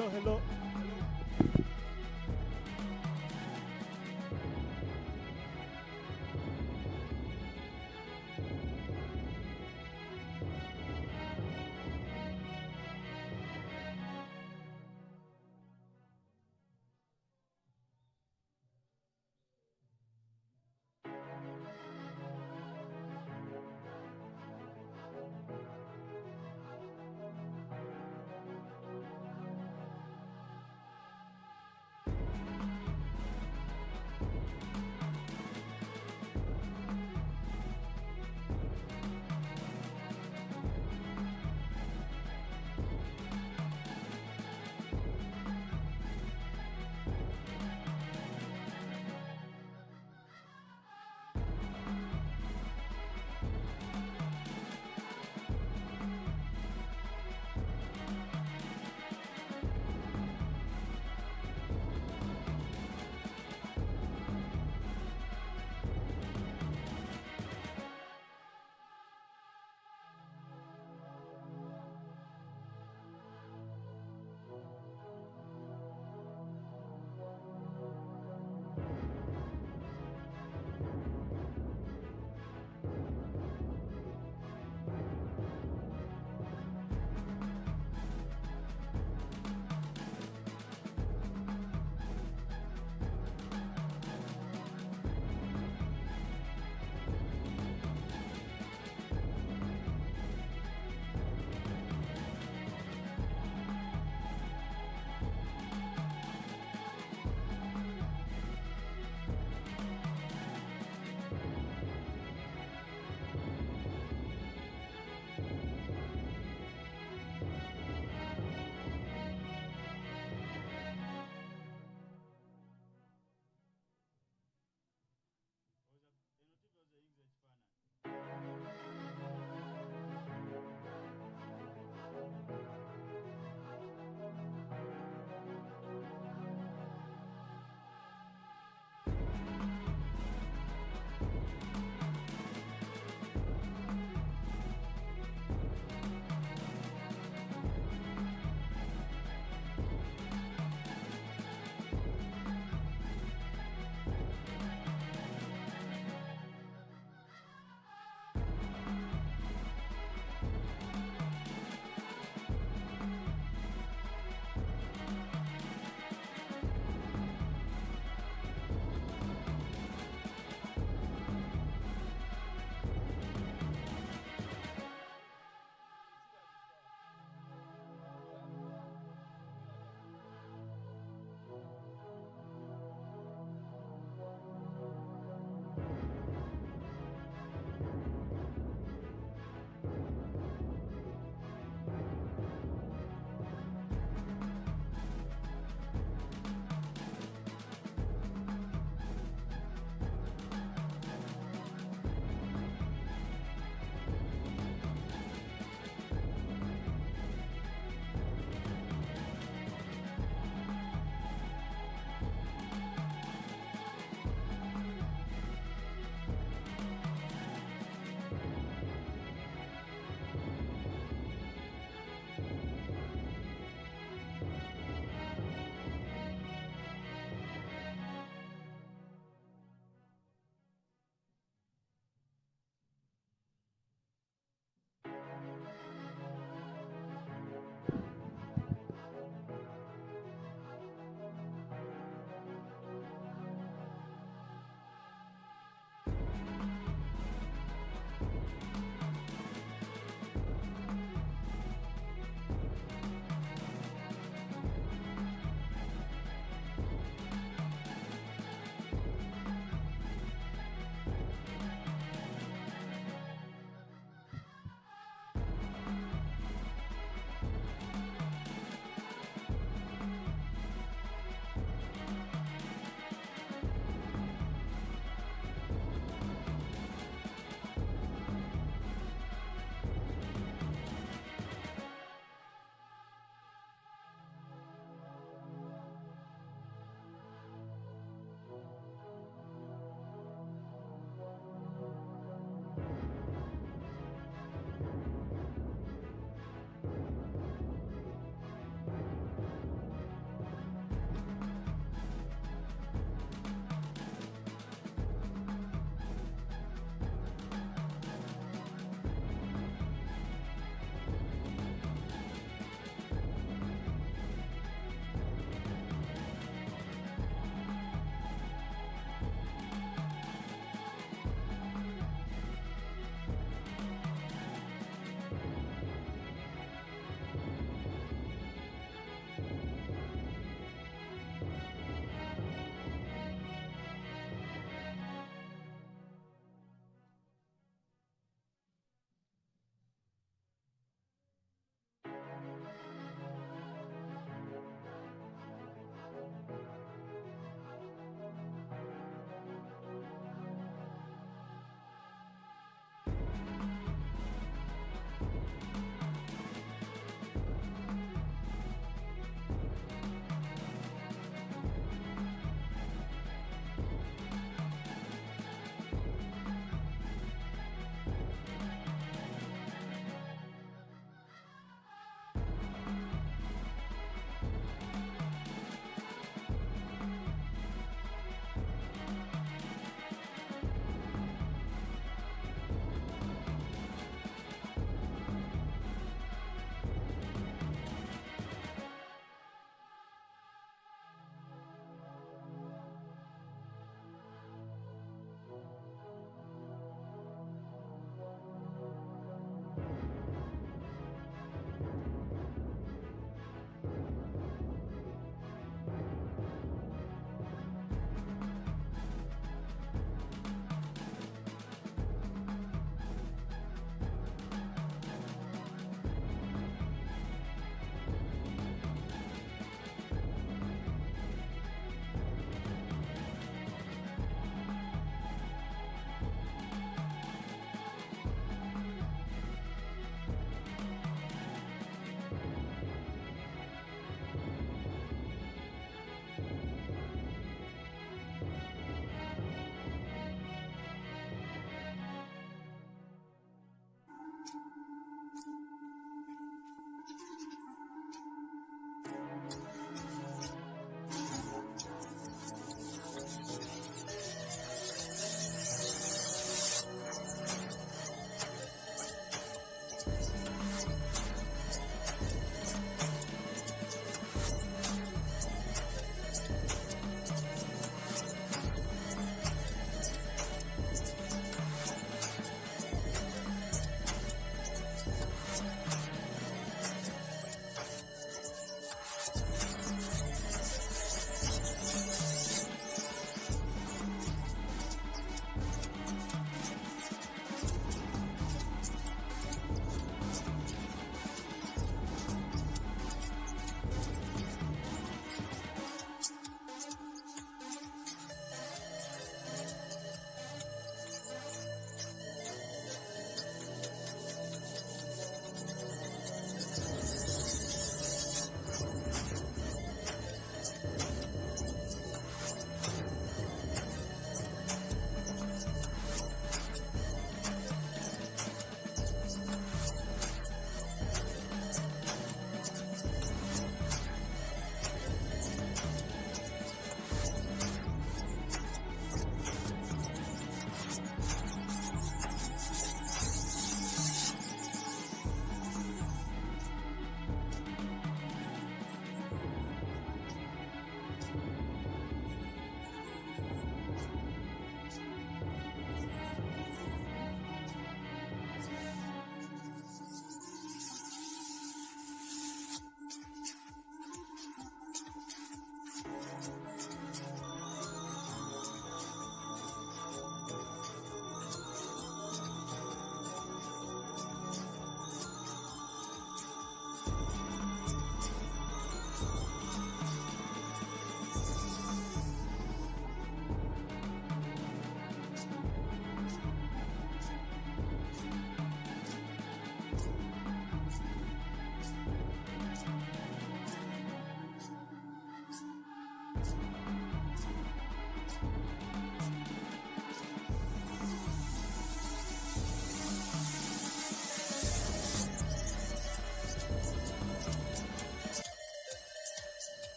Hello, hello.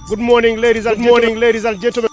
Good morning, ladies and gentlemen.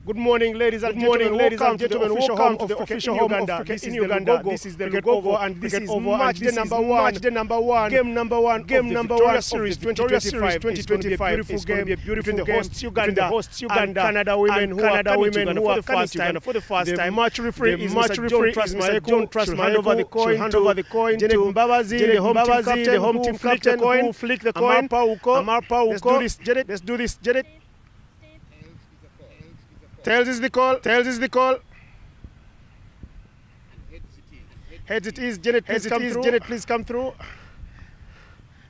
Good morning, ladies and gentlemen. Welcome to the official home of Uganda. This is Uganda. This is the Lugogo, and this is match the number one. Game number one. Victoria Series 2025. It's going to be a beautiful game between the hosts Uganda and Canada women who are coming to Uganda for the first time. Match referee is Mr. John Trust. Hand over the coin to Mbabazi, the home team captain, who flick the coin. Amarpa Uko. Let's do this. Janet. Tails is the call. Heads it is. Janet, please come through.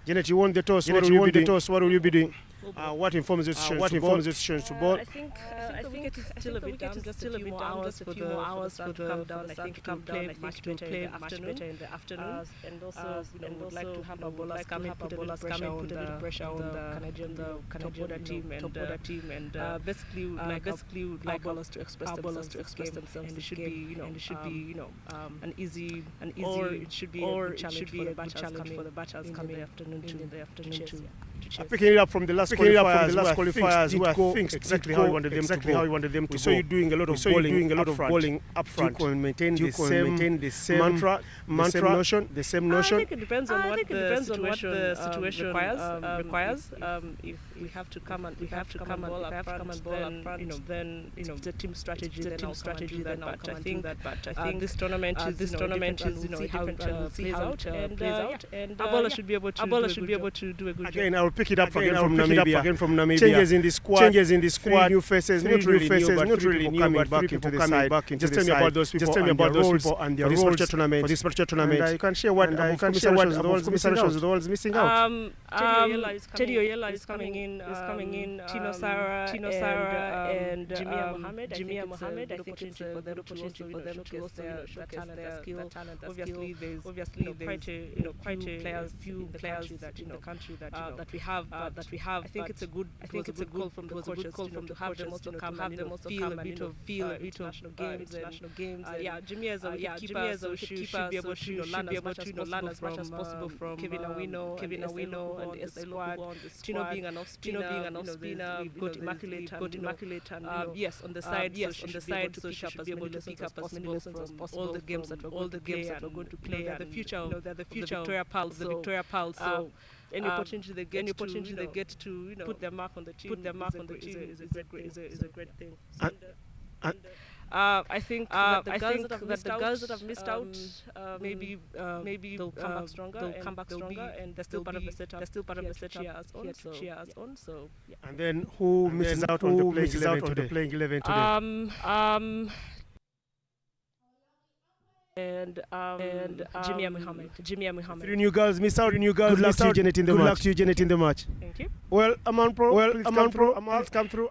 Janet, you won the toss. What will you be doing? What informs the decision to ball? I think it's still a bit down, just a few more hours for the to come down. I think it will play much better in the afternoon. And also, would like to have our bowlers come in, put a little pressure on the Canadian top order team, and basically would like bowlers to express themselves. And it should be, an easy, or it should be a challenge for the batters coming in the afternoon to chase. Picking it up from the last qualifiers, who I think exactly how you wanted them to go. We saw you doing a lot of bowling up front. Do you maintain the same mantra, the same notion? I think it depends on what the situation requires. If we have to come and bowl up front, then it's a team strategy. Then I'll come and do that. But I think this tournament is how it plays out, and our bowler should be able to do a good job. Again, I will pick it up again from Namibia. Changes in the squad. Three new faces, not really new, coming back into the side. Just tell me about those people and their roles for this particular tournament. And you can share what the world's missing out. Teddy Oyela is coming in. Tino Sarah and Jimia Mohammed. I think it's a good opportunity for them to also showcase their skill. Obviously, there's quite a few players in the country that we have. I think it's a good call from the coaches to have them also come and feel a bit of international games. Jimia is a wicketkeeper, so she should be able to learn as much as possible from Kevin Awino and the squad. Tino being an off spinner, got immaculate, and yes, on the side, so she should be able to pick up as many lessons as possible. All the games that we're going to play, the future of the Victoria Pals. So any opportunity they get to put their mark on the team is a great thing. I think that the girls that have missed out, maybe they'll come back stronger, and they're still part of the setup. They're still part of the setup here to cheer us on. So yeah. And then who misses out on the playing 11 today? And Jimia Muhammad. Three new girls miss out. Good luck to you, Janet, in the match. Thank you. Well, Aman Pro, please come through.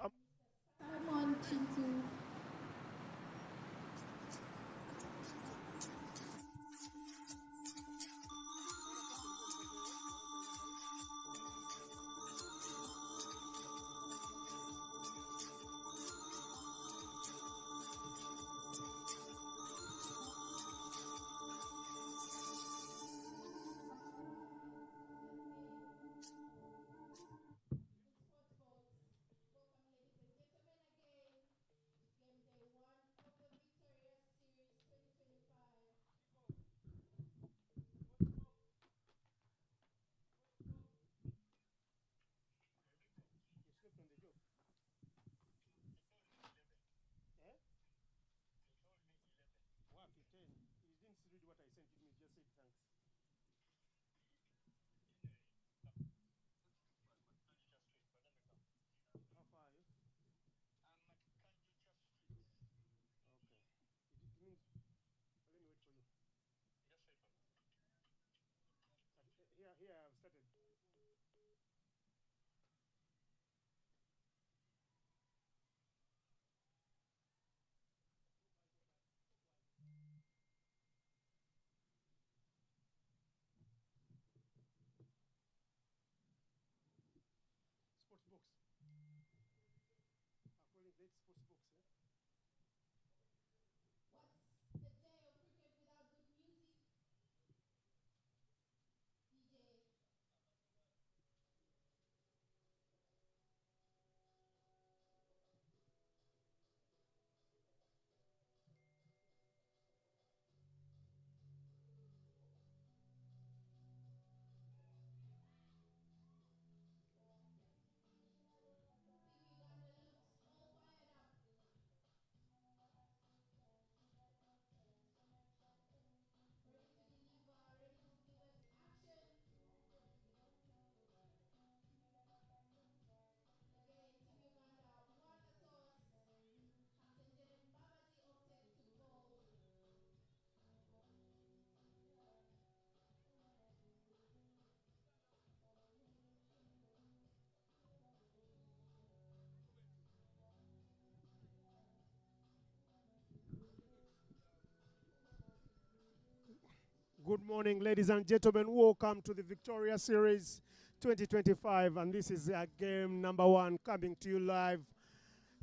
Good morning, ladies and gentlemen. Welcome to the Victoria Series 2025. And this is game number 1 coming to you live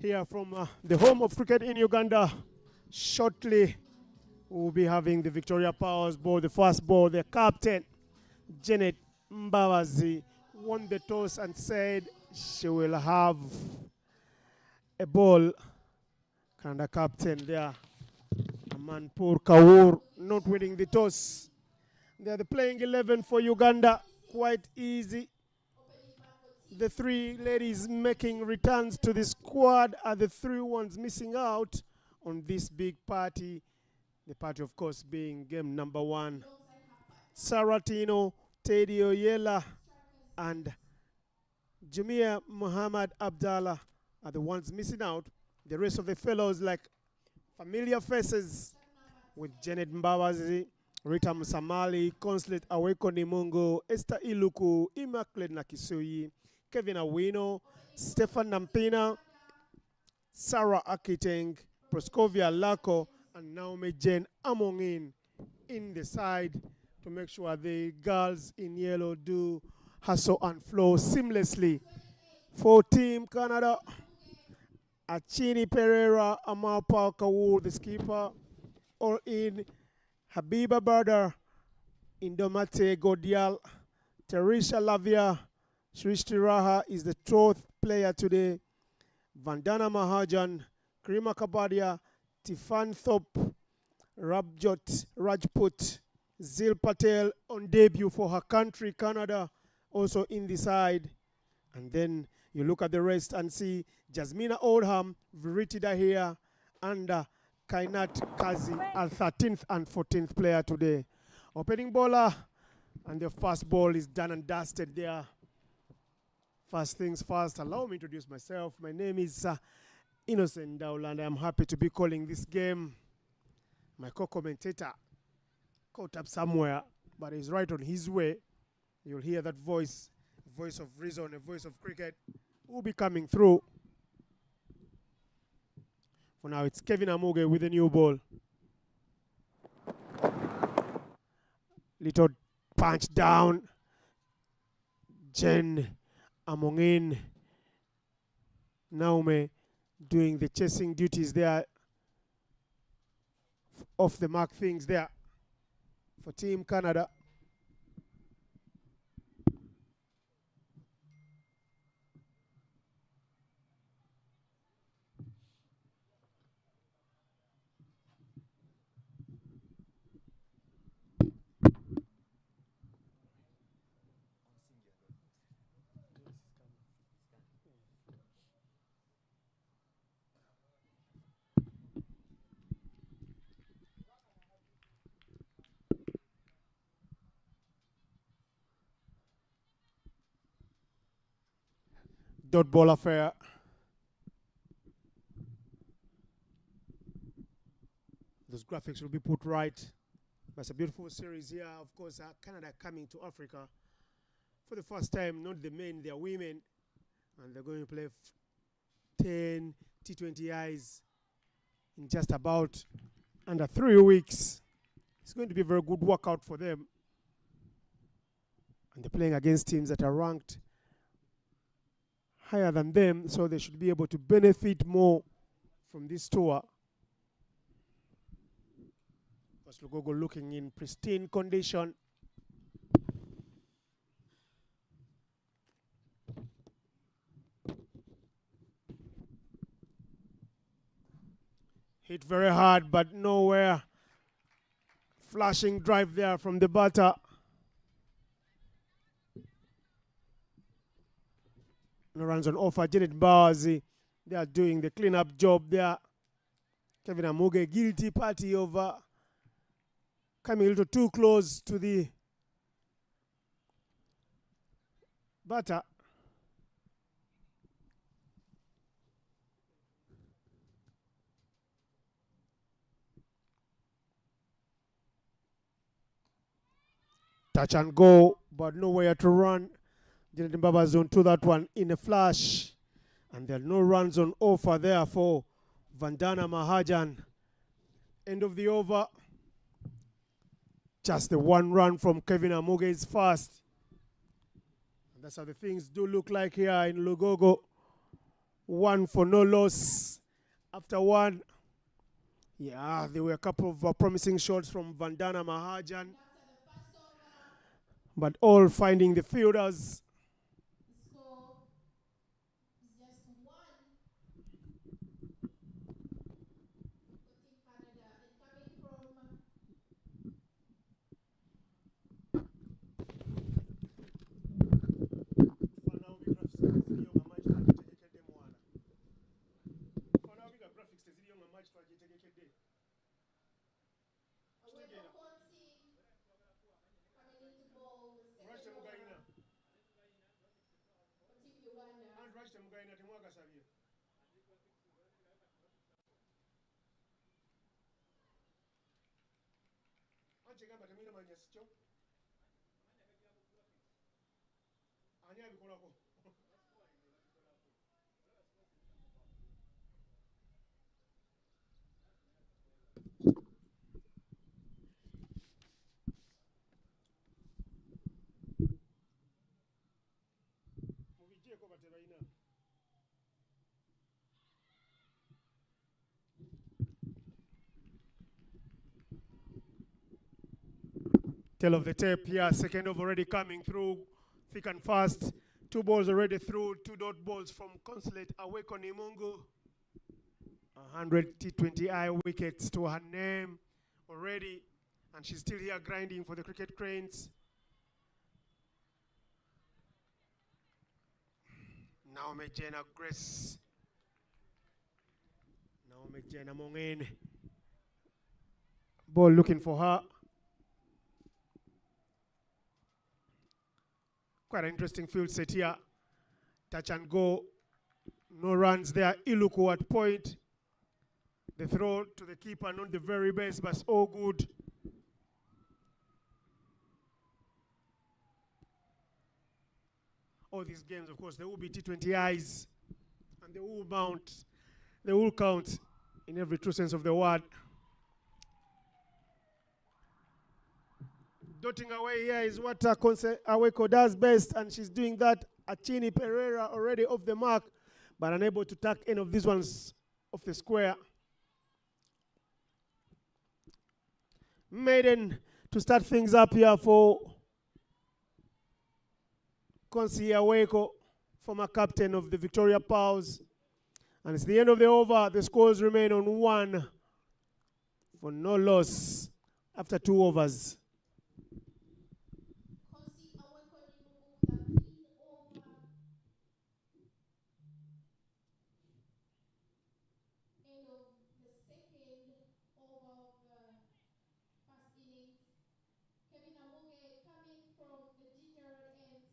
here from the home of cricket in Uganda. Shortly, we'll be having the Victoria Powers ball, the first ball. The captain, Janet Mbabazi, won the toss and said she will have a ball. Canada captain there, Amanpur Kaur, not winning the toss. They're the playing 11 for Uganda. Quite easy. The 3 ladies making returns to the squad are the 3 ones missing out on this big party. The party, of course, being game number 1. Saratino, Teddy Oyela, and Jamia Muhammad Abdallah are the ones missing out. The rest of the fellows like familiar faces with Janet Mbabazi, Rita Musamali, Consulate Aweko Nimungo, Esther Iluku, Immaculate Nakisuyi, Kevin Awino, Stefan Nampina, Sarah Akiteng, Proscovia Lako, and Naomi Jane Amongin in the side to make sure the girls in yellow do hustle and flow seamlessly. For Team Canada, Achini Pereira, Amapa Kaur, the skipper, all in. Habiba Badar, Indomate Godial, Teresha Lavia, Srishti Raha is the 12th player today. Vandana Mahajan, Karima Kapadia, Tifan Thorpe, Rajput, Zil Patel on debut for her country, Canada, also in the side. And then you look at the rest and see Jasmina Oldham, Verity Dahir, and Kainat Kazi, our 13th and 14th player today. Opening bowler, and the first ball is done and dusted there. First things first, allow me to introduce myself. My name is Innocent Daula, and I'm happy to be calling this game. My co-commentator caught up somewhere, but he's right on his way. You'll hear that voice, a voice of reason, a voice of cricket, will be coming through. For now, it's Kevin Amuge with a new ball. Little punch down. Jen Amongin. Naume doing the chasing duties there. Off the mark things there for Team Canada. Dot ball affair. Those graphics will be put right. That's a beautiful series here. Of course, Canada coming to Africa for the first time. Not the men, they are women. And they're going to play 10 T20Is in just about under 3 weeks. It's going to be a very good workout for them. And they're playing against teams that are ranked higher than them, so they should be able to benefit more from this tour. Lugogo looking in pristine condition. Hit very hard, but nowhere. Flashing drive there from the batter. No runs on offer. Janet Mbabazi, they are doing the cleanup job there. Kevin Amuge, guilty party over coming a little too close to the batter. Touch and go, but nowhere to run. Janet Mbabazi on to that one in a flash. And there are no runs on offer there for Vandana Mahajan. End of the over. Just the one run from Kevin Amuge is fast. And that's how the things do look like here in Lugogo. 1 for no loss after 1. Yeah, there were a couple of promising shots from Vandana Mahajan, but all finding the fielders. The score is just 1 for Team Canada, and coming from coming into ball, the second over for Team Uganda. Tail of the tape here, second over already coming through, thick and fast. 2 balls already through, 2 dot balls from Consulate Aweko Nimungu. 100 T20I wickets to her name already, and she's still here grinding for the Cricket Cranes. Naomi Jena Grace. Naomi Jena Mongen. Ball looking for her. Quite an interesting field set here. Touch and go. No runs there. Iluku at point. The throw to the keeper, not the very best, but all good. All these games, of course, there will be T20Is, and they will mount, they will count in every true sense of the word. Dotting away here is what Aweko does best, and she's doing that. Achini Pereira already off the mark, but unable to tack any of these ones off the square. Maiden to start things up here for Konsi Aweko, former captain of the Victoria Pals. And it's the end of the over. The scores remain on 1 for no loss after 2 overs. Konsi Aweko Nimungu with a clean over. End of the second over of the first innings. Kevin Amuge coming from the ginger red end.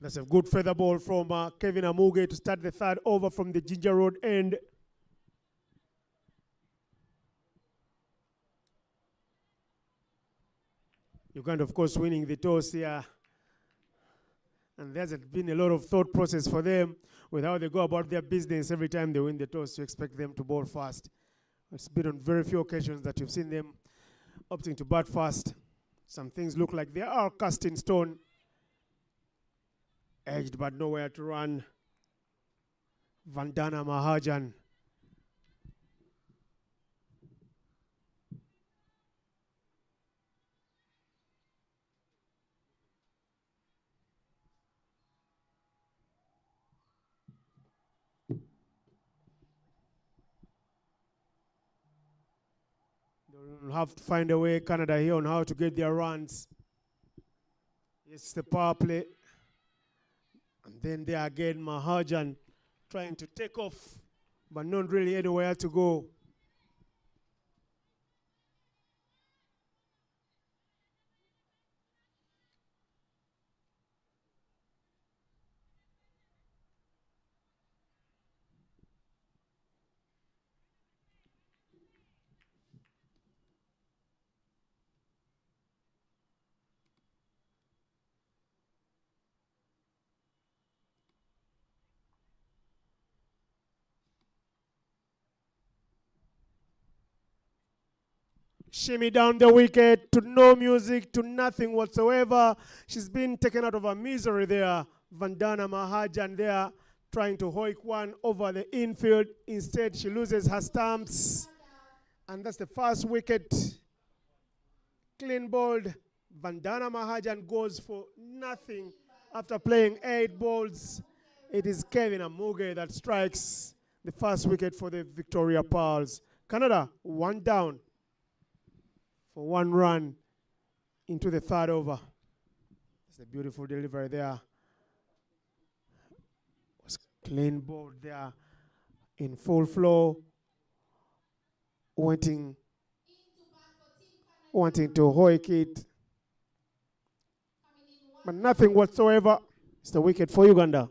That's a good feather ball from Kevin Amuge to start the 3rd over from the Ginger Road end. Uganda, of course, winning the toss here. And there's been a lot of thought process for them with how they go about their business every time they win the toss. You expect them to bowl fast. It's been on very few occasions that you've seen them opting to bat fast. Some things look like they are cast in stone. Edged but nowhere to run. Vandana Mahajan. They'll have to find a way, Canada, here on how to get their runs. It's the power play. And then there again, Mahajan trying to take off, but not really anywhere to go. Shimmy down the wicket to no music, to nothing whatsoever. She's been taken out of her misery there. Vandana Mahajan there trying to hoik one over the infield. Instead, she loses her stumps. And that's the first wicket. Clean bowled. Vandana Mahajan goes for nothing after playing 8 balls. It is Kevin Amuge that strikes the first wicket for the Victoria Pearls. Canada, 1 down for 1 run into the 3rd over. It's a beautiful delivery there. Was clean bowled there in full flow, wanting to hoik it, but nothing whatsoever. It's the wicket for Uganda.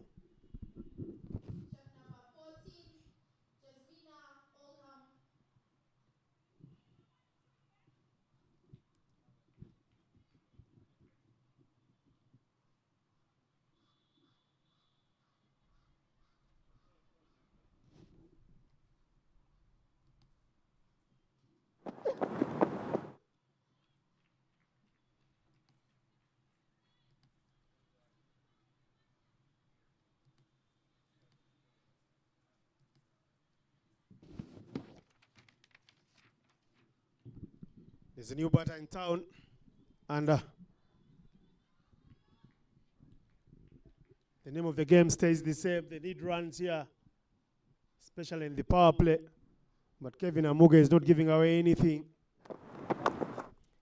There's a new batter in town, and the name of the game stays the same. They need runs here, especially in the power play. But Kevin Amuge is not giving away anything.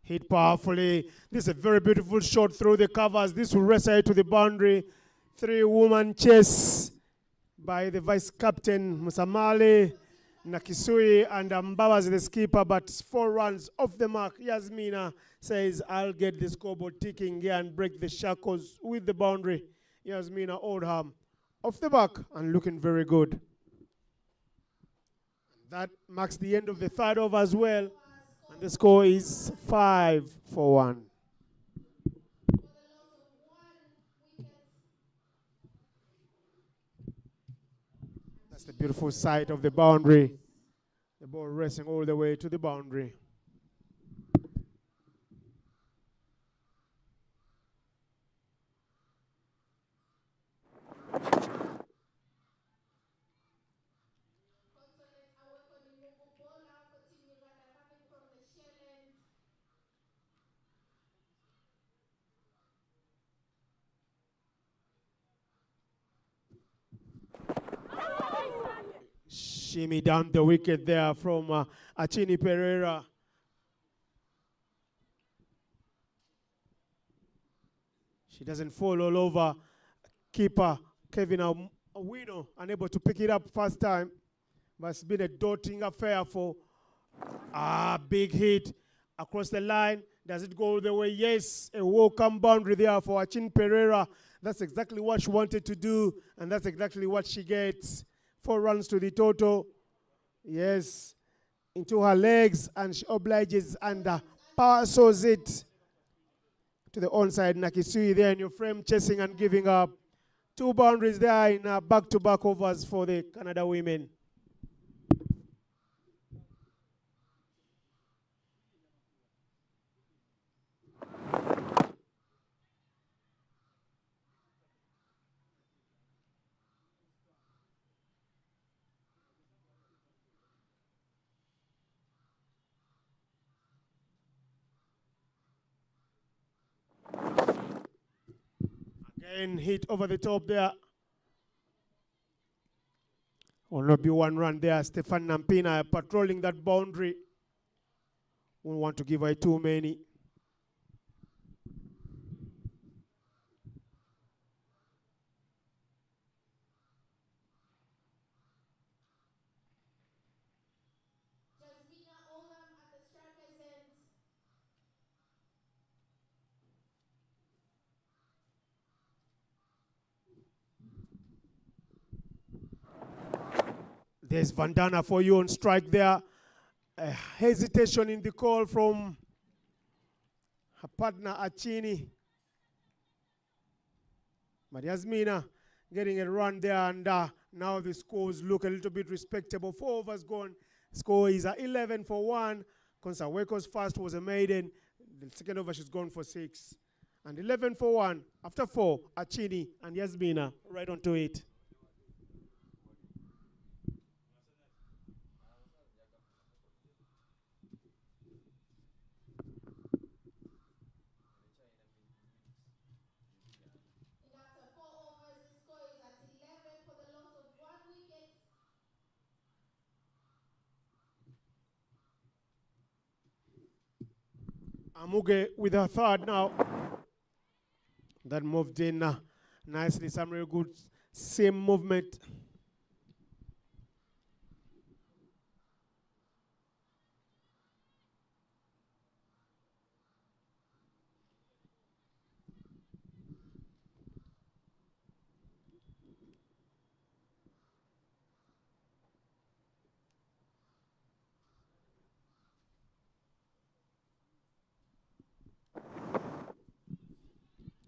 Hit powerfully. This is a very beautiful shot through the covers. This will race ahead to the boundary. 3-woman chase by the vice captain, Musamali, Nakisui, and Mbabazi, the skipper, but 4 runs off the mark. Yasmina says, I'll get the scoreboard ticking here and break the shackles with the boundary. Yasmina Oldham off the back and looking very good. That marks the end of the 3rd over as well. And the score is 5-1. That's the beautiful sight of the boundary. The ball racing all the way to the boundary. Shimmy down the wicket there from Achini Pereira. She doesn't fall all over. Keeper Kevin Awino unable to pick it up first time. But it's been a dotting affair for big hit across the line. Does it go all the way? Yes, a welcome boundary there for Achini Pereira. That's exactly what she wanted to do, and that's exactly what she gets. 4 runs to the total. Yes, into her legs, and she obliges and power saws it to the onside. Nakisui there in your frame, chasing and giving up. 2 boundaries there in back-to-back overs for the Canada women. Again, hit over the top there. Will not be 1 run there. Stefan Nampina patrolling that boundary. Won't want to give away too many. There's Vandana for you on strike there. A hesitation in the call from her partner Achini. But Yasmina getting a run there, and now the scores look a little bit respectable. 4 overs gone. Score is 11-1. Konsaweko's first was a maiden. The second over, she's gone for 6. And 11 for 1. After 4, Achini and Yasmina right onto it. And after 4 overs, the score is at 11 for the loss of 1 wicket. Amuge with her third now. That moved in nicely. Some real good same movement.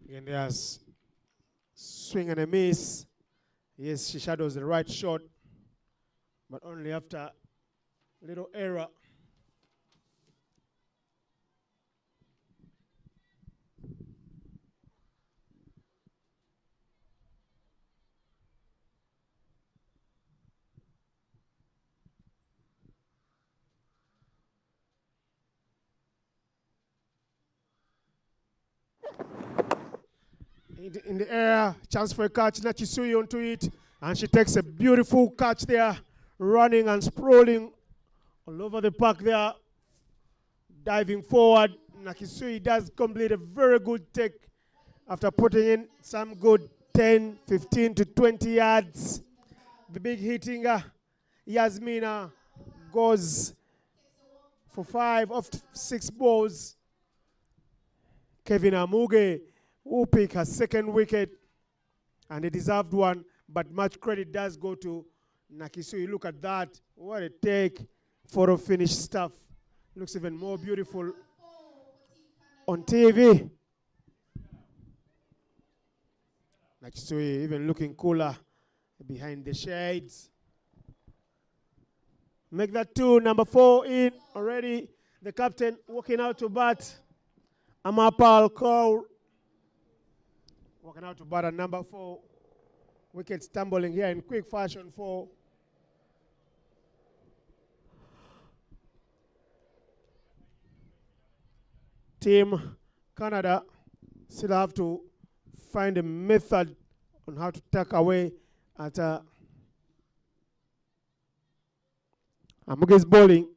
Again, there's swing and a miss. Yes, she shadows the right shot, but only after a little error. In the air, chance for a catch. Nachisui onto it, and she takes a beautiful catch there, running and sprawling all over the park there, diving forward. Nakisui does complete a very good take after putting in some good 10, 15 to 20 yards. The big hitting Yasmina goes for 5 of 6 balls. Kevin Amuge will pick her second wicket, and a deserved one, but much credit does go to Nakisui. Look at that. What a take. Photo finish stuff. Looks even more beautiful on TV. Nakisui even looking cooler behind the shades. Make that 2, number 4 in already. The captain walking out to bat. Amapal Kaur walking out to bat at number 4. Wickets tumbling here in quick fashion for Team Canada. Still have to find a method on how to tuck away at Amuge's bowling.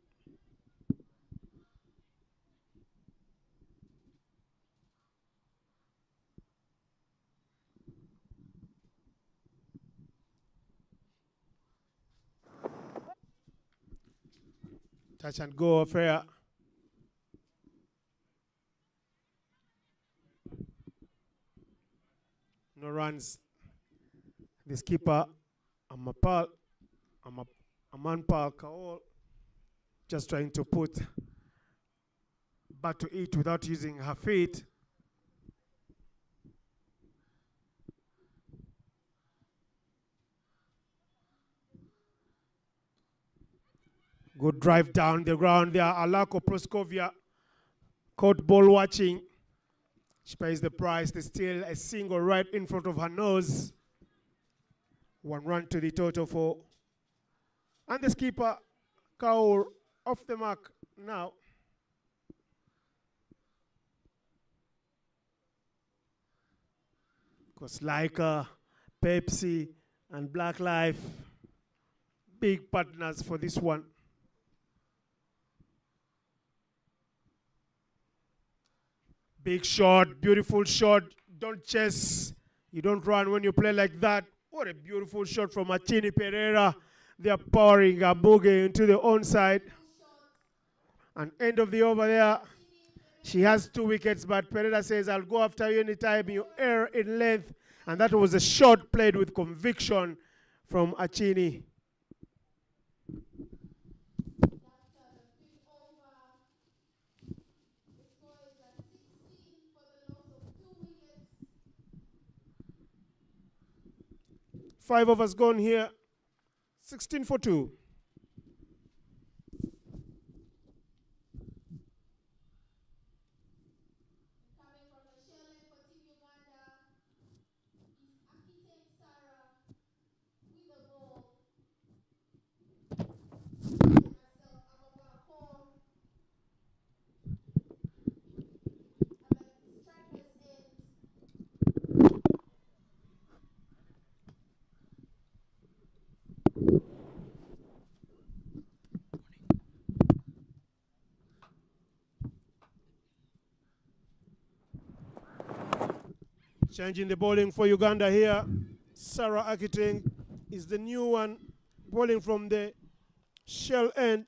Touch and go affair. No runs. The skipper, Amanpal Kaur, just trying to put bat to it without using her feet. Good drive down the ground there. Alako Proskovia caught ball watching. She pays the price. There's still a single right in front of her nose. 1 run to the total for. And the skipper, Kaur, off the mark now. Because like Pepsi and Black Life, big partners for this one. Big shot, beautiful shot. Don't chase. You don't run when you play like that. What a beautiful shot from Achini Pereira. They are powering Abuge into the onside. And end of the over there. She has 2 wickets, but Pereira says, I'll go after you anytime you err in length. And that was a shot played with conviction from Achini. Five overs gone here. 16 for 2. Changing the bowling for Uganda here. Sarah Akiting is the new one, bowling from the shell end,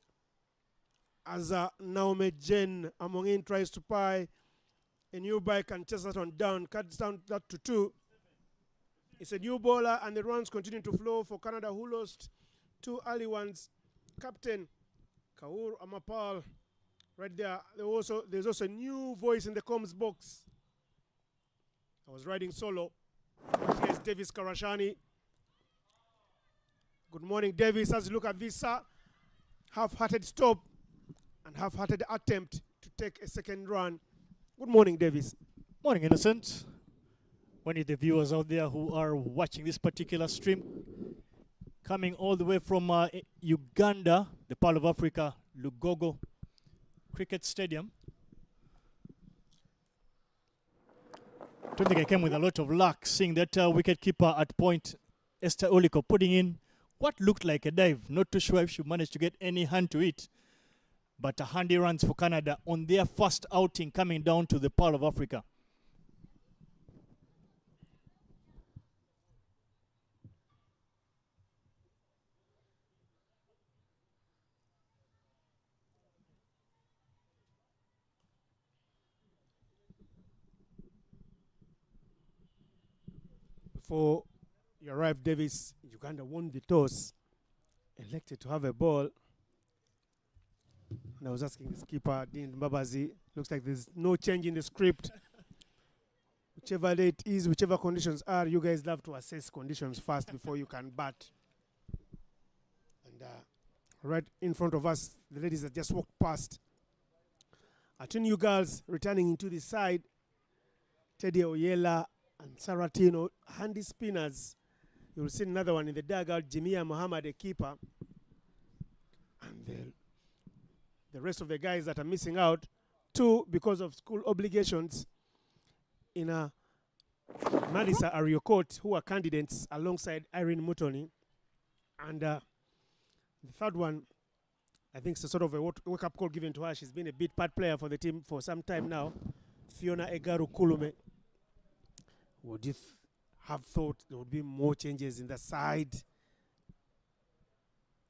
as Naomi Jane among in tries to pie a new bike and chase that one down, cuts down that to 2. It's a new bowler and the runs continue to flow for Canada, who lost 2 early ones. Captain Kaur Amapal right there. There's also a new voice in the comms box. I was riding solo. Here's Davis Karashani. Good morning, Davis. As you look at this half-hearted stop and half-hearted attempt to take a second run. Good morning, Davis. Morning, Innocent. Morning, the viewers out there who are watching this particular stream. Coming all the way from Uganda, the Pearl of Africa, Lugogo Cricket Stadium. Don't think I came with a lot of luck, seeing that wicketkeeper at point, Esther Oliko, putting in what looked like a dive. Not too sure if she managed to get any hand to it. But a handy runs for Canada on their first outing coming down to the Pearl of Africa. Before you arrived, Davis, Uganda won the toss, elected to have a ball. And I was asking the skipper, Dean Mbabazi, looks like there's no change in the script. Whichever day it is, whichever conditions are, you guys love to assess conditions first before you can bat. And right in front of us, the ladies that just walked past. Our two new girls returning into the side, Teddy Oyela and Saratino, handy spinners. You'll see another one in the dugout, Jamia Muhammad, a keeper. And the rest of the guys that are missing out, 2 because of school obligations, in Marisa Ariokot, who are candidates alongside Irene Mutoni. And the third one, I think it's a sort of a wake-up call given to her. She's been a bit part player for the team for some time now. Fiona Egaru Kulume. Would you have thought there would be more changes in the side?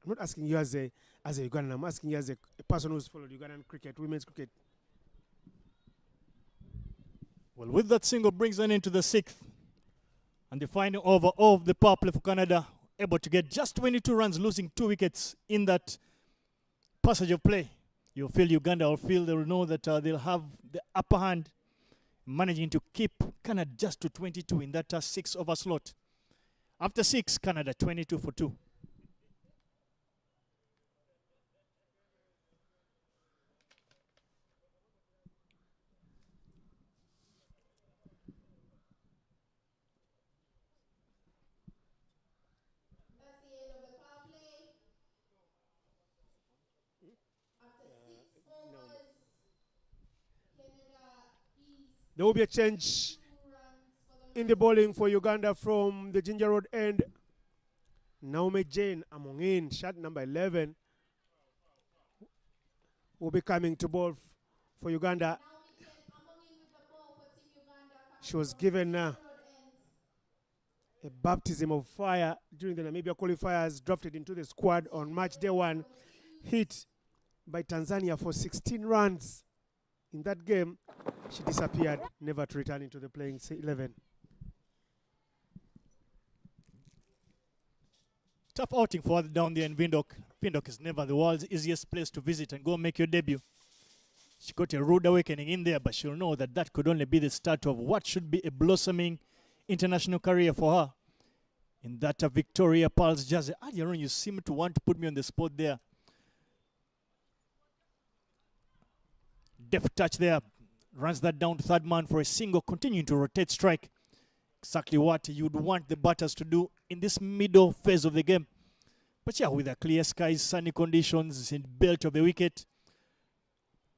I'm not asking you as a Ugandan. I'm asking you as a person who's followed Ugandan cricket, women's cricket. Well, with that single brings an end to the 6th. And the final over of the power play for Canada, able to get just 22 runs, losing 2 wickets in that passage of play. You'll feel Uganda will feel, they'll know that they'll have the upper hand, managing to keep Canada just to 22 in that 6-over slot. After 6, Canada 22 for 2. That's the end of the power play. After 6 overs, Canada is There will be a change 2 runs for the in the bowling for Uganda from the Ginger Road end. Naomi Jane among in, shot number 11, will be coming to bowl for Uganda. Naomi Chen among in with the ball for Team Uganda. She was given a baptism of fire during the Namibia qualifiers, drafted into the squad on match day 1, hit by Tanzania for 16 runs. In that game, she disappeared, never to return into the playing 11. Tough outing for her down there in Windhoek. Windhoek is never the world's easiest place to visit and go make your debut. She got a rude awakening in there, but she'll know that that could only be the start of what should be a blossoming international career for her. In that Victoria Pearl's jersey. Earlier on, you seem to want to put me on the spot there. Deft touch there. Runs that down to third man for a single, continuing to rotate strike. Exactly what you'd want the batters to do in this middle phase of the game. But yeah, with the clear skies, sunny conditions, in belt of the wicket,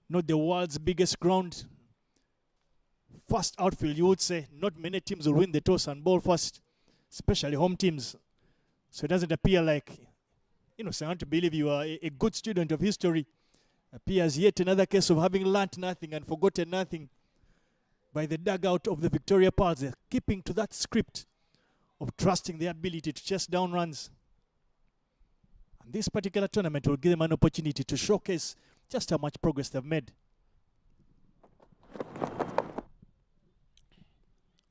not the world's biggest ground. First outfield, you would say, not many teams will win the toss and bowl first, especially home teams. So it doesn't appear like, so I want to believe you are a good student of history. Appears yet another case of having learnt nothing and forgotten nothing. by the dugout of the Victoria Pearls. They're keeping to that script of trusting their ability to chase down runs. And this particular tournament will give them an opportunity to showcase just how much progress they've made.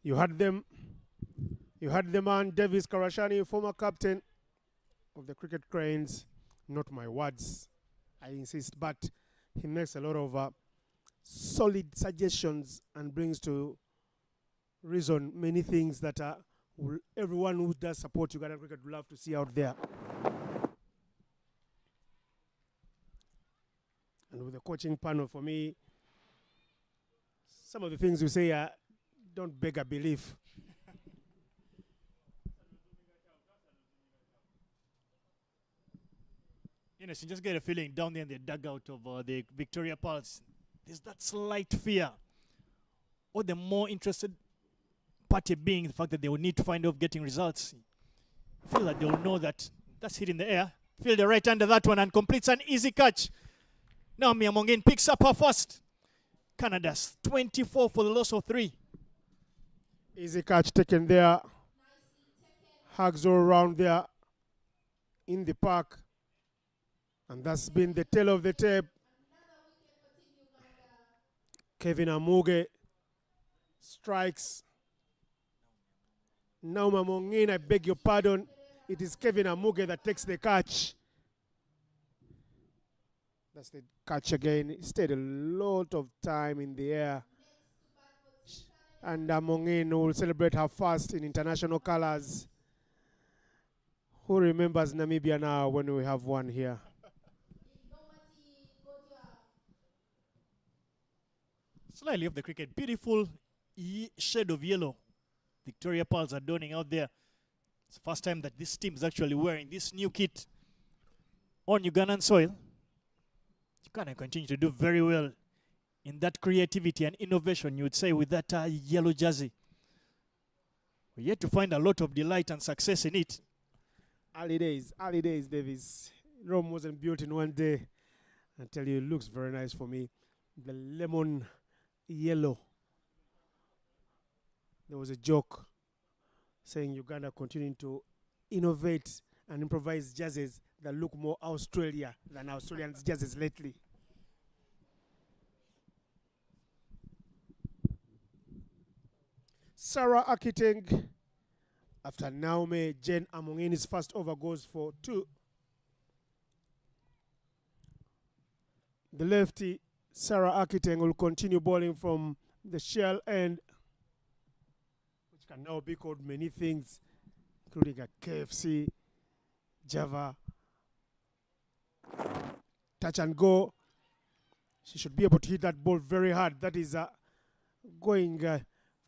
You had them on Davis Karashani, former captain of the Cricket Cranes. Not my words, I insist, but he makes a lot of solid suggestions and brings to reason many things that everyone who does support Uganda cricket would love to see out there. And with the coaching panel, for me, some of the things you say don't beg a belief. You just get a feeling down there in the dugout of the Victoria Pearls. There's that slight fear, or the more interested party being the fact that they will need to find out getting results. Feel that they will know that that's hit in the air. Feel the right under that one and completes an easy catch. Now Miamongin picks up her first. Canada's 24 for the loss of 3. Easy catch taken there. Hugs all around there in the park. And that's been the tail of the tape. Kevin Amuge strikes. Now Mamongin, I beg your pardon. It is Kevin Amuge that takes the catch. That's the catch again. It stayed a lot of time in the air. And Amongin will celebrate her first in international colors. Who remembers Namibia now when we have one here? Slightly off the cricket. Beautiful shade of yellow Victoria Pearls are donning out there. It's the first time that this team is actually wearing this new kit on Ugandan soil. Uganda continue to do very well in that creativity and innovation, you would say, with that yellow jersey. We're yet to find a lot of delight and success in it. Early days, Davis. Rome wasn't built in one day. I tell you, it looks very nice for me. The lemon yellow. There was a joke saying Uganda continuing to innovate and improvise jerseys that look more Australia than Australians' jerseys lately. Sarah Akiteng, after Naomi Jane Amongini's first over, goes for 2. The lefty, Sarah Akiteng, will continue bowling from the shell end, which can now be called many things, including a KFC, Java, touch and go. She should be able to hit that ball very hard. That is going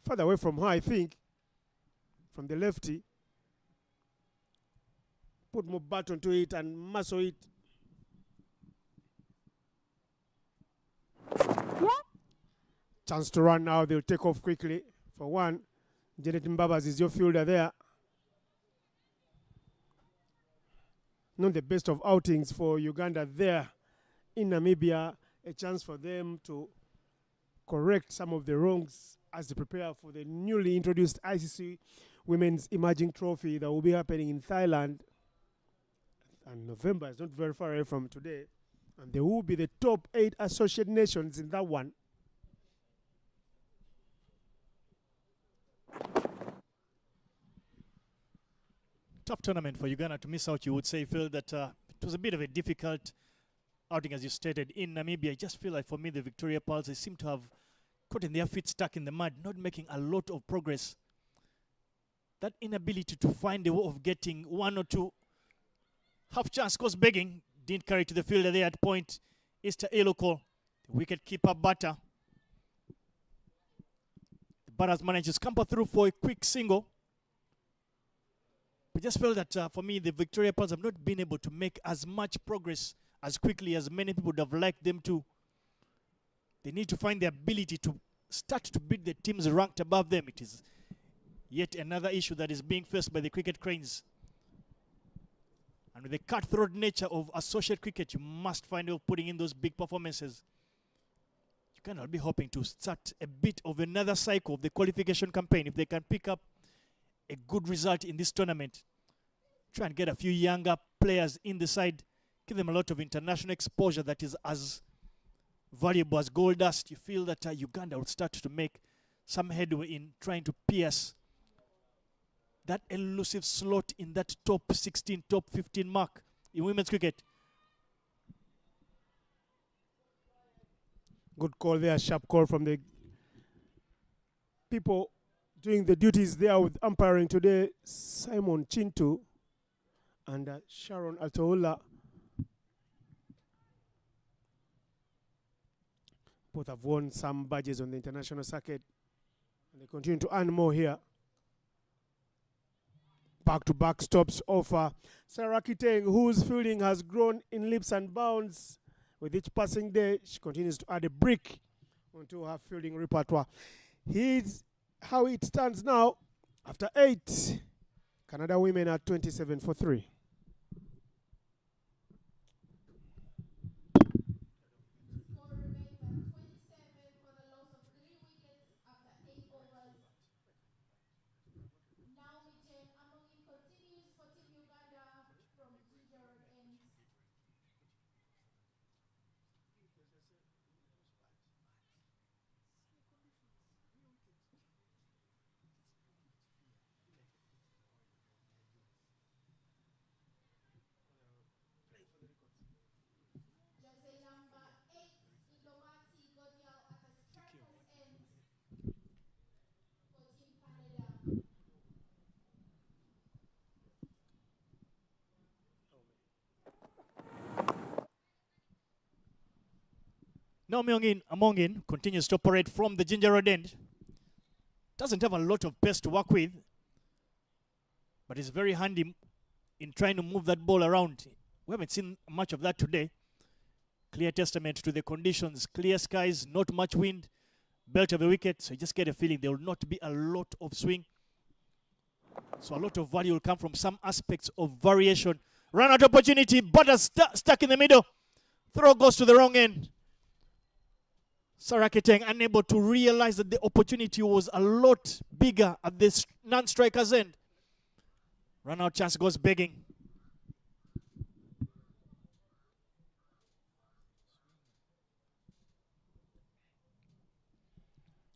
further away from her, I think, from the lefty. Put more bat onto it and muscle it. Chance to run now. They'll take off quickly. For one, Janet Mbabas is your fielder there. Not the best of outings for Uganda there in Namibia. A chance for them to correct some of the wrongs as they prepare for the newly introduced ICC Women's Emerging Trophy that will be happening in Thailand. And November is not very far away from today. And they will be the top 8 associate nations in that one. Tough tournament for Uganda to miss out, you would say, Phil, that it was a bit of a difficult outing, as you stated, in Namibia. I just feel like, for me, the Victoria Pearls, they seem to have gotten their feet stuck in the mud, not making a lot of progress. That inability to find a way of getting 1 or 2 half chance goes begging. Didn't carry to the fielder there at point. Easter Eloko, the wicket keeper batter. The batters managed to scamper through for a quick single. I just felt that for me, the Victoria Pearls have not been able to make as much progress as quickly as many people would have liked them to. They need to find the ability to start to beat the teams ranked above them. It is yet another issue that is being faced by the cricket cranes. And with the cutthroat nature of associate cricket, you must find a way of putting in those big performances. Uganda will be hoping to start a bit of another cycle of the qualification campaign if they can pick up a good result in this tournament. Try and get a few younger players in the side, give them a lot of international exposure that is as valuable as gold dust. You feel that Uganda will start to make some headway in trying to pierce that elusive slot in that top 16, top 15 mark in women's cricket. Good call there, sharp call from the people doing the duties there with umpiring today, Simon Chintu and Sharon Atoula. Both have won some badges on the international circuit, and they continue to earn more here. Back-to-back stops offer Sarah Kiteng, whose fielding has grown in leaps and bounds. With each passing day, she continues to add a brick onto her fielding repertoire. Here's how it stands now after 8. Canada women are 27 for 3. Score remains at 27 for the loss of 3 wickets after 8 overs. Now Mijen Amongin continues for Team Uganda from Ginger Road End. Jersey number 8, Indomati Godial at the strikers end for Team Canada. Now Amongin continues to operate from the Ginger Road end. Doesn't have a lot of pace to work with, but is very handy in trying to move that ball around. We haven't seen much of that today. Clear testament to the conditions. Clear skies, not much wind, belt of the wicket. So you just get a feeling there will not be a lot of swing. So a lot of value will come from some aspects of variation. Run out opportunity, Butters stuck in the middle. Throw goes to the wrong end. Sarah Kiteng unable to realize that the opportunity was a lot bigger at this non-striker's end. Run out chance goes begging.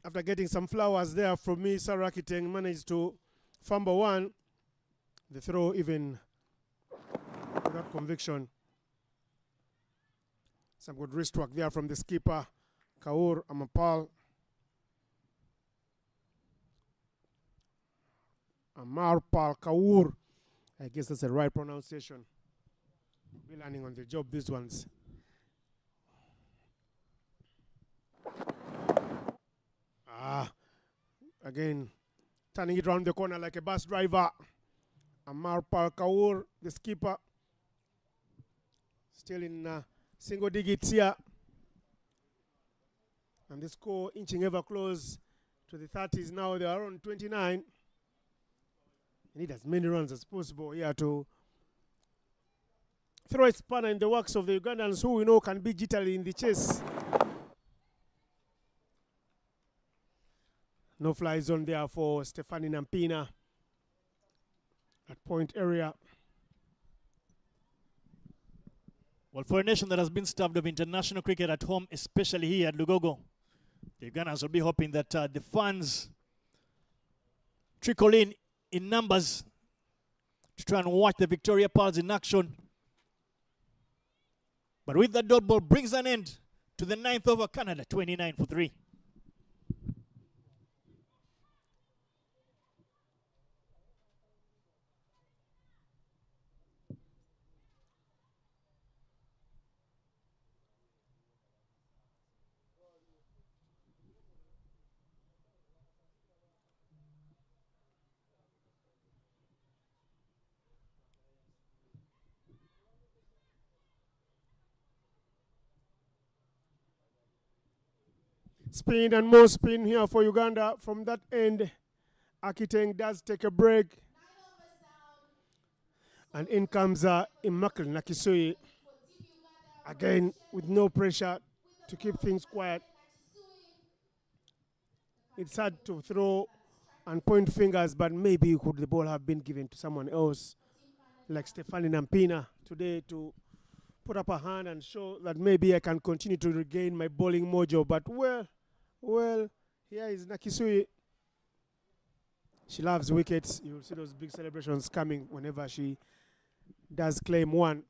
After getting some flowers there from me, Sarah Kiteng managed to fumble one. The throw even without conviction. Some good wrist work there from the skipper, Kaur Amapal. Amarpal Kaur. I guess that's the right pronunciation. Be learning on the job, these ones. Again, turning it around the corner like a bus driver. Amarpal Kaur, the skipper. Still in single digits here. And the score inching ever close to the 30s now. They are on 29. They need as many runs as possible here to throw a spanner in the works of the Ugandans, who we know can be jittery in the chase. No fly zone there for Stefani Nampina at point area. Well, for a nation that has been starved of international cricket at home, especially here at Lugogo, the Ugandans will be hoping that the fans trickle in numbers to try and watch the Victoria Pearls in action. But with that dot ball brings an end to the 9th over. Canada 29 for 3. Spin and more spin here for Uganda from that end. Akiteng does take a break. 9 overs down. And in comes Immaculate Nakisui. For Team Uganda, Again, with no pressure to keep things quiet. Nakisui It's hard to throw and point fingers, but maybe could the ball have been given to someone else, like Stefani Nampina today, to put up a hand and show that maybe I can continue to regain my bowling mojo. But well, here is Nakisui. She loves wickets. You'll see those big celebrations coming whenever she does claim one.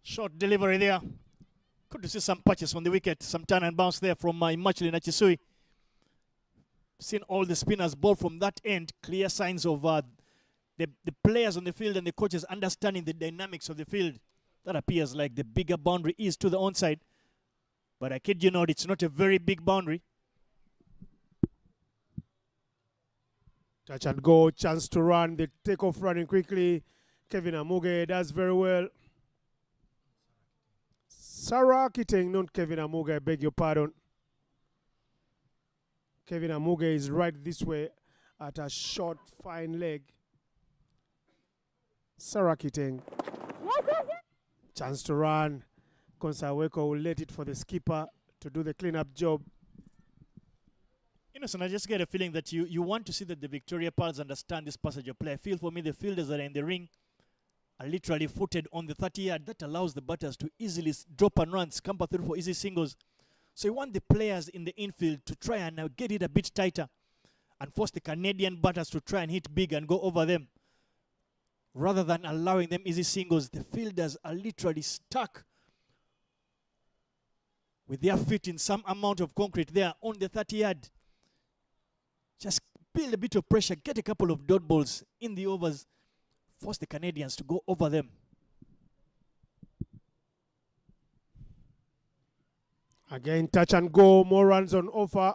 Short delivery there. Good to see some patches on the wicket. Some turn and bounce there from Imachile Nachisui. Seen all the spinners ball from that end. Clear signs of the players on the field and the coaches understanding the dynamics of the field. That appears like the bigger boundary is to the onside. But I kid you not, it's not a very big boundary. Touch and go, chance to run. The takeoff running quickly. Kevin Amuge does very well. Sarah Kiteng, not Kevin Amuge, I beg your pardon. Kevin Amuge is right this way at a short, fine leg. Sarah Kiteng. Chance to run. Konsaweko will let it for the skipper to do the clean-up job. Innocent, I just get a feeling that you want to see that the Victoria Pearls understand this passage of play. I feel for me the fielders that are in the ring are literally footed on the 30-yard. That allows the batters to easily drop and run, scamper through for easy singles. So you want the players in the infield to try and get it a bit tighter and force the Canadian batters to try and hit big and go over them. Rather than allowing them easy singles, the fielders are literally stuck with their feet in some amount of concrete there on the 30-yard. Just build a bit of pressure, get a couple of dot balls in the overs, force the Canadians to go over them. Again, touch and go, more runs on offer.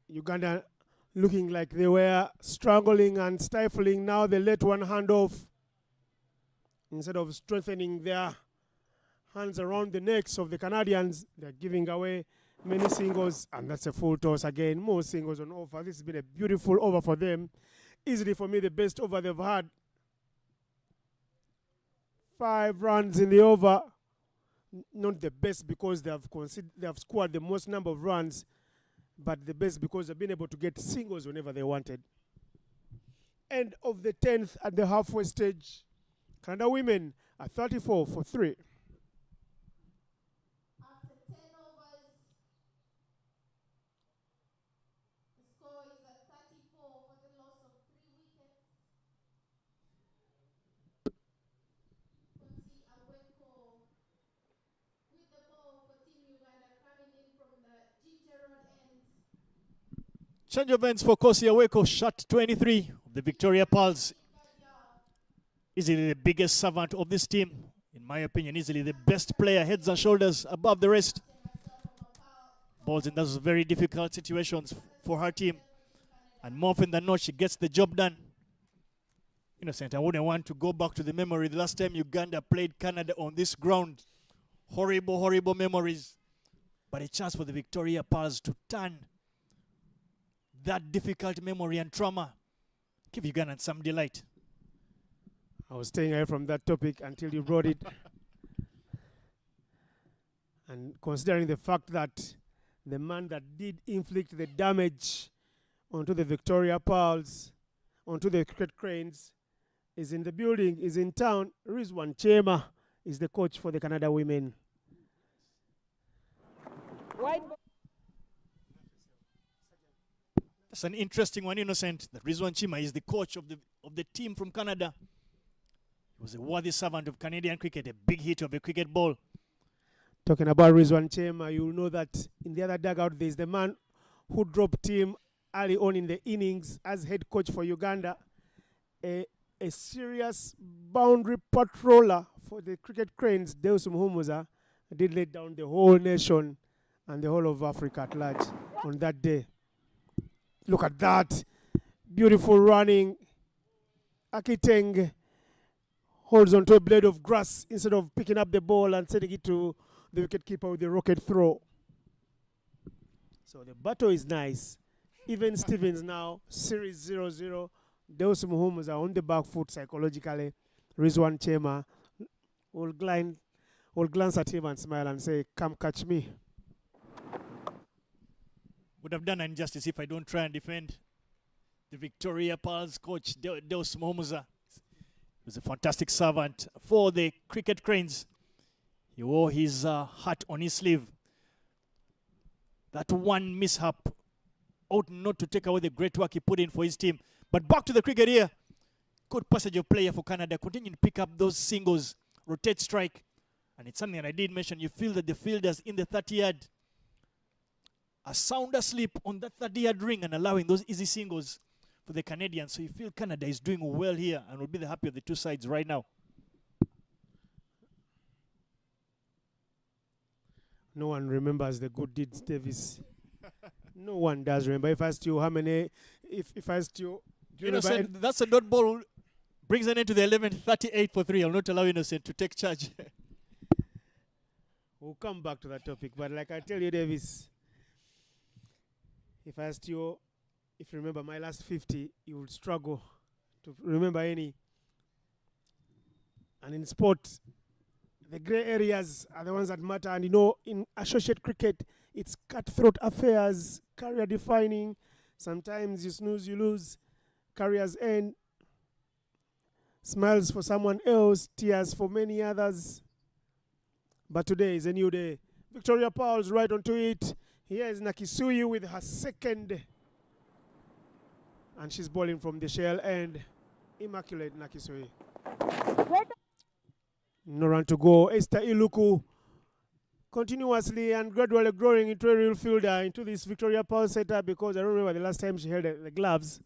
Uganda looking like they were struggling and stifling. Now they let one hand off. Instead of strengthening their hands around the necks of the Canadians, they're giving away many singles, and that's a full toss again. More singles on offer. This has been a beautiful over for them. Easily for me the best over they've had. 5 runs in the over. Not the best because they have scored the most number of runs, but the best because they've been able to get singles whenever they wanted. End of the 10th at the halfway stage. Canada women are 34 for 3. After 10 overs, the score is at 34 for the loss of 3 wickets. Konsi Aweko with the ball for Team Uganda coming in from the Ginger Road end. Change of ends for Kosi Aweko, shot 23 of the Victoria Pearls. Easily the biggest servant of this team. In my opinion, easily the best player, heads and shoulders above the rest. Balls in those very difficult situations for her team. And more often than not, she gets the job done. Innocent, I wouldn't want to go back to the memory. The last time Uganda played Canada on this ground. Horrible, horrible memories. But a chance for the Victoria Pearls to turn that difficult memory and trauma. Give Ugandans some delight. I was staying away from that topic until you brought it. And considering the fact that the man that did inflict the damage onto the Victoria Pearls, onto the cricket cranes, is in the building, is in town. Rizwan Chema is the coach for the Canada women. That's an interesting one, Innocent. That Rizwan Chima is the coach of the team from Canada. He was a worthy servant of Canadian cricket, a big hit of a cricket ball. Talking about Rizwan Chema, you'll know that in the other dugout, there's the man who dropped him early on in the innings as head coach for Uganda. A serious boundary patroller for the cricket cranes, Deus Muhumuza, did let down the whole nation and the whole of Africa at large on that day. Look at that. Beautiful running. Akiteng holds onto a blade of grass instead of picking up the ball and sending it to the wicketkeeper with the rocket throw. So the battle is nice. Even Stevens now, series 0-0. Those Muhumus are on the back foot psychologically. Rizwan Chema will glance at him and smile and say, "Come catch me." Would have done injustice if I don't try and defend the Victoria Pearls coach, Deus Momuza. He was a fantastic servant for the Cricket Cranes. He wore his hat on his sleeve. That one mishap ought not to take away the great work he put in for his team. But back to the cricket here. Good passage of player for Canada. Continue to pick up those singles, rotate strike. And it's something that I did mention. You feel that the fielders in the 30-yard are sound asleep on that 30-yard ring and allowing those easy singles for the Canadians. So you feel Canada is doing well here and will be the happy of the two sides right now. No one remembers the good deeds, Davis. No one does remember. If I asked you how many, if I asked you, do you remember? Innocent, that's a dot ball. Brings an end to the 11th, 38 for 3. I'll not allow Innocent to take charge. We'll come back to that topic. But like I tell you, Davis, if I asked you, if you remember my last 50, you would struggle to remember any. And in sport, the grey areas are the ones that matter. And you know, in associate cricket, it's cutthroat affairs, career defining. Sometimes you snooze, you lose. Careers end. Smiles for someone else, tears for many others. But today is a new day. Victoria Pearls right onto it. Here is Nakisuyu with her second. And she's bowling from the shell end. Immaculate Nakisuyu. No run to go. Esther Iluku continuously and gradually growing into a real fielder into this Victoria Pearls setup, because I don't remember the last time she held the gloves.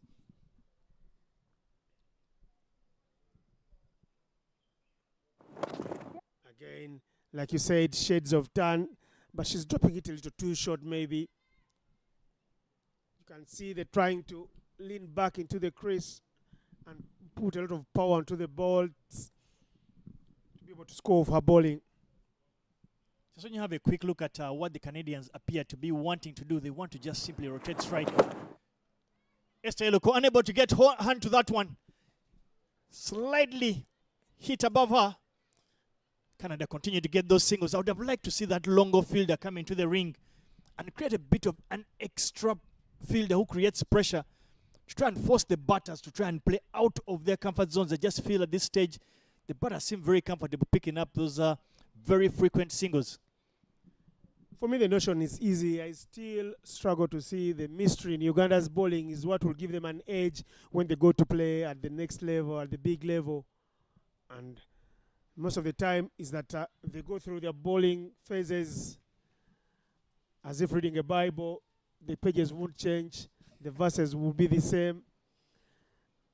Again, like you said, shades of tan, but she's dropping it a little too short maybe. You can see they're trying to lean back into the crease and put a lot of power onto the ball to be able to score off her bowling. Just when you have a quick look at what the Canadians appear to be wanting to do, they want to just simply rotate strike. Esther Iluku unable to get her hand to that one. Slightly hit above her. Canada continue to get those singles. I would have liked to see that longer fielder come into the ring and create a bit of an extra fielder who creates pressure to try and force the batters to try and play out of their comfort zones. I just feel at this stage the batters seem very comfortable picking up those very frequent singles. For me, the notion is easy. I still struggle to see the mystery in Uganda's bowling is what will give them an edge when they go to play at the next level, at the big level. And most of the time is that they go through their bowling phases as if reading a Bible. The pages won't change. The verses will be the same.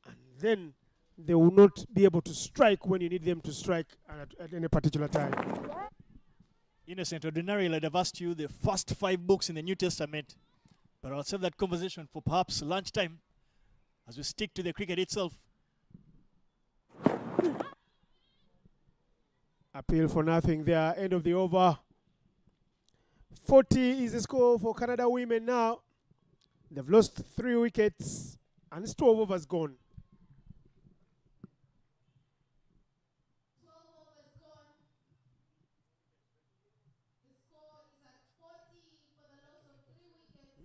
And then they will not be able to strike when you need them to strike at any particular time. Innocent, ordinarily I'd have asked you the first 5 books in the New Testament, but I'll save that conversation for perhaps lunchtime as we stick to the cricket itself. Appeal for nothing there. End of the over. 40 is the score for Canada women now. They've lost 3 wickets and it's 12 overs gone. 12 overs gone. The score is at 40 for the loss of 3 wickets.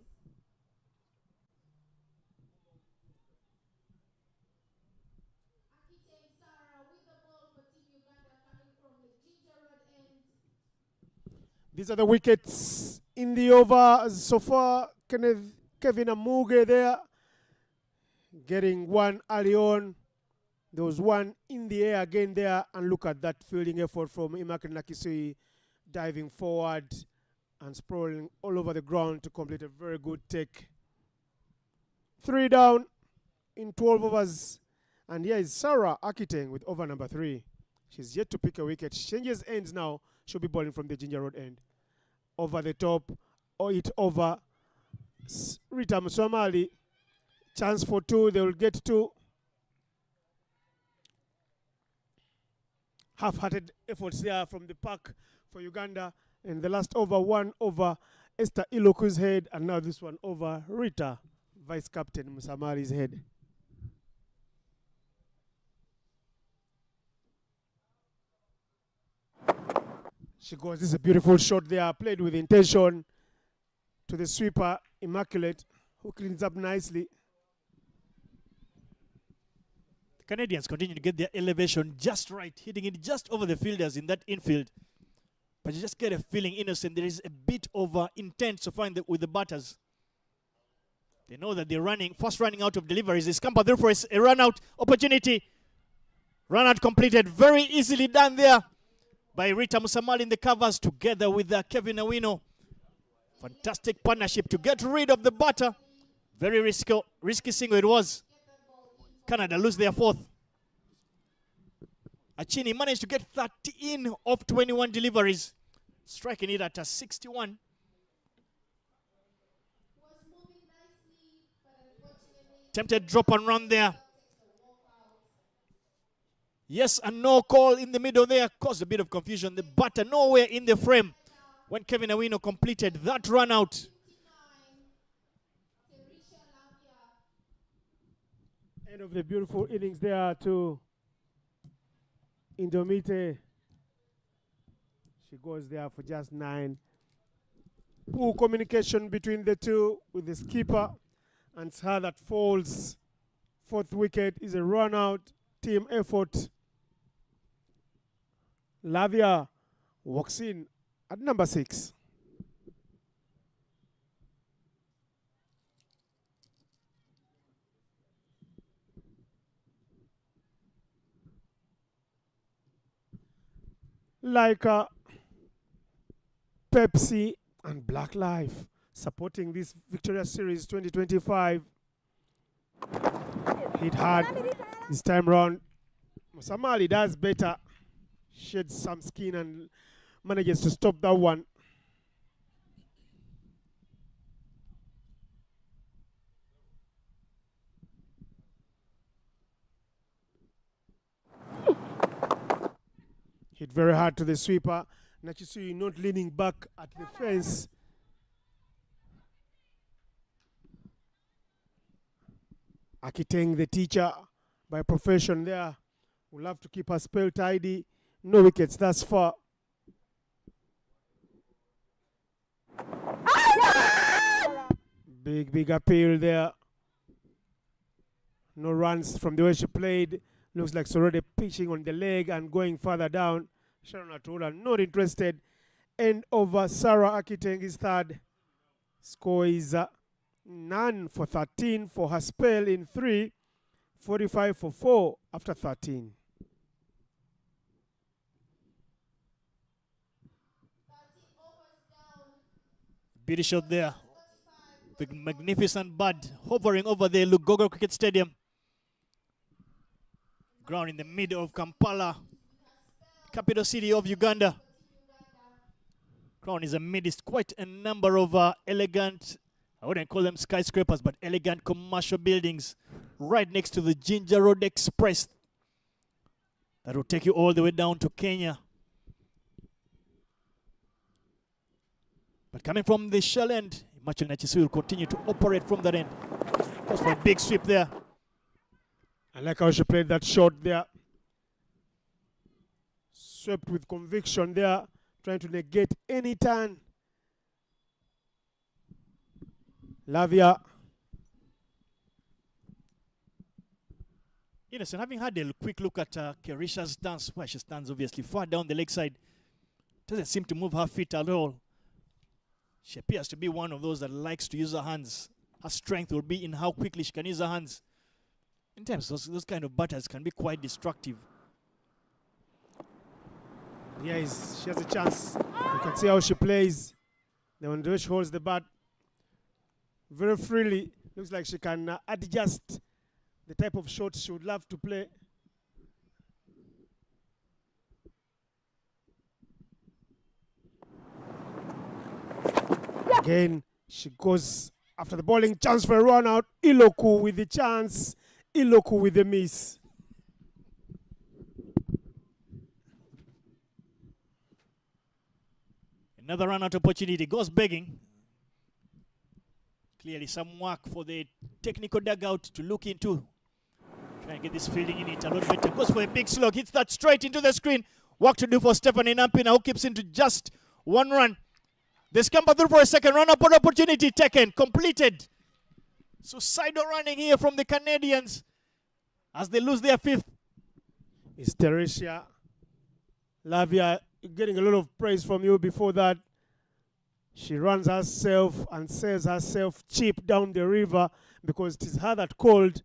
Akite Sarah with the ball for Team Uganda coming from the Ginger Road end. These are the wickets in the over so far. Kevin Amuge there getting one early on. There was one in the air again there, and look at that fielding effort from Immaculate Nakisuyu, diving forward and sprawling all over the ground to complete a very good take. 3 down in 12 overs, and here is Sarah Akiteng with over number 3. She's yet to pick a wicket. She changes ends now. She'll be bowling from the Ginger Road end. Over the top, or it over. Rita Musomali, chance for 2. They will get 2. Half-hearted efforts there from the pack for Uganda. And the last over, one over Esther Iloku's head, and now this one over Rita, Vice Captain Musamari's head. She goes, this is a beautiful shot there, played with intention to the sweeper, Immaculate, who cleans up nicely. The Canadians continue to get their elevation just right, hitting it just over the fielders in that infield. But you just get a feeling, Innocent, there is a bit of intent to find with the batters. They know that they're fast running out of deliveries. They scamper through for a run-out opportunity. Run-out completed, very easily done there by Rita Musamali in the covers together with Kevin Awino. Fantastic partnership to get rid of the batter. Very risky single it was. Canada lose their fourth. Achini managed to get 13 of 21 deliveries, striking it at a 61. Tempted drop and run there. Yes, and no call in the middle there caused a bit of confusion. The batter nowhere in the frame when Kevin Awino completed that run out. End of the beautiful innings there to Indomite. She goes there for just 9. Poor communication between the two with the skipper, and it's her that falls. Fourth wicket is a run out, team effort. Lavia walks in at number 6. Like Pepsi and Black Life supporting this Victoria Series 2025. Hit hard this time round. Musamali does better. Sheds some skin and manages to stop that one. Hit very hard to the sweeper. Nachisui not leaning back at the fence. Akiteng, the teacher by profession there, will have to keep her spell tidy. No wickets thus far. Big appeal there. No runs from the way she played. Looks like she's already pitching on the leg and going further down. Sharon Atola not interested. End over Sarah Akiteng is third. Score is none for 13 for her spell in 3. 45 for 4 after 13. Beauty shot there. The magnificent bird hovering over the Lugogo Cricket Stadium. Ground in the middle of Kampala, capital city of Uganda. Ground is amidst quite a number of elegant, I wouldn't call them skyscrapers, but elegant commercial buildings right next to the Ginger Road Express that will take you all the way down to Kenya. But coming from the shell end, Immaculate Nachisui will continue to operate from that end. Goes for a big sweep there. I like how she played that shot there. Swept with conviction there, trying to negate any turn. Lavia. Innocent, having had a quick look at Kerisha's stance, where she stands obviously far down the leg side, doesn't seem to move her feet at all. She appears to be one of those that likes to use her hands. Her strength will be in how quickly she can use her hands. In terms of those kind of batters can be quite destructive. Yes, she has a chance. You can see how she plays. The one she holds the bat very freely. Looks like she can adjust the type of shots she would love to play. Again, she goes after the bowling. Chance for a run out. Iloku with the chance. Iloku with the miss. Another run-out opportunity. Goes begging. Clearly some work for the technical dugout to look into. Try and get this fielding in it a lot better. Goes for a big slug. Hits that straight into the screen. Work to do for Stephanie Nampina, who keeps into just one run. They scamper through for a second. Run-up opportunity taken. Completed. Suicidal running here from the Canadians as they lose their fifth. It's Teresia Lavia getting a lot of praise from you before that. She runs herself and says herself cheap down the river because it is her that called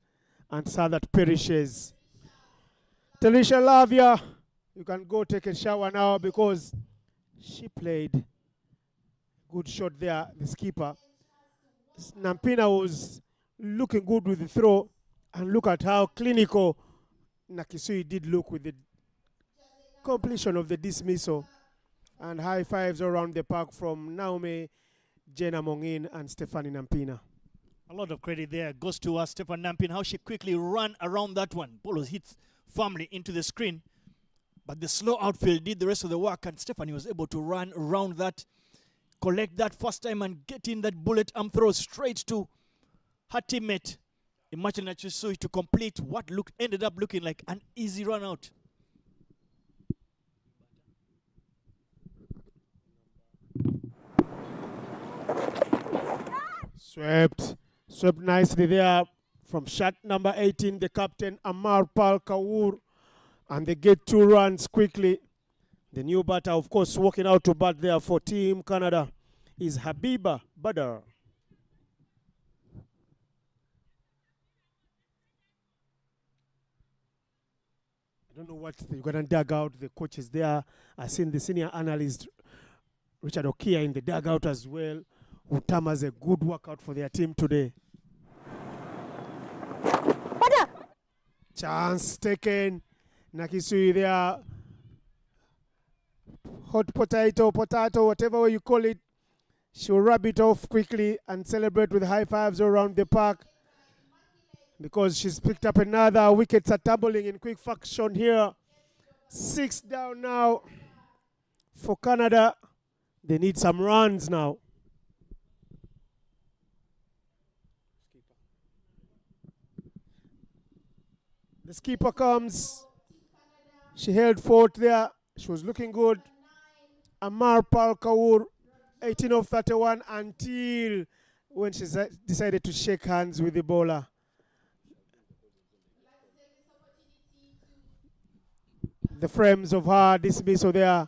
and it's her that perishes. Teresia Lavia, you can go take a shower now because she played. Good shot there, the skipper. Nampina was looking good with the throw, and look at how clinical Nakisui did look with the completion of the dismissal. And high fives around the park from Naomi, Jenna Mongin, and Stephanie Nampina. A lot of credit there goes to Stephanie Nampina, how she quickly ran around that one. Ball was hit firmly into the screen, but the slow outfield did the rest of the work, and Stephanie was able to run around that, collect that first time, and get in that bullet arm throw straight to her teammate, Imagine Nakisui, to complete what ended up looking like an easy run out. Swept nicely there from shot number 18, the captain Amar Pal Kaur, and they get 2 runs quickly. The new batter, of course, walking out to bat there for Team Canada is Habiba Badar. I don't know what the Ugandan dugout, the coaches there. I've seen the senior analyst Richard Okia in the dugout as well, who term as a good workout for their team today. Chance taken. Nakisui there. Hot potato, whatever way you call it. She'll rub it off quickly and celebrate with high fives around the park because she's picked up another. Wickets are tumbling in quick fashion here. 6 down now for Canada. They need some runs now. The skipper comes. She held fort there. She was looking good. Amar Pal Kaur, 18 of 31 until when she decided to shake hands with the bowler. The frames of her dismissal there,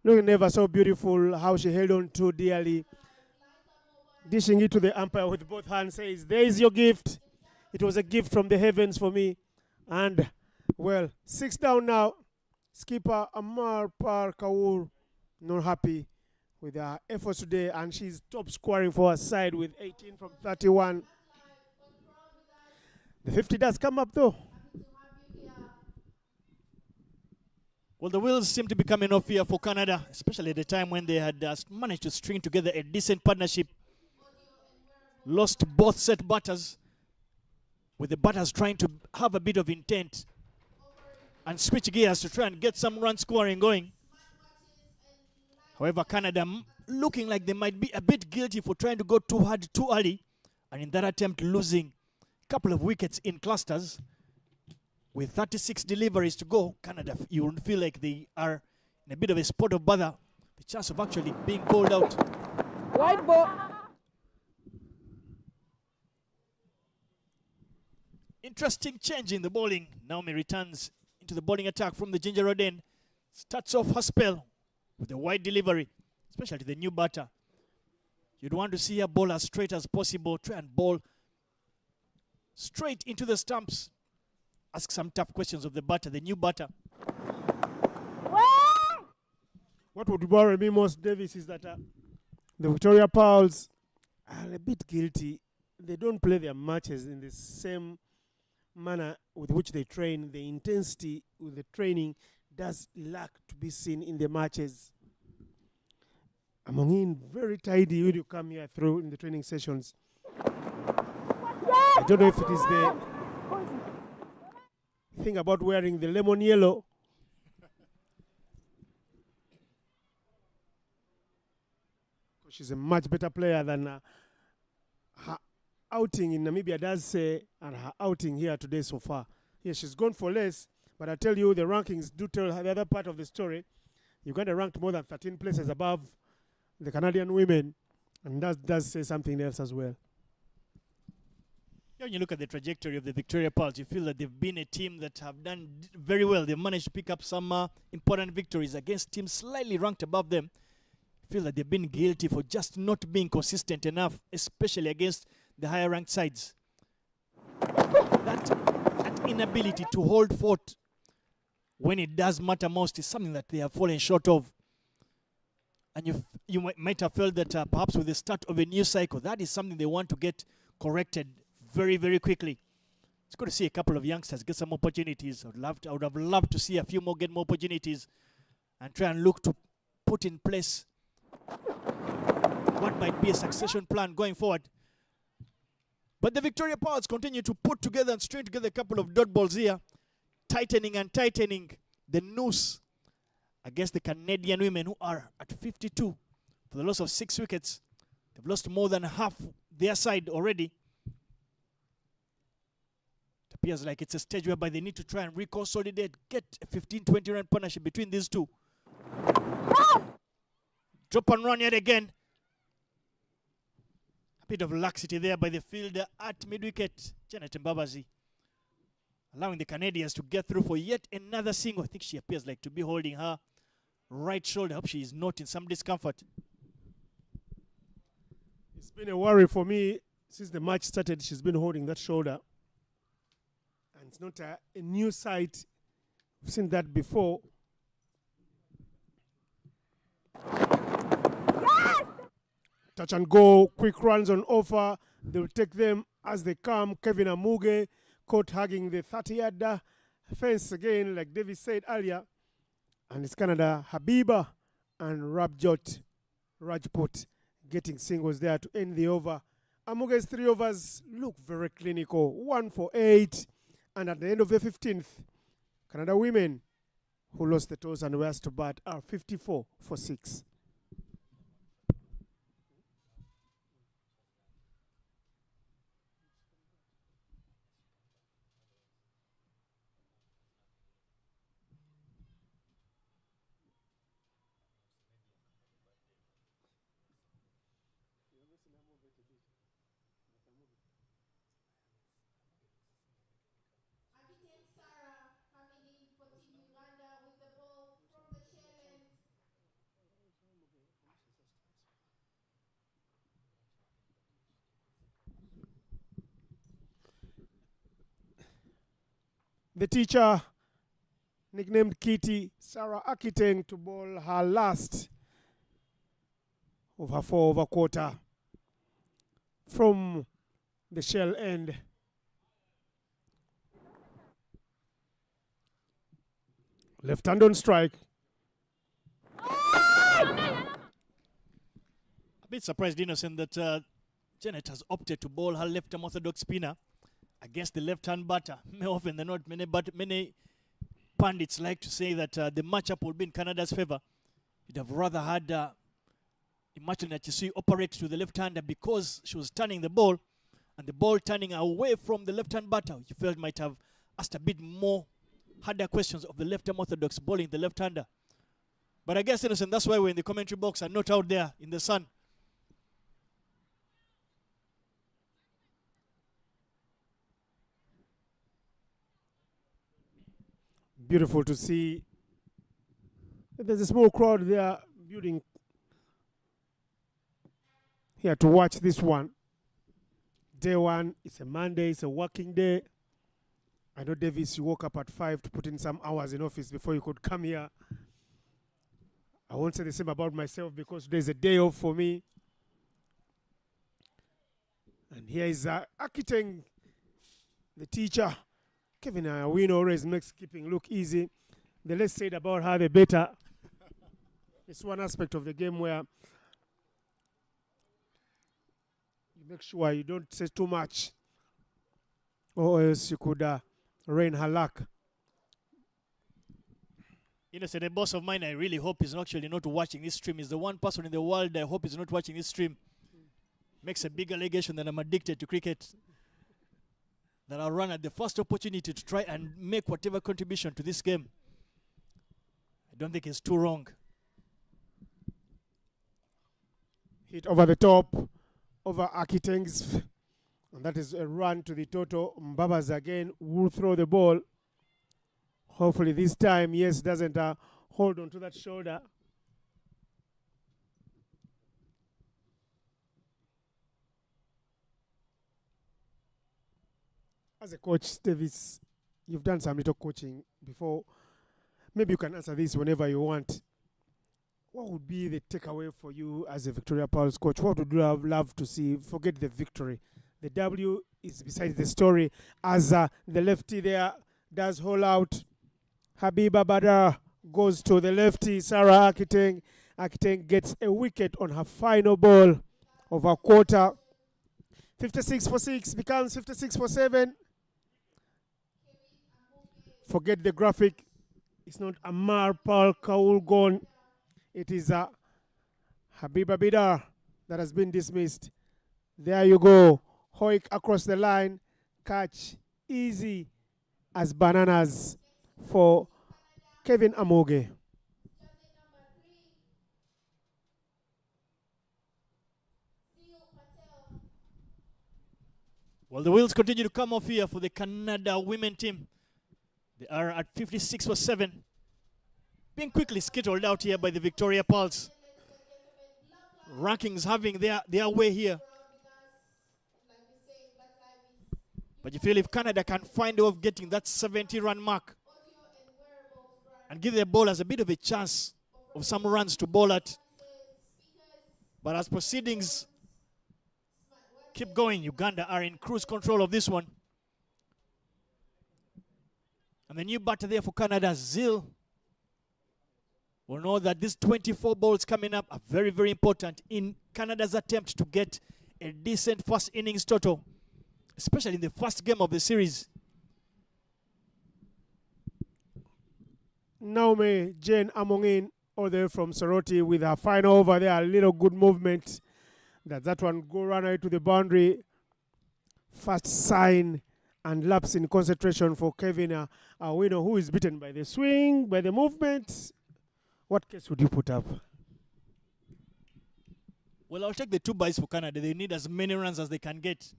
looking never so beautiful, how she held on too dearly. Dishing it to the umpire with both hands, says, there is your gift. It was a gift from the heavens for me. And, well, 6 down now. Skipper Amar Pal Kaur, not happy with her efforts today, and she's top scoring for her side with 18 from 31. The 50 does come up though. Well, the wheels seem to be coming off here for Canada, especially at the time when they had managed to string together a decent partnership. Lost both set batters, with the batters trying to have a bit of intent and switch gears to try and get some run scoring going. However, Canada looking like they might be a bit guilty for trying to go too hard too early, and in that attempt losing a couple of wickets in clusters. With 36 deliveries to go, Canada, you would feel like they are in a bit of a spot of bother. The chance of actually being bowled out. White ball. Interesting change in the bowling. Naomi returns into the bowling attack from the Ginger Road end. Starts off her spell with a wide delivery, especially to the new batter. You'd want to see her bowl as straight as possible. Try and bowl straight into the stumps. Ask some tough questions of the batter, the new batter. What would worry me most, Davis, is that the Victoria Pearls are a bit guilty. They don't play their matches in the same manner with which they train. The intensity with the training does lack to be seen in the matches. Among very tidy when you come here through in the training sessions. I don't know if it is the thing about wearing the lemon yellow. She's a much better player than her outing in Namibia does say, and her outing here today so far. Yes, she's gone for less, but I tell you, the rankings do tell the other part of the story. Uganda ranked more than 13 places above the Canadian women, and that does say something else as well. When you look at the trajectory of the Victoria Pearls, you feel that they've been a team that have done very well. They've managed to pick up some important victories against teams slightly ranked above them. You feel that they've been guilty for just not being consistent enough, especially against the higher ranked sides. That inability to hold fort when it does matter most is something that they have fallen short of. And you might have felt that perhaps with the start of a new cycle, that is something they want to get corrected very, very quickly. It's good to see a couple of youngsters get some opportunities. I would have loved to see a few more get more opportunities and try and look to put in place what might be a succession plan going forward. But the Victoria Pearls continue to put together and string together a couple of dot balls here, tightening and tightening the noose against the Canadian women, who are at 52 for the loss of 6 wickets. They've lost more than half their side already. It appears like it's a stage whereby they need to try and reconsolidate, get a 15-20 run partnership between these two. Drop and run yet again. A bit of laxity there by the fielder at mid-wicket, Janet Mbabazi, allowing the Canadians to get through for yet another single. I think she appears like to be holding her right shoulder. I hope she is not in some discomfort. It's been a worry for me since the match started. She's been holding that shoulder. And it's not a new sight. We've seen that before. Yes! Touch and go, quick runs on offer. They'll take them as they come. Kevin Amuge caught hugging the 30-yard fence again, like David said earlier. And it's Canada, Habiba and Rajput getting singles there to end the over. Amuge's 3 overs look very clinical. 1 for 8. And at the end of the 15th, Canada women who lost the toss and were asked to bat are 54 for 6. Sarah coming in for Team Uganda with the ball from the shell end. The teacher, nicknamed Kitty, Sarah Akiteng, to bowl her last of her 4-over quarter from the shell end. Left hand on strike. A bit surprised, Innocent, that Janet has opted to bowl her left-arm orthodox spinner against the left-hand batter. More often than not, many pundits like to say that the matchup will be in Canada's favor. You'd have rather had imagine that you see operate to the left-hander because she was turning the ball, and the ball turning away from the left-hand batter. You felt might have asked a bit more harder questions of the left-arm orthodox bowling the left-hander. But I guess, Innocent, that's why we're in the commentary box and not out there in the sun. Beautiful to see. There's a small crowd there building here to watch this one. Day one, it's a Monday, it's a working day. I know, Davis, you woke up at 5 to put in some hours in office before you could come here. I won't say the same about myself because today's a day off for me. And here is Akiteng, the teacher. Kevin Awino always makes keeping look easy. The less said about her, the better. It's one aspect of the game where you make sure you don't say too much, or else you could rain her luck. Innocent, a boss of mine, I really hope is actually not watching this stream. Is the one person in the world I hope is not watching this stream. Makes a big allegation that I'm addicted to cricket. That I'll run at the first opportunity to try and make whatever contribution to this game. I don't think it's too wrong. Hit over the top, over Akiteng's. And that is a run to the total. Mbabas again will throw the ball. Hopefully this time, yes, doesn't hold on to that shoulder. As a coach, Davis, you've done some little coaching before. Maybe you can answer this whenever you want. What would be the takeaway for you as a Victoria Pearls coach? What would you have loved to see? Forget the victory. The W is beside the story as the lefty there does hold out. Habiba Badar goes to the lefty. Sarah Akiteng. Akiteng gets a wicket on her final ball of a quarter. 56 for 6 becomes 56 for 7. Forget the graphic. It's not Amar Paul Kaul gone. It is Habiba Bidar that has been dismissed. There you go. Hoik across the line. Catch easy as bananas for Kevin Amoge. Well, the wheels continue to come off here for the Canada women team. They are at 56 for 7. Being quickly skittled out here by the Victoria Pearls. Rankings having their way here. But you feel if Canada can find a way of getting that 70-run mark and give their bowlers a bit of a chance of some runs to bowl at. But as proceedings keep going, Uganda are in cruise control of this one. And the new batter there for Canada, Zil, will know that these 24 balls coming up are very, very important in Canada's attempt to get a decent first innings total, especially in the first game of the series. Naomi Jane Amongin, all the way from Soroti with her final over there. A little good movement. That one go runner to the boundary. First sign and lapse in concentration for Kevin Awino, who is beaten by the swing, by the movement. What case would you put up? Well, I'll take the 2 byes for Canada. They need as many runs as they can get.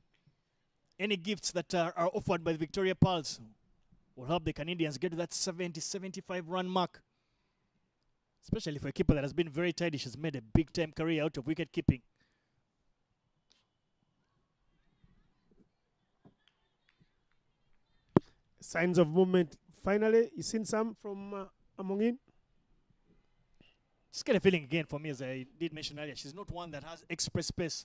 Any gifts that are offered by the Victoria Pearls will help the Canadians get to that 70-75 run mark. Especially for a keeper that has been very tidy. She's made a big-time career out of wicket keeping. Signs of movement. Finally, you seen some from Amongin? Just get a feeling again for me, as I did mention earlier, she's not one that has express pace.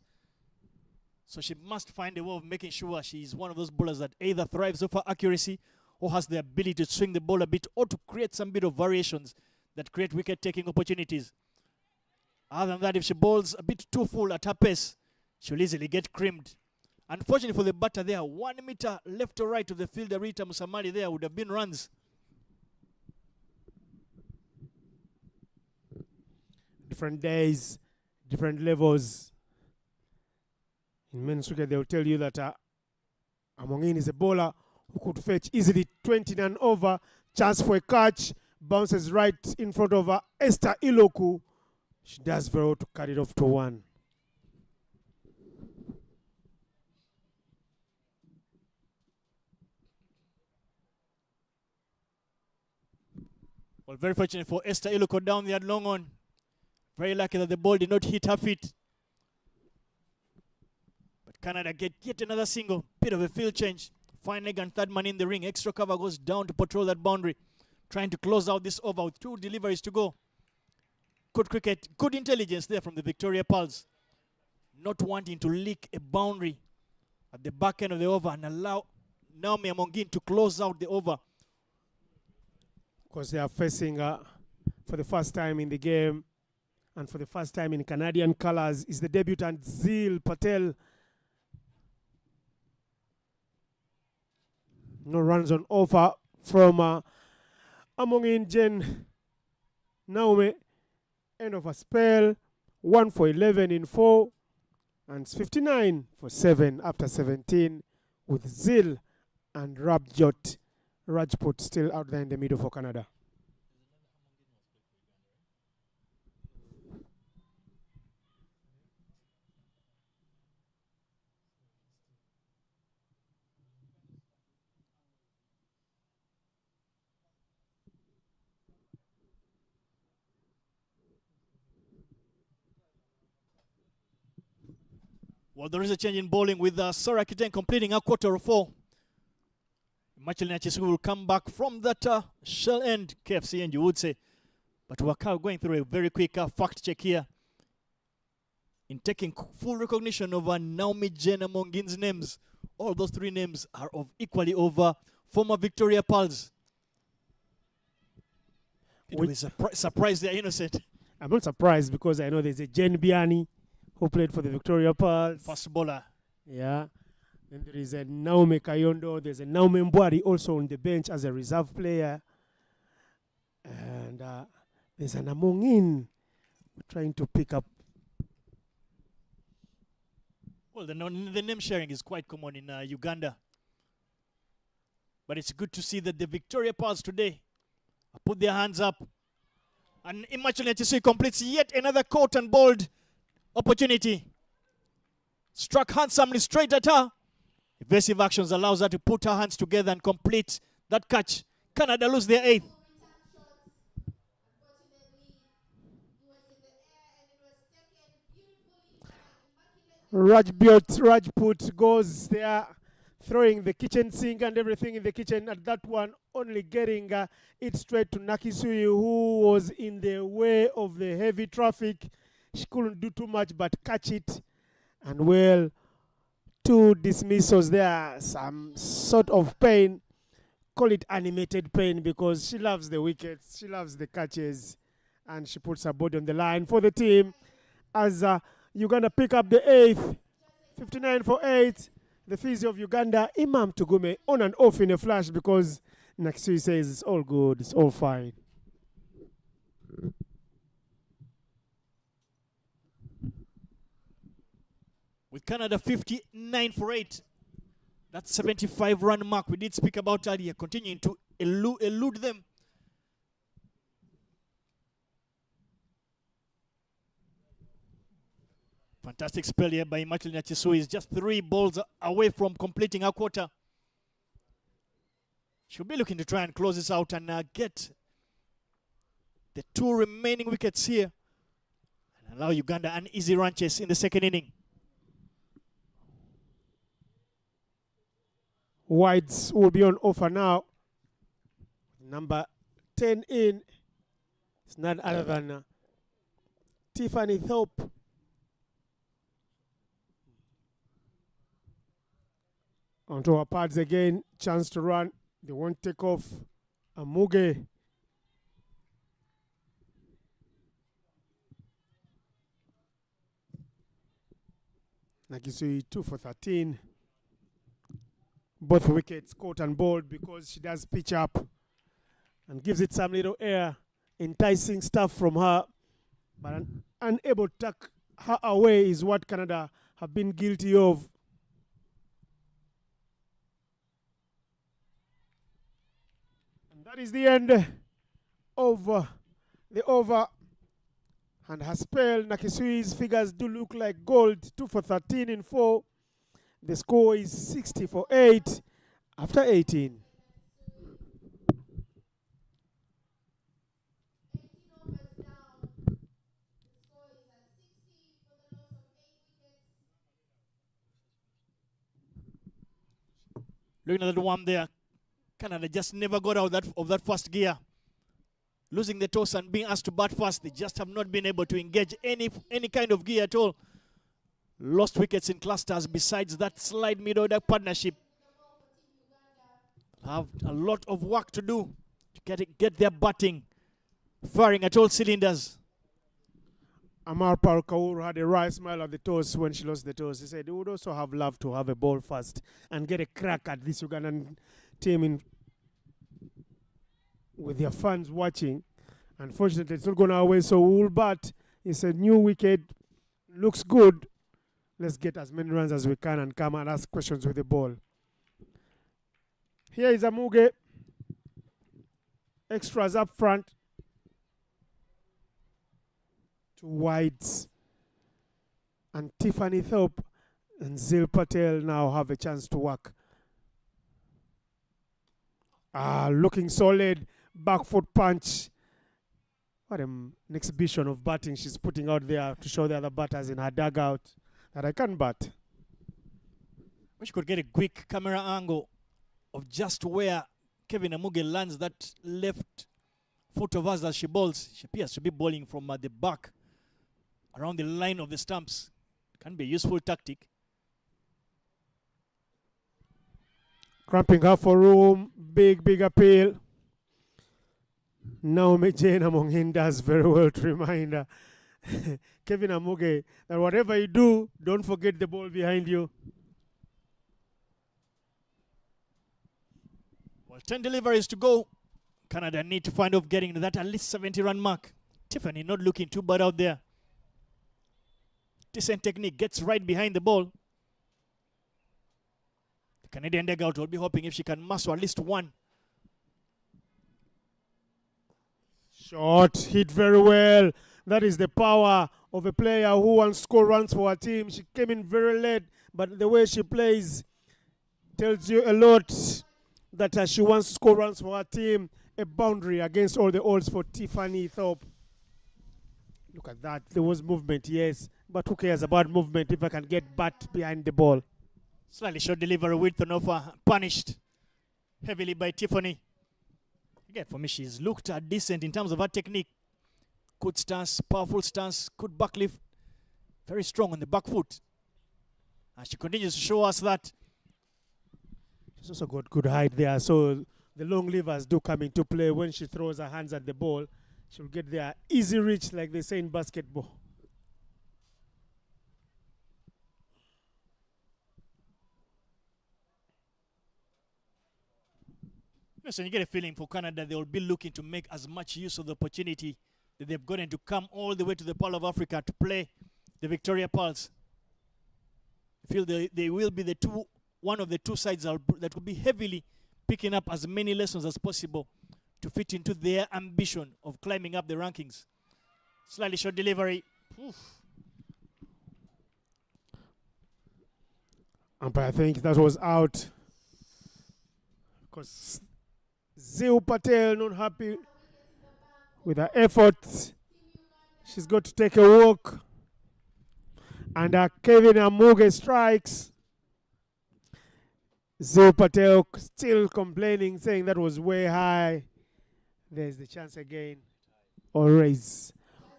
So she must find a way of making sure she's one of those bowlers that either thrives off her accuracy or has the ability to swing the ball a bit or to create some bit of variations that create wicket-taking opportunities. Other than that, if she bowls a bit too full at her pace, she'll easily get creamed. Unfortunately for the batter there, 1 meter left or right of the fielder, Rita Musamali there, would have been runs. Different days, different levels. In men's cricket, they will tell you that Amongin is a bowler who could fetch easily 20 and over. Chance for a catch. Bounces right in front of Esther Iloku. She does very well to cut it off to 1. Well, very fortunate for Esther Iloku down there long on. Very lucky that the ball did not hit her feet. But Canada get yet another single. Bit of a field change. Fine leg and third man in the ring. Extra cover goes down to patrol that boundary. Trying to close out this over with 2 deliveries to go. Good cricket. Good intelligence there from the Victoria Pearls. Not wanting to leak a boundary at the back end of the over and allow Naomi Amongin to close out the over. Because they are facing, for the first time in the game, and for the first time in Canadian colors, is the debutant Zil Patel. No runs on offer from Amongin Jen Naomi, end of a spell, 1 for 11 in 4, and it's 59 for 7 after 17, with Zil and Rajput still out there in the middle for Canada. Well, there is a change in bowling with Sarah Kiten completing a quarter of 4. Machel Nyachis will come back from that shell end KFC, and you would say. But we're going through a very quick fact check here. In taking full recognition of Naomi Jena Mongin's names, all those 3 names are of equally over former Victoria Pearls. We're surprised they're innocent. I'm not surprised because I know there's a Jen Biani who played for the Victoria Pearls. Fast bowler. Yeah. Then there is a Naomi Kayondo. There's a Naomi Mbwari also on the bench as a reserve player. And there's an Amongin trying to pick up. Well, the name sharing is quite common in Uganda. But it's good to see that the Victoria Pearls today put their hands up. And Machel Nyachis completes yet another caught and bowled opportunity. Struck handsomely straight at her. Evasive actions allows her to put her hands together and complete that catch. Canada lose their 8th. Rajput goes there, throwing the kitchen sink and everything in the kitchen. At that one, only getting it straight to Nakisui, who was in the way of the heavy traffic. She couldn't do too much but catch it. And well, 2 dismissals there, some sort of pain. Call it animated pain because she loves the wickets, she loves the catches, and she puts her body on the line for the team as Uganda pick up the 8th, 59 for 8. The physio of Uganda, Imam Tugume, on and off in a flash because Nakisui says it's all good, it's all fine. With Canada 59 for 8. That 75 run mark we did speak about earlier, continuing to elude them. Fantastic spell here by Machel Nyachis, is just 3 balls away from completing a quarter. She'll be looking to try and close this out and get the 2 remaining wickets here and allow Uganda an easy run chase in the second inning. Whites will be on offer now. Number 10 in. It's none other than Tiffany Thorpe. Onto our pads again. Chance to run. They won't take off. Amuge. Nakisui 2 for 13. Both wickets caught and bowled because she does pitch up and gives it some little air, enticing stuff from her, but unable to tuck her away is what Canada have been guilty of. And that is the end of the over. And her spell, Nakisui's figures do look like gold. 2 for 13 in 4. The score is 60 for 8 after 18. Looking at the one there, Canada just never got out of that first gear. Losing the toss and being asked to bat first, they just have not been able to engage any kind of gear at all. Lost wickets in clusters besides that slide middle order partnership. Have a lot of work to do to get their batting firing at all cylinders. Amar Kaur had a wry smile at the toss when she lost the toss. He said he would also have loved to have a ball first and get a crack at this Ugandan team with their fans watching. Unfortunately, it's not going our way, so we'll bat. It's a new wicket. Looks good. Let's get as many runs as we can and come and ask questions with the ball. Here is Amuge. Extras up front. 2 wides. And Tiffany Thorpe and Zil Patel now have a chance to work. Looking solid. Back foot punch. What an exhibition of batting she's putting out there to show the other batters in her dugout that I can bat. Wish you could get a quick camera angle of just where Kevin Amuge lands that left foot of hers as she bowls. She appears to be bowling from the back around the line of the stumps. Can be a useful tactic. Cramping her for room. Big appeal. Naomi Jane among him does very well to remind Kevin Amuge that whatever you do, don't forget the ball behind you. Well, 10 deliveries to go. Canada need to find out getting that at least 70-run mark. Tiffany not looking too bad out there. Decent technique, gets right behind the ball. The Canadian dugout will be hoping if she can master at least one. Shot, hit very well. That is the power of a player who wants to score runs for her team. She came in very late, but the way she plays tells you a lot that she wants to score runs for her team. A boundary against all the odds for Tiffany Thorpe. Look at that. There was movement, yes. But who cares about movement if I can get bat behind the ball? Slightly short delivery with Tonofa, punished heavily by Tiffany. Again, for me, she's looked decent in terms of her technique. Good stance, powerful stance, good back lift. Very strong on the back foot. And she continues to show us that. She's also got good height there. So the long levers do come into play when she throws her hands at the ball. She'll get there easy reach, like they say in basketball. Yes, and you get a feeling for Canada, they will be looking to make as much use of the opportunity that they've gotten to come all the way to the Pearl of Africa to play the Victoria Pearls. I feel they will be one of the two sides that will be heavily picking up as many lessons as possible to fit into their ambition of climbing up the rankings. Slightly short delivery. Oof. Umpire, I think that was out. Because Zil Patel not happy with her effort. She's got to take a walk. And Kevin Amuge strikes. Zil Patel still complaining, saying that was way high. There's the chance again. Or raise.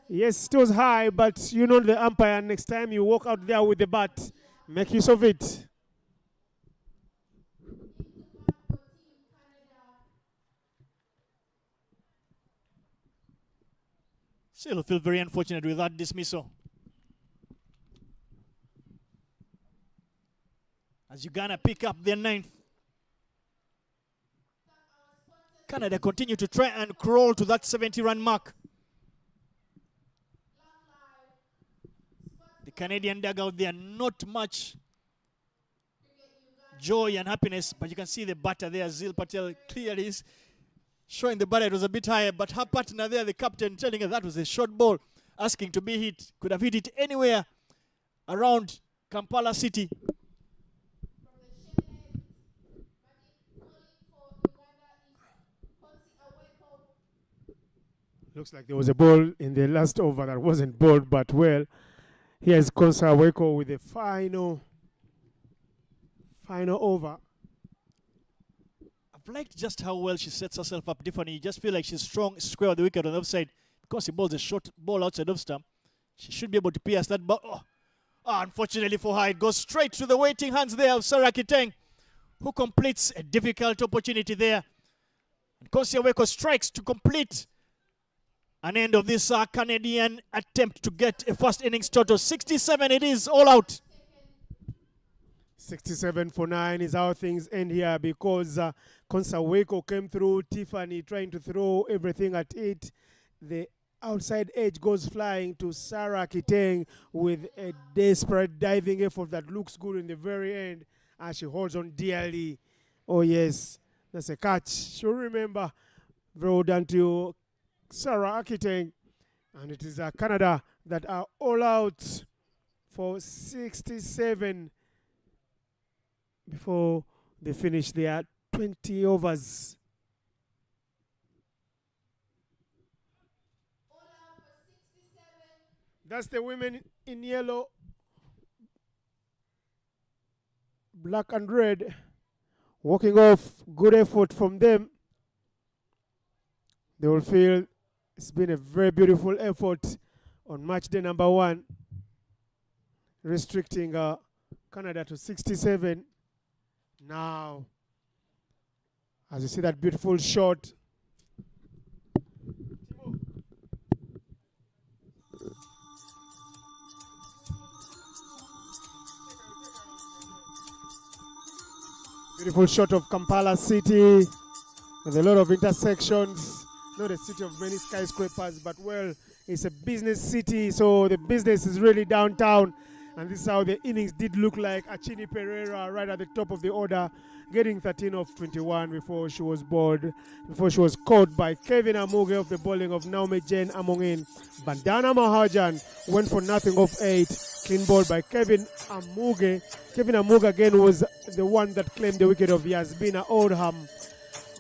Yes, it was high, but you know the umpire. Next time you walk out there with the bat, make use of it. Still feel very unfortunate with that dismissal. As Uganda pick up their 9th. Canada continue to try and crawl to that 70-run mark. The Canadian dugout, they are not much joy and happiness, but you can see the batter there. Zil Patel clearly is showing the batter. It was a bit higher, but her partner there, the captain, telling her that was a short ball, asking to be hit. Could have hit it anywhere around Kampala City. Looks like there was a ball in the last over that wasn't bowled, but well, here's Konsa Aweko with the final over. I've liked just how well she sets herself up differently. You just feel like she's strong, square of the wicket on the offside. Because she bowls a short ball outside of stump, she should be able to pierce that ball. Oh, unfortunately for her, it goes straight to the waiting hands there of Sarah Kiteng, who completes a difficult opportunity there. And Konsa Aweko strikes to complete an end of this Canadian attempt to get a first innings total. 67 it is, all out. 67 for 9 is how things end here, because Konsa Aweko came through. Tiffany trying to throw everything at it. The outside edge goes flying to Sarah Kiteng with a desperate diving effort that looks good in the very end, and she holds on dearly. Oh yes, that's a catch. She'll remember. Well done to Sarah Kiteng. And it is Canada that are all out for 67 before they finish their 20 overs. All out for 67. That's the women in yellow, black and red, walking off. Good effort from them. They will feel it's been a very beautiful effort on match day number 1, restricting Canada to 67. Now, as you see that beautiful shot, beautiful shot of Kampala City with a lot of intersections. Not a city of many skyscrapers, but well, it's a business city, so the business is really downtown. And this is how the innings did look like. Achini Pereira right at the top of the order, getting 13 of 21 before she was caught by Kevin Amuge of the bowling of Naomi Jane Amongin. Bandana Mahajan went for nothing of 8. Clean ball by Kevin Amuge. Kevin Amuge again was the one that claimed the wicket of Yasmina Oldham,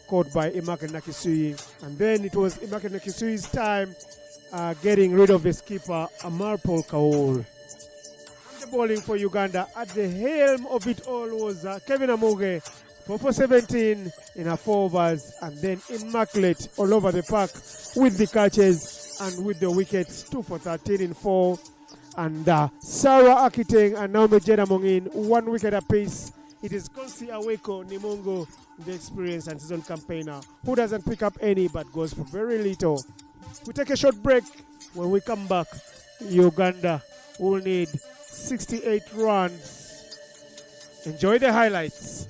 caught by Imake Nakisui. And then it was Imake Nakisui's time getting rid of the skipper, Amarpol Kaur. And the bowling for Uganda at the helm of it all was Kevin Amuge, 4 for 17 in her 4 overs, and then immaculate all over the park with the catches and with the wickets, 2 for 13 in 4. And Sarah Akiteng and Naomi Jedamongin, 1 wicket apiece. It is Konsi Aweko Nimongo, the experienced and seasoned campaigner, who doesn't pick up any but goes for very little. We take a short break. When we come back, Uganda will need 68 runs. Enjoy the highlights.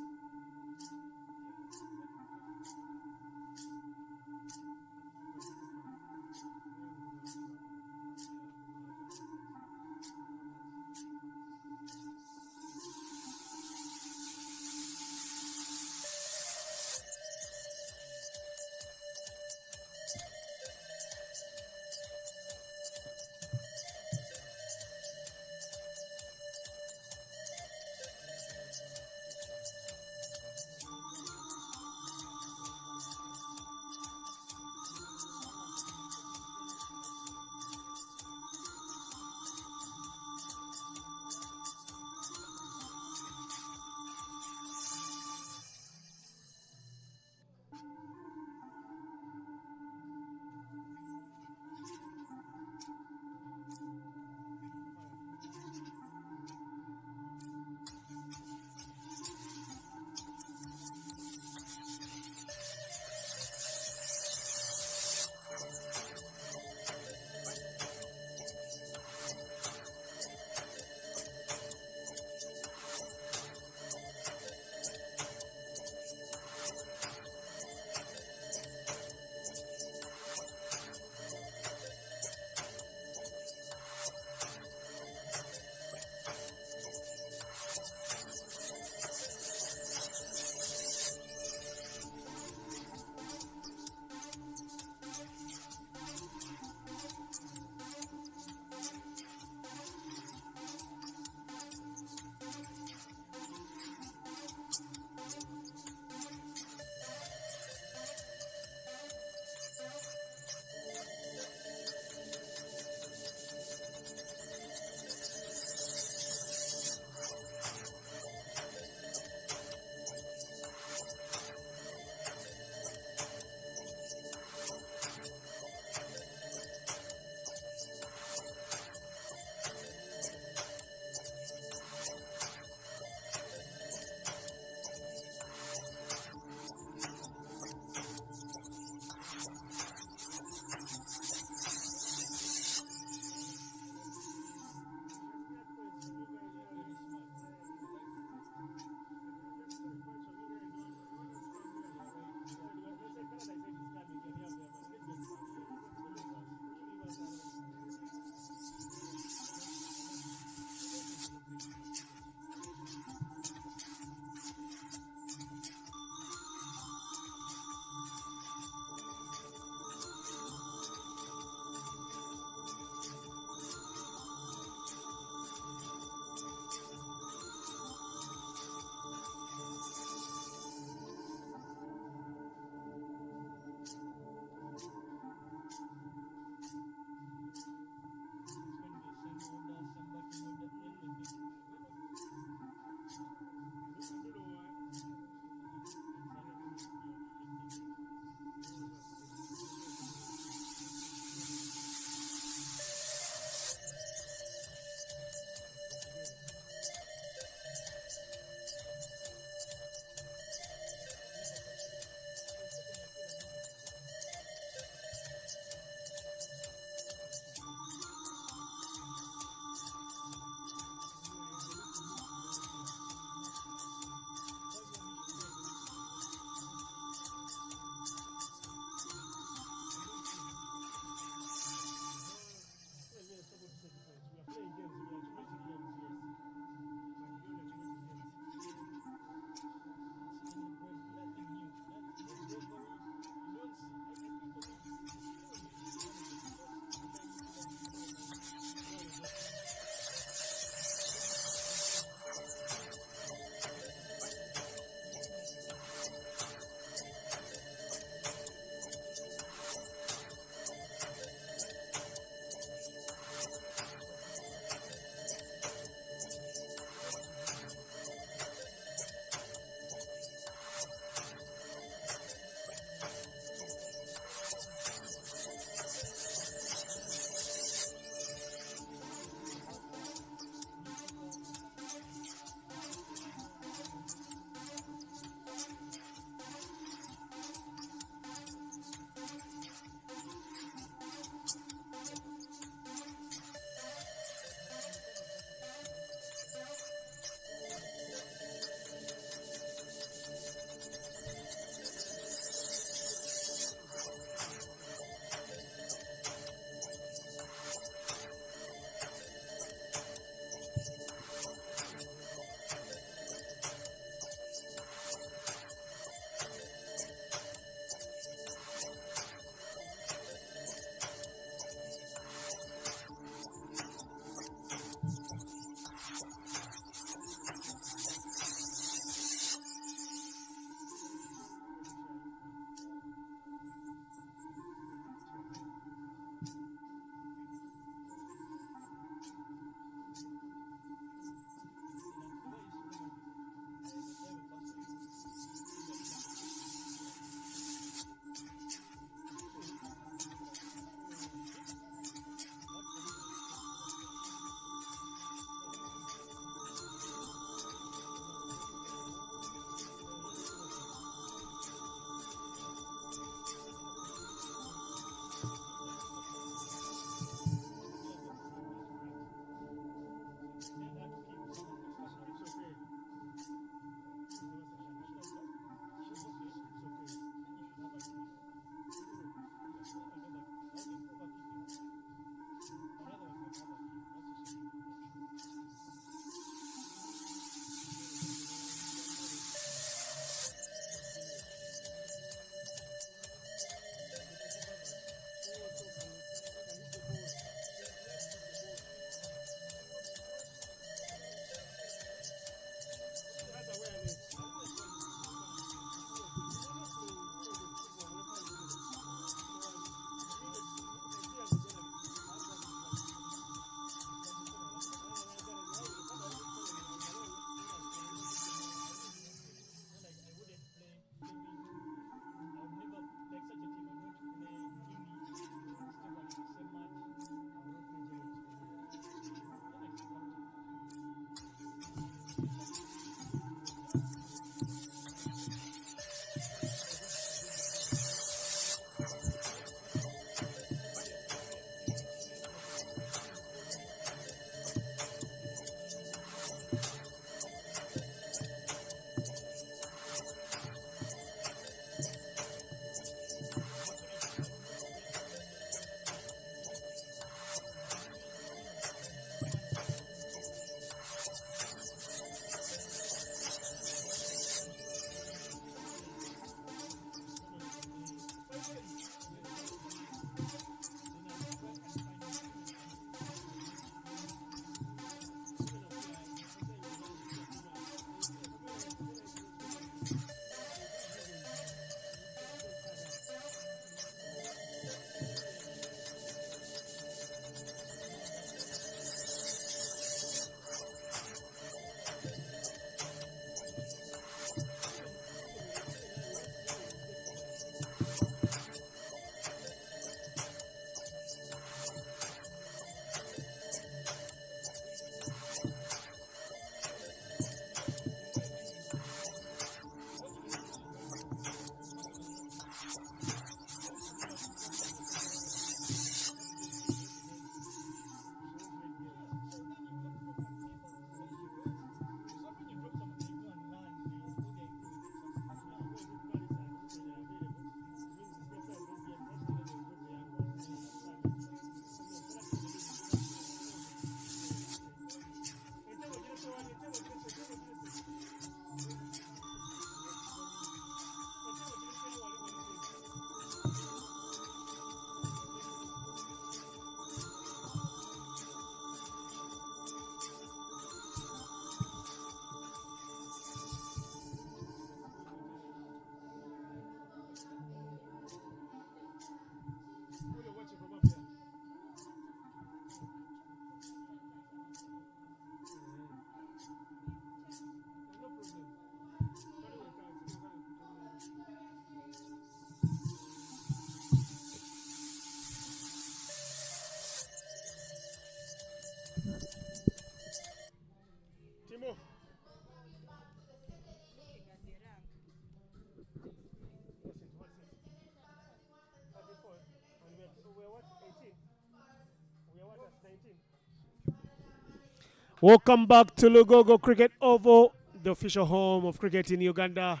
Welcome back to Lugogo Cricket Oval, the official home of cricket in Uganda.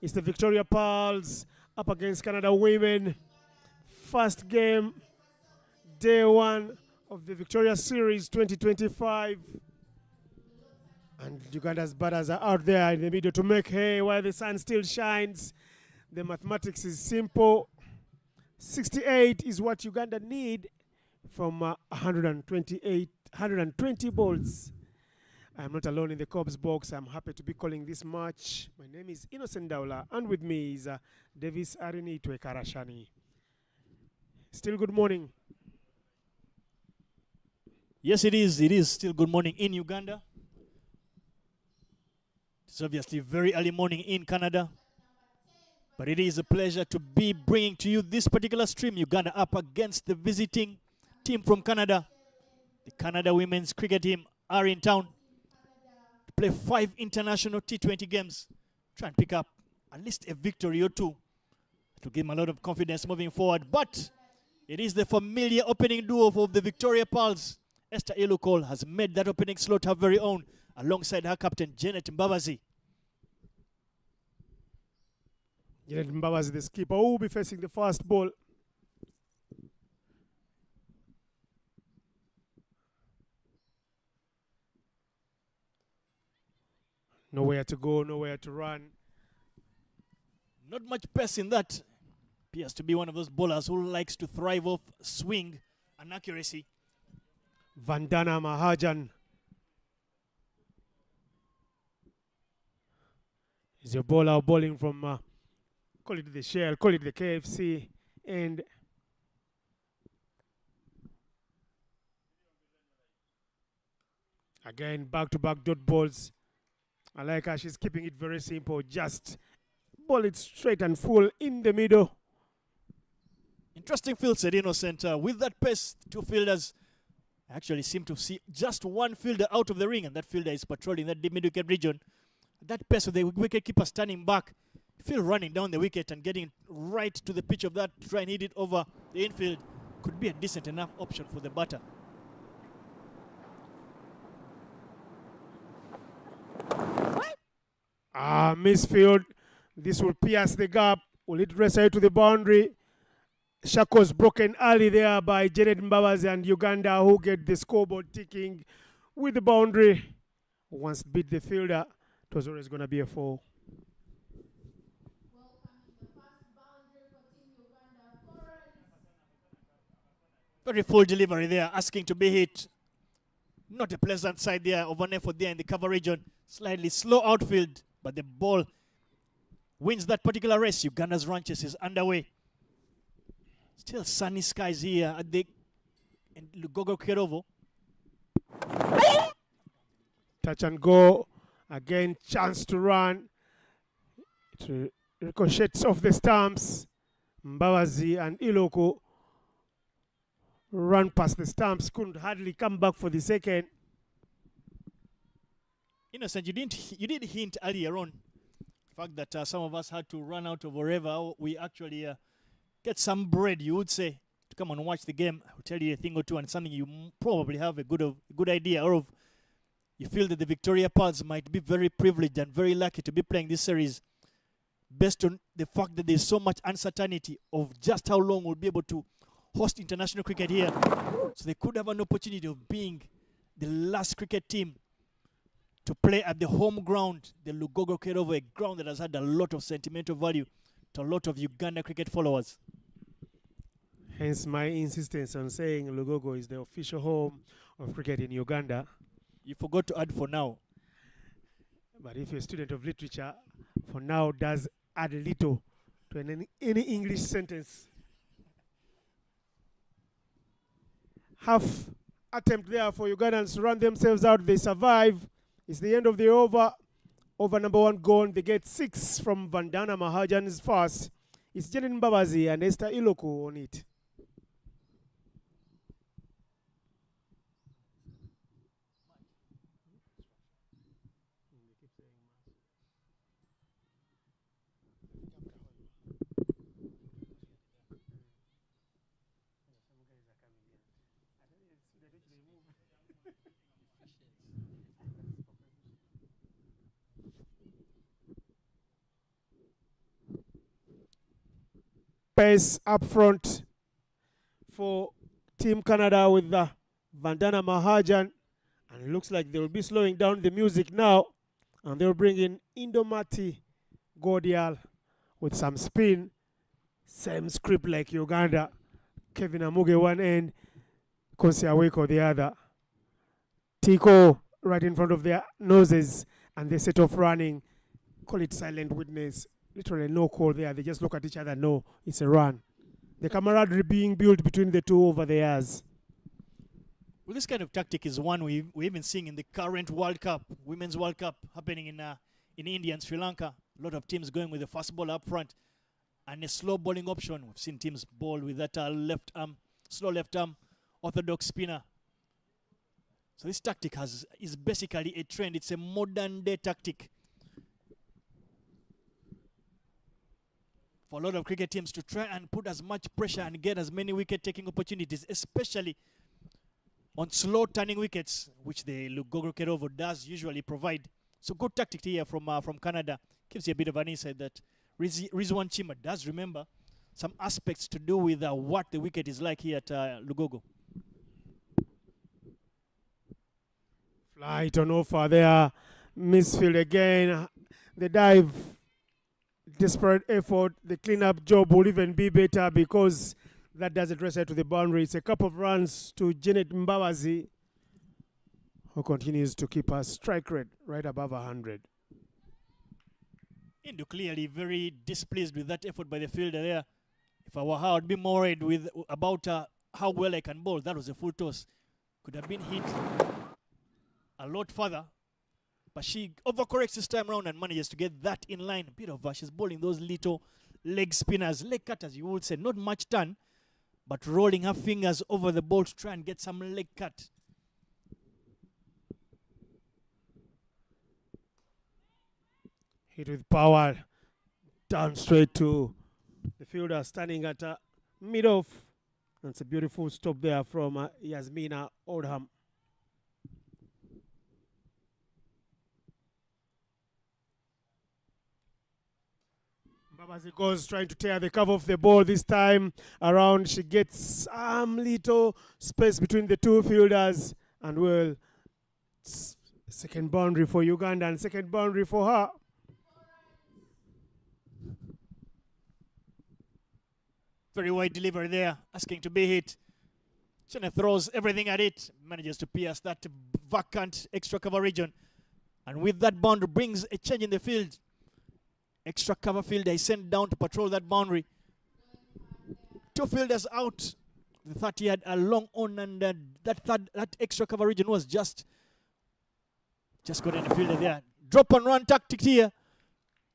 It's the Victoria Pearls up against Canada Women. First game, day one of the Victoria Series 2025. And Uganda's batters are out there in the middle to make hay while the sun still shines. The mathematics is simple. 68 is what Uganda need from 120 balls. I'm not alone in the Cubs box. I'm happy to be calling this match. My name is Innocent Daula, and with me is Davis Arini Twekarashani. Still good morning. Yes, it is. It is still good morning in Uganda. It's obviously very early morning in Canada. But it is a pleasure to be bringing to you this particular stream. Uganda up against the visiting team from Canada. The Canada women's cricket team are in town to play 5 international T20 games. Try and pick up at least a victory or two to give them a lot of confidence moving forward. But it is the familiar opening duo of the Victoria Pearls. Esther Ilukol has made that opening slot her very own alongside her captain Janet Mbabazi. Janet Mbabazi, the skipper, who will be facing the first ball. Nowhere to go, nowhere to run. Not much pace in that. Appears to be one of those bowlers who likes to thrive off swing and accuracy. Vandana Mahajan is your bowler bowling from, call it the Shell, call it the KFC, and again back-to-back dot balls. I like her, she's keeping it very simple, just ball it straight and full in the middle. Interesting field set, Innocent. With that pace, two fielders actually seem to see just one fielder out of the ring, and that fielder is patrolling that mid wicket region. That pace of the wicket keeper standing back, feel running down the wicket and getting right to the pitch of that, try and hit it over the infield, could be a decent enough option for the batter. Misfield. This will pierce the gap. Will it race out to the boundary? Shako's broken early there by Janet Mbabazi and Uganda, who get the scoreboard ticking with the boundary. Once beat the fielder, it was always going to be a 4. Very full delivery there, asking to be hit. Not a pleasant side there of an effort there in the cover region. Slightly slow outfield, but the ball wins that particular race. Uganda's run chase is underway. Still sunny skies here at the Lugogo Kerovo. Touch and go. Again, chance to run. It ricochets off the stumps. Mbabazi and Iloko run past the stumps. Couldn't hardly come back for the second. Innocent, you did hint earlier on the fact that some of us had to run out of wherever we actually get some bread, you would say, to come and watch the game. I will tell you a thing or two, and something you probably have a good idea of. You feel that the Victoria Pearls might be very privileged and very lucky to be playing this series based on the fact that there's so much uncertainty of just how long we'll be able to host international cricket here. So they could have an opportunity of being the last cricket team to play at the home ground, the Lugogo Kerovo, a ground that has had a lot of sentimental value to a lot of Uganda cricket followers. Hence my insistence on saying Lugogo is the official home of cricket in Uganda. You forgot to add for now. But if you're a student of literature, for now does add a little to any English sentence. Half attempt there for Ugandans to run themselves out. They survive. It's the end of the over. Over number 1 gone. They get 6 from Vandana Mahajan's first. It's Janet Mbabazi and Esther Iloko on it. pace up front for Team Canada with the Vandana Mahajan. And it looks like they'll be slowing down the music now. And they'll bring in Indomati Godial with some spin. Same script like Uganda. Kevin Amuge one end, Kosi Aweko the other. Tico right in front of their noses, and they set off running. Call it silent witness. Literally no call there. They just look at each other. No, it's a run. The camaraderie being built between the two over the years. Well, this kind of tactic is one we've been seeing in the current World Cup, Women's World Cup, happening in India and Sri Lanka. A lot of teams going with the fast ball up front and a slow bowling option. We've seen teams bowl with that left arm, slow left arm, orthodox spinner. So this tactic is basically a trend. It's a modern day tactic for a lot of cricket teams to try and put as much pressure and get as many wicket-taking opportunities, especially on slow turning wickets, which the Lugogo Kerovo does usually provide. So good tactic here from Canada. Gives you a bit of an insight that Rizwan Chima does remember some aspects to do with what the wicket is like here at Lugogo. Flight on offer there. Misfield again. The dive. Desperate effort. The cleanup job will even be better because that doesn't race out to the boundary. It's a couple of runs to Janet Mbabazi, who continues to keep her strike rate right above 100. Indu clearly very displeased with that effort by the fielder there. If I were her, I'd be more worried about how well I can bowl. That was a full toss. Could have been hit a lot further, but she overcorrects this time around and manages to get that in line. A bit of she's bowling those little leg spinners, leg cutters, you would say. Not much turn, but rolling her fingers over the ball to try and get some leg cut. Hit with power, down straight to the fielder standing at mid-off. That's a beautiful stop there from Yasmina Oldham. Mbabazi goes trying to tear the cover off the ball this time around. She gets some little space between the two fielders, and well, second boundary for Uganda and second boundary for her. Very wide delivery there, asking to be hit. Chena throws everything at it, manages to pierce that vacant extra cover region. And with that boundary brings a change in the field. Extra cover fielder is sent down to patrol that boundary. Two fielders out. The 30 had a long on, and that extra cover region was just got in the fielder there. Drop and run tactic here.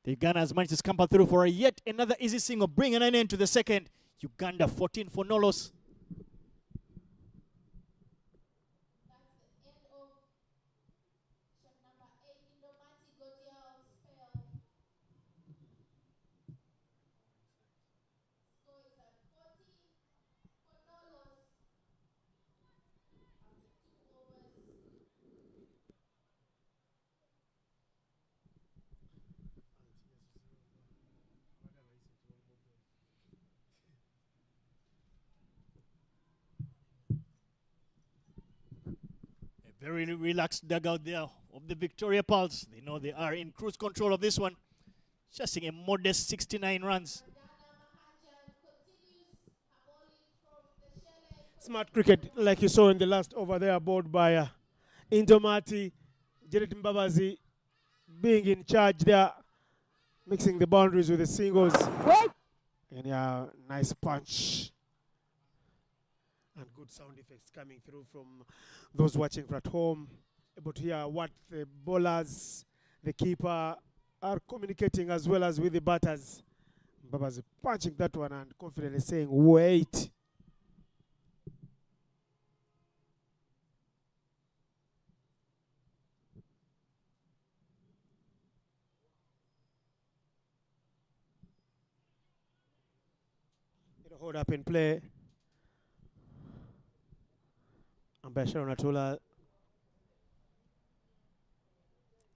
The Uganda has managed to scamper through for yet another easy single, bringing an end to the second. Uganda 14 for no loss. Very relaxed dugout there of the Victoria Pulse. They know they are in cruise control of this one. Chasing a modest 69 runs. Smart cricket, like you saw in the last over there, bowled by Indomati, Janet Mbabazi being in charge there, mixing the boundaries with the singles. And yeah, nice punch. And good sound effects coming through from those watching at home, able to hear what the bowlers, the keeper are communicating as well as with the batters. Baba's punching that one and confidently saying, wait. It'll hold up in play. And by Sharon Atula,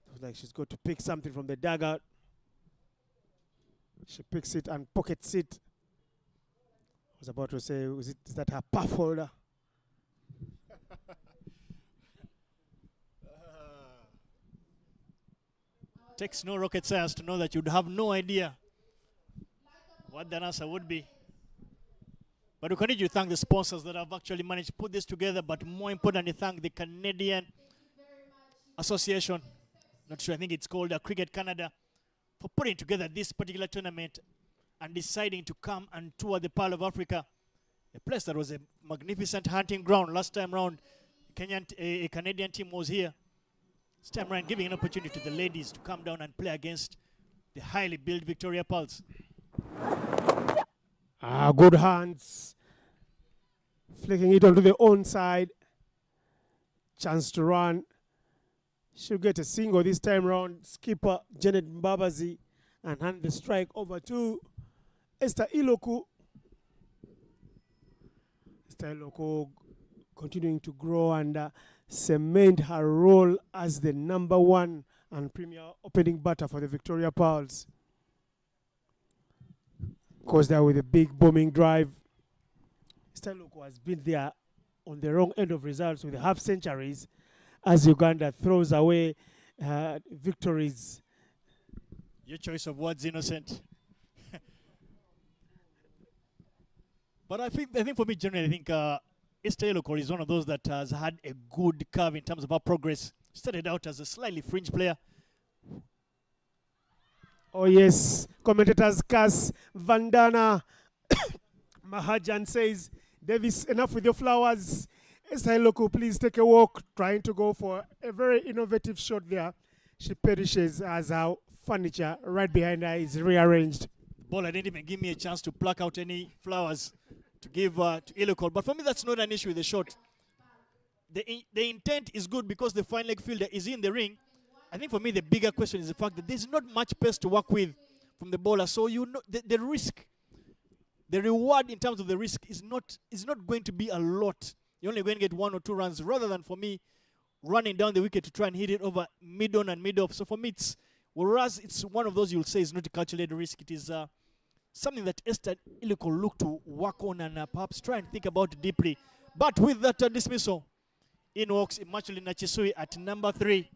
looks like she's got to pick something from the dugout. She picks it and pockets it was about to say, is that her puff holder? Takes no rocket science to know that you'd have no idea what the answer would be. But we continue to thank the sponsors that have actually managed to put this together, but more importantly, thank the Canadian Association, not sure, I think it's called Cricket Canada, for putting together this particular tournament and deciding to come and tour the Pearl of Africa, a place that was a magnificent hunting ground. Last time round, a Canadian team was here. This time around, giving an opportunity to the ladies to come down and play against the highly built Victoria Pearls. Good hands. Flicking it onto the own side. Chance to run. She'll get a single this time round. Skipper Janet Mbabazi and hand the strike over to Esther Iloku. Esther Iloku continuing to grow and cement her role as the #1 and premier opening batter for the Victoria Pearls. Goes there with a big booming drive. Esther Iloku has been there on the wrong end of results with half centuries as Uganda throws away victories. Your choice of words, Innocent. But I think for me, generally, I think Esther Iloku is one of those that has had a good curve in terms of her progress. Started out as a slightly fringe player. Oh yes, commentators Cass Vandana Mahajan says, Davis, enough with your flowers. Esther Iloku, please take a walk. Trying to go for a very innovative shot there. She perishes as our furniture right behind her is rearranged. Ball, I didn't even give me a chance to pluck out any flowers to give to Iloku. But for me, that's not an issue with the shot. The intent is good because the fine leg fielder is in the ring. I think for me, the bigger question is the fact that there's not much pace to work with from the bowler. So you know the risk, the reward in terms of the risk is not going to be a lot. You're only going to get 1 or 2 runs rather than for me running down the wicket to try and hit it over mid-on and mid-off. So for me, whereas it's one of those you'll say is not a calculated risk, it is something that Esther Iloku look to work on and perhaps try and think about deeply. But with that dismissal, in walks Immaculate Nachisui at #3.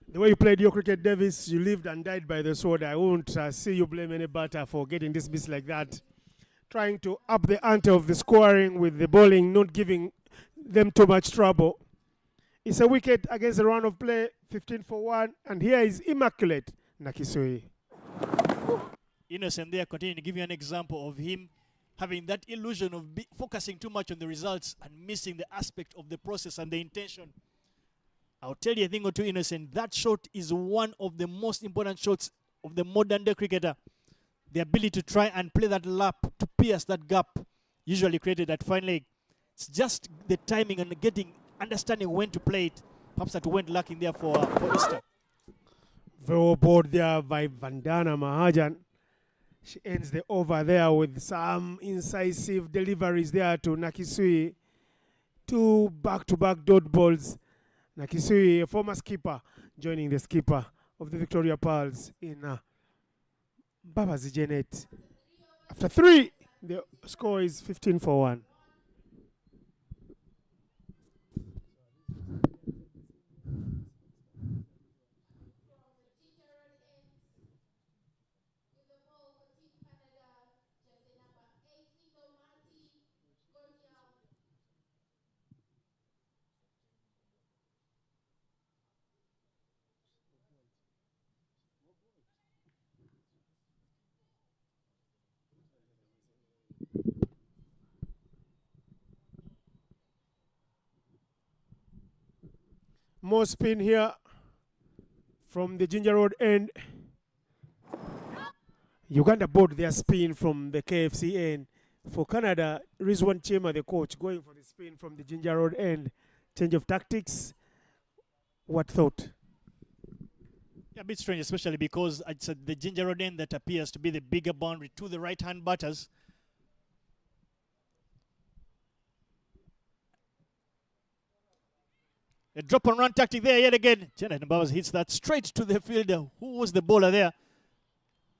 The way you played your cricket, Davis, you lived and died by the sword. I won't see you blame any batter for getting dismissed like that. Trying to up the ante of the scoring with the bowling, not giving them too much trouble. It's a wicket against a round of play, 15 for 1. And here is Immaculate Nachisui. Innocent there continuing to give you an example of him having that illusion of focusing too much on the results and missing the aspect of the process and the intention. I'll tell you a thing or two, Innocent. That shot is one of the most important shots of the modern day cricketer. The ability to try and play that lap to pierce that gap usually created at fine leg. It's just the timing and understanding when to play it. Perhaps that went lacking there for Esther. Very well bowled there by Vandana Mahajan. She ends the over there with some incisive deliveries there to Nachisui. 2 back-to-back dot balls. Nachisui, a former skipper, joining the skipper of the Victoria Pearls in Babazi Janet. After 3, the score is 15 for 1. More spin here from the Ginger Road end. Uganda bought their spin from the KFC end. For Canada, Rizwan Chema, the coach, going for the spin from the Ginger Road end. Change of tactics. What thought? Yeah, a bit strange, especially because it's at the Ginger Road end that appears to be the bigger boundary to the right-hand batters. A drop and run tactic there yet again. Janet Mbawaz hits that straight to the fielder. Who was the bowler there?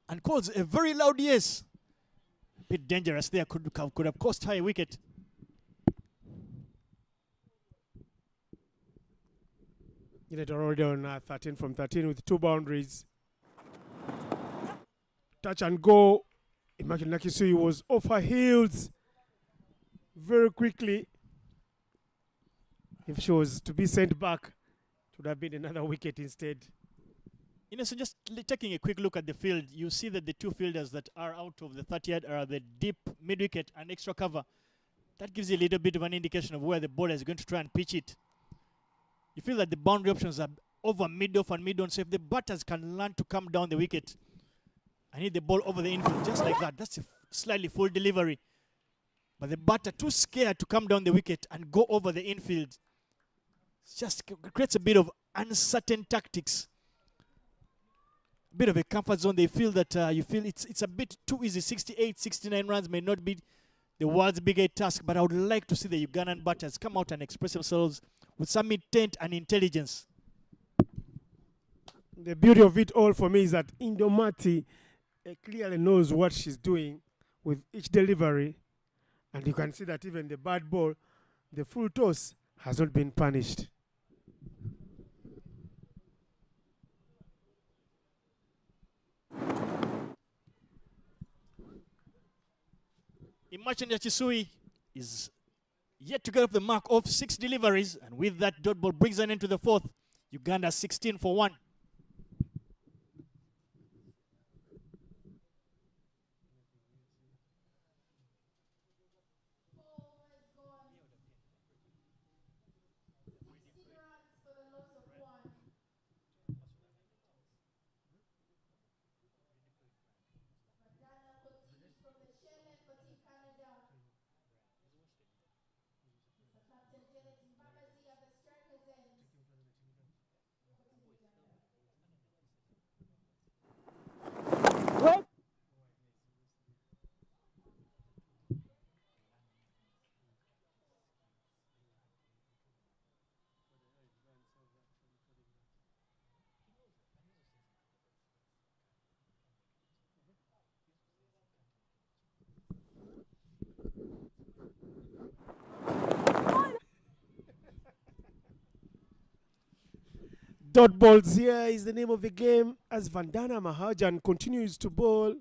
And calls a very loud yes. Bit dangerous there, could have cost her a wicket. It already on 13 from 13 with 2 boundaries. Touch and go. Imagine Nakisui was off her heels very quickly. If she was to be sent back, it would have been another wicket instead. You know, so just taking a quick look at the field, you see that the 2 fielders that are out of the 30-yard are the deep mid-wicket and extra cover. That gives you a little bit of an indication of where the bowler is going to try and pitch it. You feel that the boundary options are over mid-off and mid-on, so if the batters can learn to come down the wicket and hit the ball over the infield just like that, that's a slightly full delivery. But the batter too scared to come down the wicket and go over the infield. It just creates a bit of uncertain tactics. A bit of a comfort zone. They feel that you feel it's a bit too easy. 68, 69 runs may not be the world's biggest task, but I would like to see the Ugandan batters come out and express themselves with some intent and intelligence. The beauty of it all for me is that Indomati clearly knows what she's doing with each delivery. And you can see that even the bad ball, the full toss, has not been punished. Imagine that Chisui is yet to get off the mark of 6 deliveries, and with that dot ball brings an end to the 4th. Uganda 16 for 1. Dot balls here is the name of the game as Vandana Mahajan continues to bowl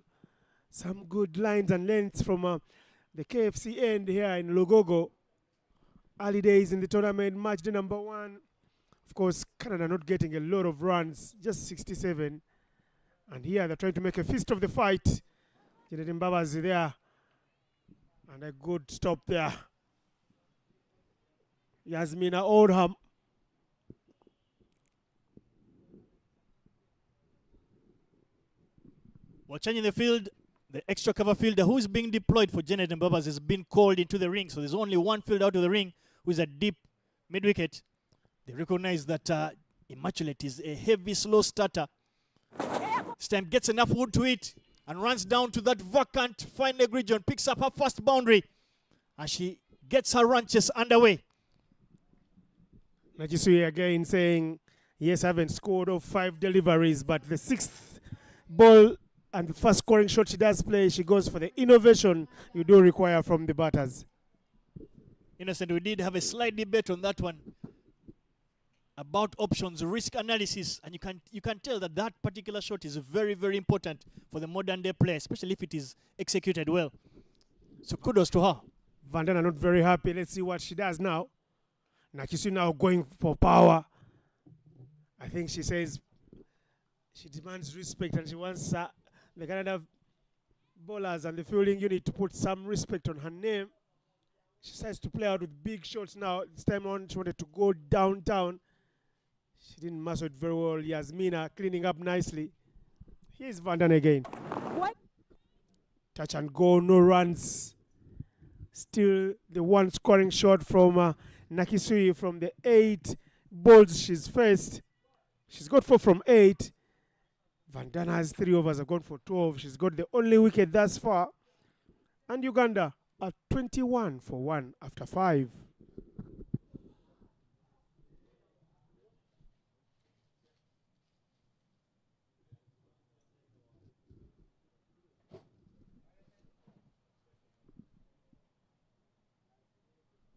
some good lines and lengths from the KFC end here in Logogo. Early days in the tournament, match day number 1. Of course, Canada not getting a lot of runs, just 67. And here they're trying to make a fist of the fight. Janet Mbabazi there. And a good stop there. Yasmina Oldham. While changing the field, the extra cover fielder who is being deployed for Janet Mbabas has been called into the ring. So there's only one fielder out of the ring who is a deep mid-wicket. They recognize that Immaculate is a heavy, slow starter. This time gets enough wood to it and runs down to that vacant fine leg region, picks up her first boundary, and she gets her ranches underway. Najisui again saying, yes, I haven't scored off 5 deliveries, but the 6th ball and the first scoring shot she does play, she goes for the innovation you do require from the batters. Innocent, we did have a slight debate on that one about options, risk analysis, and you can tell that that particular shot is very, very important for the modern day player, especially if it is executed well. So kudos to her. Vandana not very happy. Let's see what she does now. Nakisui now going for power. I think she says she demands respect and she wants the Canada bowlers and the fielding unit to put some respect on her name. She decides to play out with big shots now. This time on, she wanted to go downtown. She didn't master it very well. Yasmina cleaning up nicely. Here's Vandana again. What? Touch and go, no runs. Still the one scoring shot from Nakisui from the 8 balls she's faced. She's got 4 from 8. Vandana has 3 overs, have gone for 12. She's got the only wicket thus far. And Uganda are 21 for 1 after 5.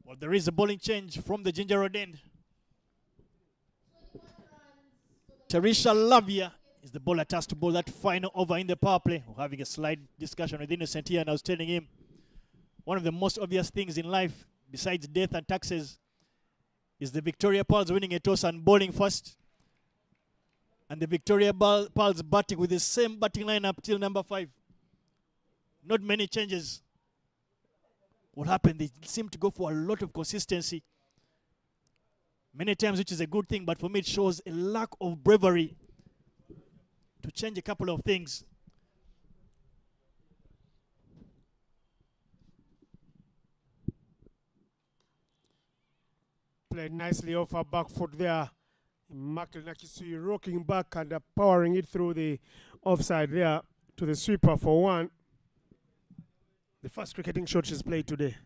Well, there is a bowling change from the Ginger Road end. Teresha Lavia is the bowler tasked to bowl that final over in the power play. We're having a slight discussion with Innocent here, and I was telling him one of the most obvious things in life, besides death and taxes, is the Victoria Pearls winning a toss and bowling first. And the Victoria Pearls batting with the same batting lineup till number 5. Not many changes. What happened? They seem to go for a lot of consistency. Many times, which is a good thing, but for me it shows a lack of bravery to change a couple of things. Played nicely off her back foot there. Makilakisui rocking back and powering it through the offside there to the sweeper for 1. The first cricketing shot she's played today.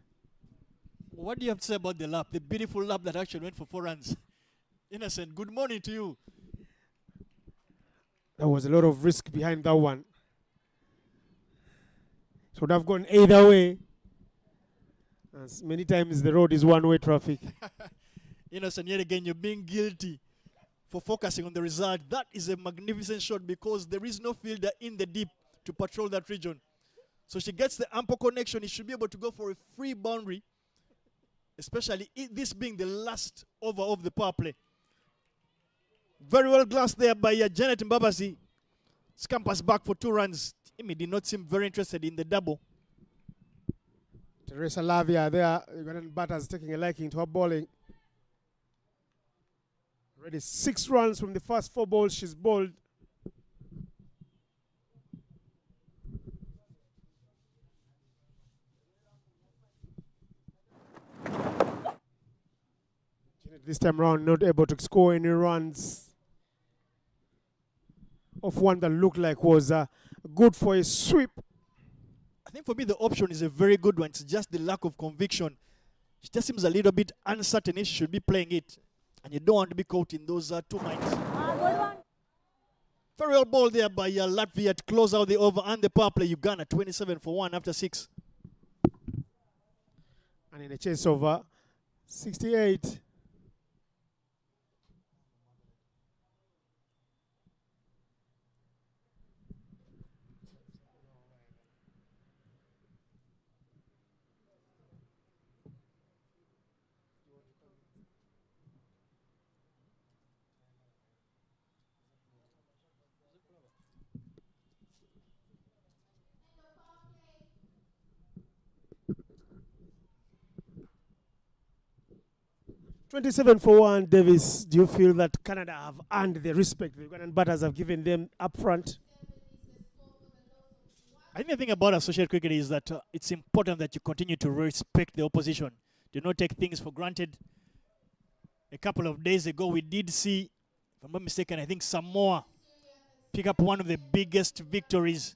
What do you have to say about the lap? The beautiful lap that actually went for 4 runs. Innocent, good morning to you. There was a lot of risk behind that one. It would have gone either way. As many times the road is one-way traffic. Innocent, yet again, you're being guilty for focusing on the result. That is a magnificent shot because there is no fielder in the deep to patrol that region. So she gets the ample connection. He should be able to go for a free boundary, especially this being the last over of the power play. Very well glanced there by Janet Mbabasi. Scampers back for 2 runs. Amy did not seem very interested in the double. Teresa Lavia there, Ugandan batters taking a liking to her bowling. Already 6 runs from the first 4 balls she's bowled. This time round, not able to score any runs of one that looked like was good for a sweep. I think for me the option is a very good one. It's just the lack of conviction. She just seems a little bit uncertain if she should be playing it. And you don't want to be caught in those 2 minds. Very well ball there by Latvia to close out the over and the power play. Uganda 27 for 1 after 6. And in a chase over 68. $27 for 1, Davis. Do you feel that Canada have earned the respect the Ugandan batters have given them up front? I think the thing about associate cricket is that it's important that you continue to respect the opposition. Do not take things for granted. A couple of days ago, we did see, if I'm not mistaken, I think Samoa pick up one of the biggest victories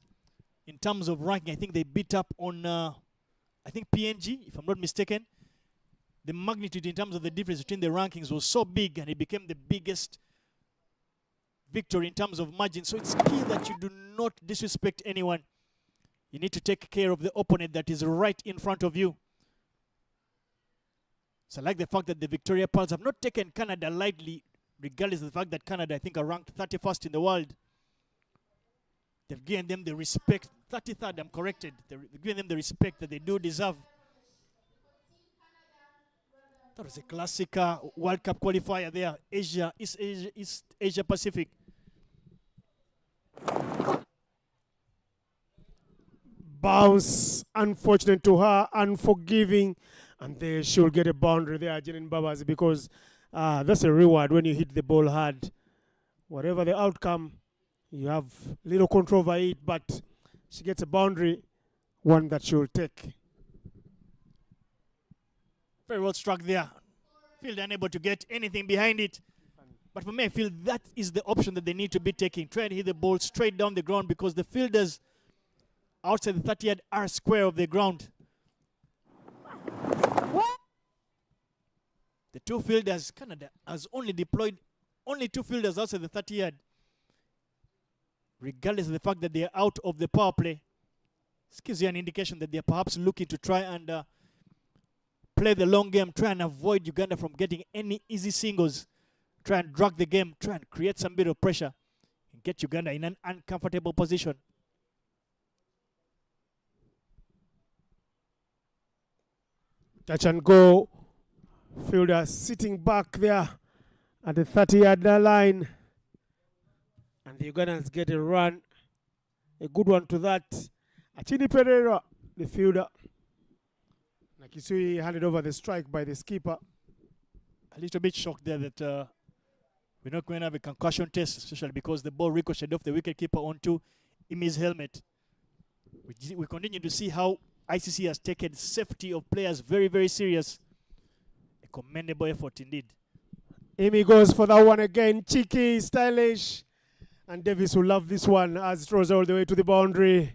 in terms of ranking. I think they beat up on, I think PNG, if I'm not mistaken. The magnitude in terms of the difference between the rankings was so big, and it became the biggest victory in terms of margin. So it's key that you do not disrespect anyone. You need to take care of the opponent that is right in front of you. So I like the fact that the Victoria Pearls have not taken Canada lightly, regardless of the fact that Canada, I think, are ranked 31st in the world. They've given them the respect. 33rd, I'm corrected. They've given them the respect that they do deserve. That was a classic World Cup qualifier there. Asia, East Asia Pacific. Bounce, unfortunate to her, unforgiving. And there she'll get a boundary there, Janin Babas, because that's a reward when you hit the ball hard. Whatever the outcome, you have little control over it, but she gets a boundary, one that she'll take. Very well struck there. Field unable to get anything behind it. But for me, I feel that is the option that they need to be taking. Try and hit the ball straight down the ground because the fielders outside the 30-yard are square of the ground. The 2 fielders, Canada has only deployed only 2 fielders outside the 30-yard. Regardless of the fact that they are out of the power play. This gives you an indication that they are perhaps looking to try and play the long game, try and avoid Uganda from getting any easy singles, try and drag the game, try and create some bit of pressure, and get Uganda in an uncomfortable position. Touch and go. Fielder sitting back there at the 30-yard line. And the Ugandans get a run. A good one to that. Achini Pereira, the fielder. Nakisui handed over the strike by the skipper. A little bit shocked there that we're not going to have a concussion test, especially because the ball ricocheted off the wicketkeeper onto Imi's helmet. We continue to see how ICC has taken safety of players very, very serious. A commendable effort indeed. Imi goes for that one again. Cheeky, stylish. And Davis will love this one as it throws all the way to the boundary.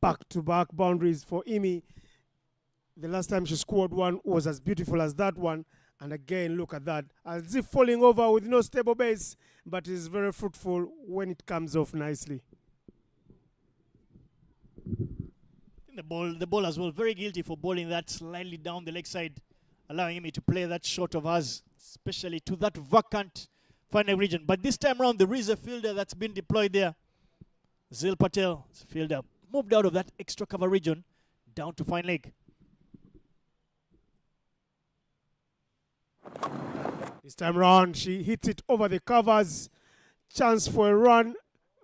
Back-to-back boundaries for Imi. The last time she scored one was as beautiful as that one. And again, look at that. As if falling over with no stable base, but is very fruitful when it comes off nicely. The ball as well, very guilty for bowling that slightly down the leg side, allowing him to play that shot of hers, especially to that vacant final region. But this time around, there is a fielder that's been deployed there. Zil Patel, fielder, moved out of that extra cover region down to fine leg. This time around, she hits it over the covers. Chance for a run.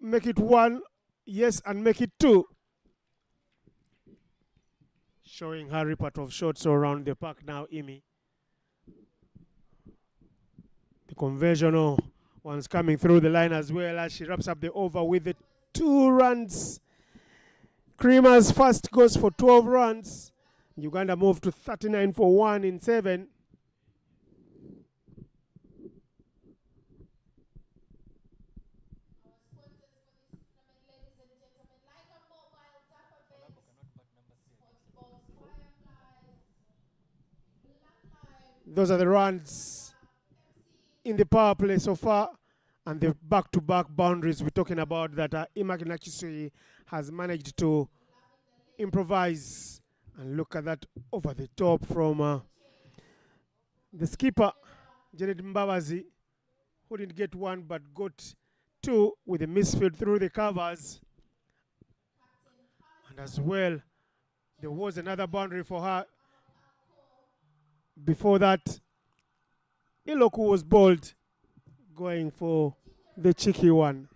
Make it one. Yes, and make it two. Showing her repertoire of shots around the park now, Imi. The conventional one's coming through the line as well as she wraps up the over with the 2 runs. Creamers first goes for 12 runs. Uganda moved to 39 for 1 in 7. Those are the runs in the power play so far, and the back-to-back boundaries we're talking about that Imaki Nakisui has managed to improvise. And look at that over the top from the skipper, Janet Mbabazi, who didn't get one but got 2 with a misfield through the covers. And as well, there was another boundary for her. Before that, Iloku was bowled, going for the cheeky one.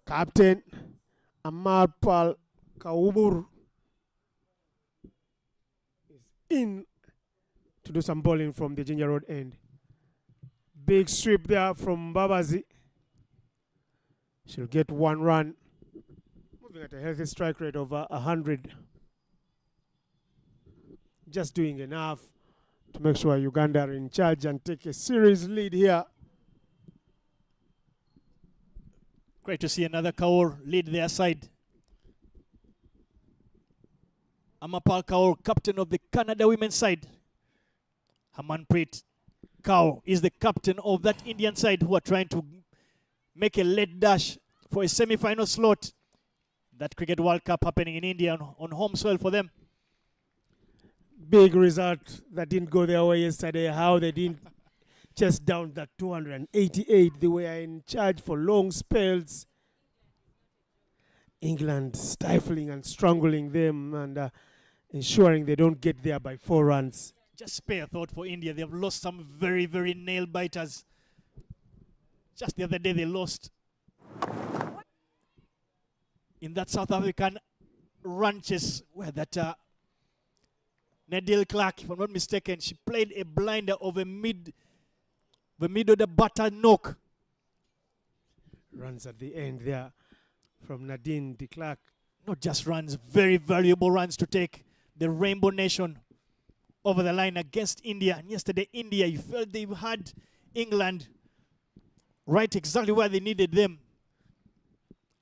Captain Amar Pal Kaumur is in to do some bowling from the Ginger Road end. Big sweep there from Babazi. She'll get 1 run, moving at a healthy strike rate of 100. Just doing enough to make sure Uganda are in charge and take a series lead here. Great to see another Kaur lead their side. Amapal Kaur, captain of the Canada women's side. Hamanpreet Kaur is the captain of that Indian side who are trying to make a late dash for a semi-final slot. That Cricket World Cup happening in India on home soil for them. Big result that didn't go their way yesterday. How they didn't chase down that 288. They were in charge for long spells. England stifling and strangling them and ensuring they don't get there by 4 runs. Just spare thought for India. They've lost some very, very nail-biters. Just the other day they lost in that South African ranches where that Nadine Clark, if I'm not mistaken, she played a blinder of a mid-order butter knock. Runs at the end there from Nadine de Klerk. Not just runs, very valuable runs to take the Rainbow Nation over the line against India. And yesterday, India, you felt they had England right exactly where they needed them.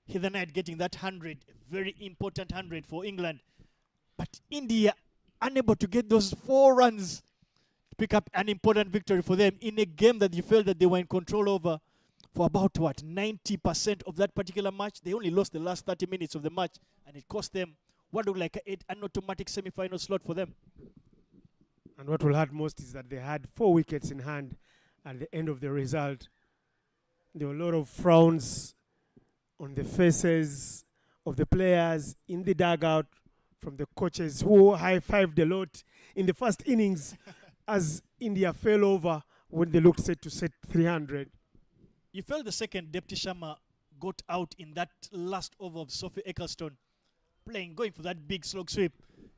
Heather Knight getting that 100, a very important 100 for England. But India unable to get those 4 runs to pick up an important victory for them in a game that you felt that they were in control over for about, 90% of that particular match. They only lost the last 30 minutes of the match, and it cost them what looked like an automatic semi-final slot for them. And what will hurt most is that they had 4 wickets in hand at the end of the result. There were a lot of frowns on the faces of the players in the dugout from the coaches who high-fived a lot in the first innings as India fell over when they looked set to set 300. You felt the second Deputy Sharma got out in that last over of Sophie Ecclestone going for that big slog sweep.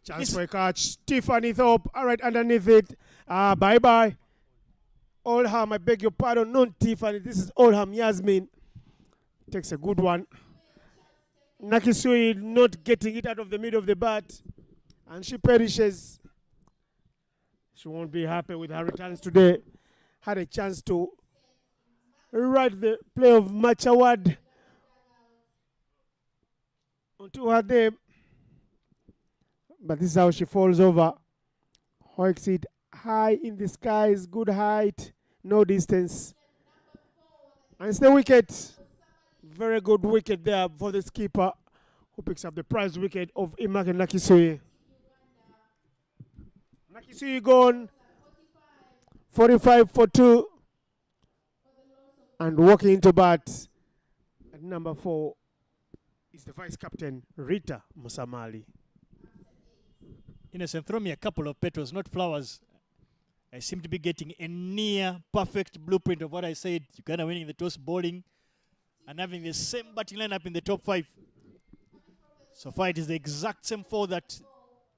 Chance for a catch. Tiffany Thorpe, all right, underneath it. Bye-bye. Oldham, I beg your pardon. Not Tiffany. This is Oldham. Yasmin takes a good one. Nakisui not getting it out of the middle of the bat. And she perishes. She won't be happy with her returns today. Had a chance to write the play of match award onto her name. But this is how she falls over. Hoiks it high in the skies, good height, no distance. And it's the wicket. Very good wicket there for the skipper, who picks up the prize wicket of Imake Nakisui. Nakisui gone, 45 for 2. And walking into bat at number 4 is the vice captain, Rita Musamali. Innocent, throw me a couple of petals, not flowers. I seem to be getting a near perfect blueprint of what I said. Uganda winning the toss, bowling, and having the same batting lineup in the top 5. So far, it is the exact same 4 that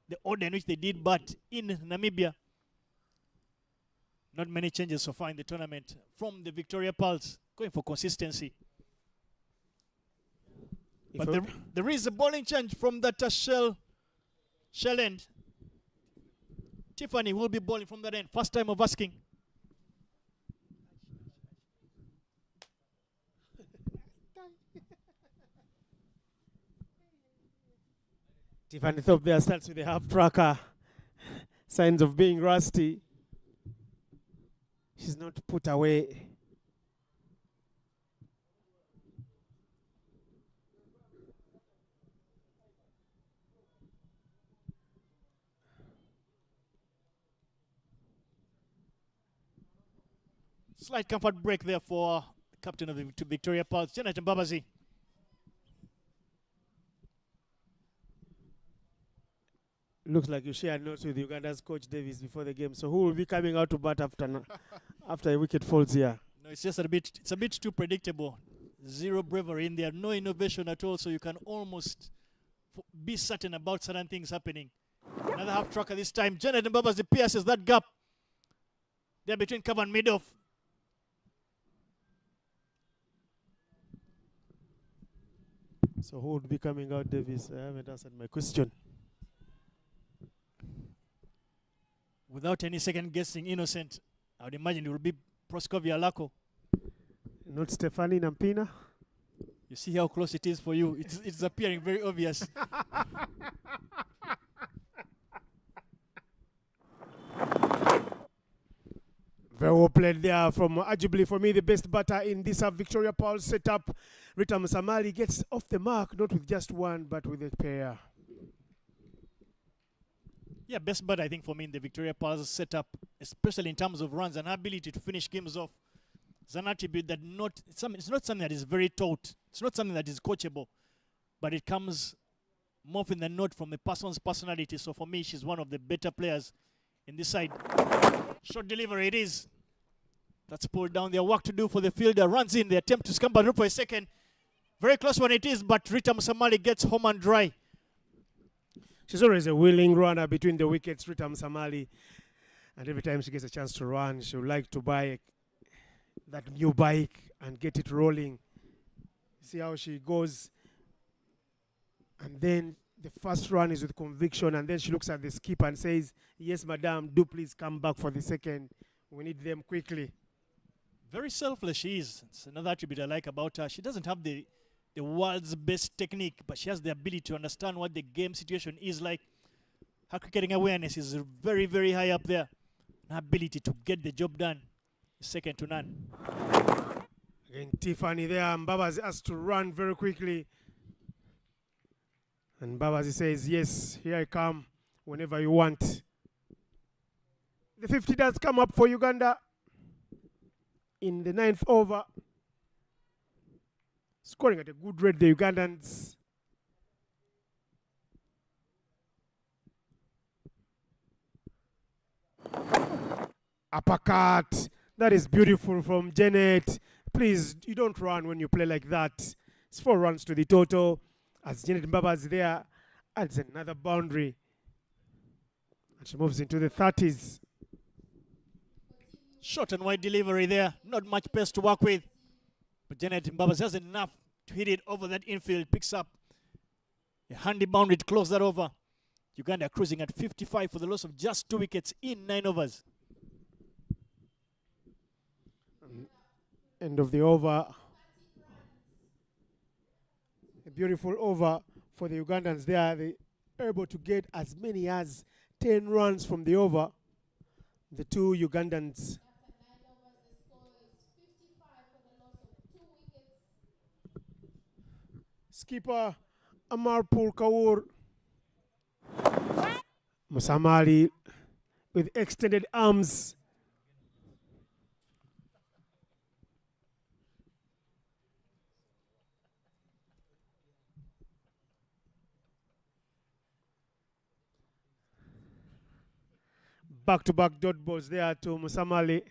the order in which they did bat in Namibia. Not many changes so far in the tournament from the Victoria Pulse, going for consistency. But there is a bowling change from that shell end. Tiffany will be bowling from that end. First time of asking. Tiffany Thorpe there starts with the half tracker. Signs of being rusty. She's not put away. Slight comfort break there for captain of the Victoria Pulse, Janet Mbabazi. Looks like you shared notes with Uganda's coach Davis before the game. So who will be coming out to bat after a wicket falls here? No, it's just it's a bit too predictable. Zero bravery in there, no innovation at all. So you can almost be certain about certain things happening. Another half tracker this time. Janet Mbabazi pierces that gap there between cover and mid-off. So who would be coming out, Davis? I haven't answered my question. Without any second guessing, Innocent, I would imagine it will be Proscovia Lako. Not Stephanie Nampina. You see how close it is for you. It's appearing very obvious. Very well played there from arguably for me the best batter in this Victoria Pulse setup. Rita Musamali gets off the mark, not with just one, but with a pair. Yeah, best batter I think for me in the Victoria Pulse setup, especially in terms of runs and ability to finish games off. It's an attribute that it's not something that is very taught. It's not something that is coachable, but it comes more often than not from a person's personality. So for me, she's one of the better players in this side. Short delivery it is. That's pulled down. Their work to do for the fielder. Runs in. They attempt to scamper through for a second. Very close one it is, but Rita Musamali gets home and dry. She's always a willing runner between the wickets, Rita Musamali. And every time she gets a chance to run, she would like to buy that new bike and get it rolling. See how she goes. And then the first run is with conviction, and then she looks at the skipper and says, "Yes, madam, do please come back for the second. We need them quickly." Very selfless she is. It's another attribute I like about her. She doesn't have the world's best technique, but she has the ability to understand what the game situation is like. Her cricketing awareness is very, very high up there. Her ability to get the job done is second to none. Again, Tiffany there. Mbaba has to run very quickly. And Babazi says, yes, here I come whenever you want. The 50 does come up for Uganda in the 9th over. Scoring at a good rate, the Ugandans. Uppercut. That is beautiful from Janet. Please, you don't run when you play like that. It's 4 runs to the total. As Janet Mbaba is there, adds another boundary. And she moves into the 30s. Short and wide delivery there. Not much pace to work with. But Janet Mbaba has enough to hit it over that infield. Picks up a handy boundary to close that over. Uganda cruising at 55 for the loss of just 2 wickets in 9 overs. End of the over. A beautiful over for the Ugandans there. They are able to get as many as 10 runs from the over. The 2 Ugandans. After 9 overs, the score is 55 for the loss of 2 wickets. Skipper Amarpur Kaur. Musamali with extended arms. Back-to-back dot balls there to Musamali.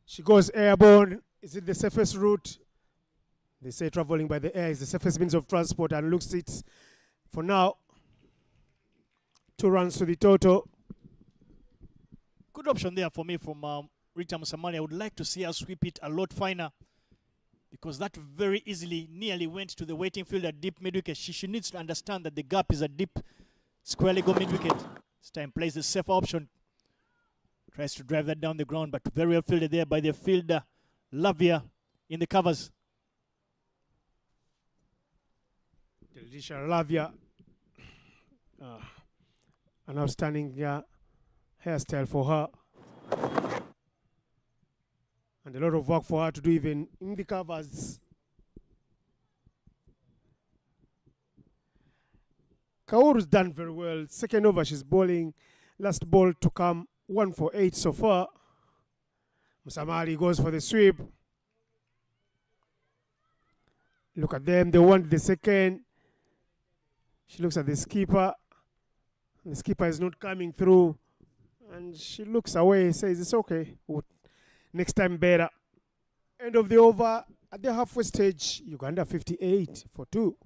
She goes airborne. Is it the safest route? They say traveling by the air is the safest means of transport, and looks it for now. 2 runs to the total. Good option there for me from Rita Musamali. I would like to see her sweep it a lot finer, because that very easily nearly went to the waiting field at deep mid-wicket. She needs to understand that the gap is a deep square leg of mid-wicket. This time plays the safer option. Tries to drive that down the ground, but very well fielded there by the fielder, Lavia, in the covers. Delisha Lavia. An outstanding hairstyle for her. And a lot of work for her to do even in the covers. Kaoru's done very well. Second over, she's bowling. Last ball to come, 1 for 8 so far. Musamali goes for the sweep. Look at them. They want the second. She looks at the skipper. The skipper is not coming through. And she looks away, says it's okay. Next time better. End of the over at the halfway stage. Uganda 58 for 2.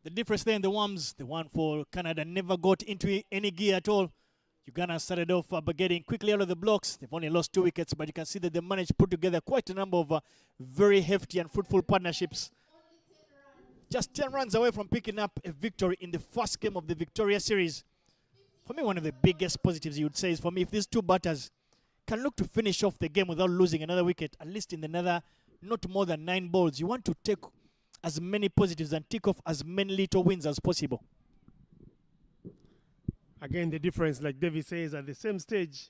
The difference there in the worms, the one for Canada never got into any gear at all. Uganda started off by getting quickly out of the blocks. They've only lost 2 wickets, but you can see that they managed to put together quite a number of very hefty and fruitful partnerships. Just 10 runs away from picking up a victory in the first game of the Victoria Series. For me, one of the biggest positives you would say is for me, if these 2 batters can look to finish off the game without losing another wicket, at least in another not more than 9 balls, you want to take as many positives and tick off as many little wins as possible. Again, the difference, like David says, at the same stage.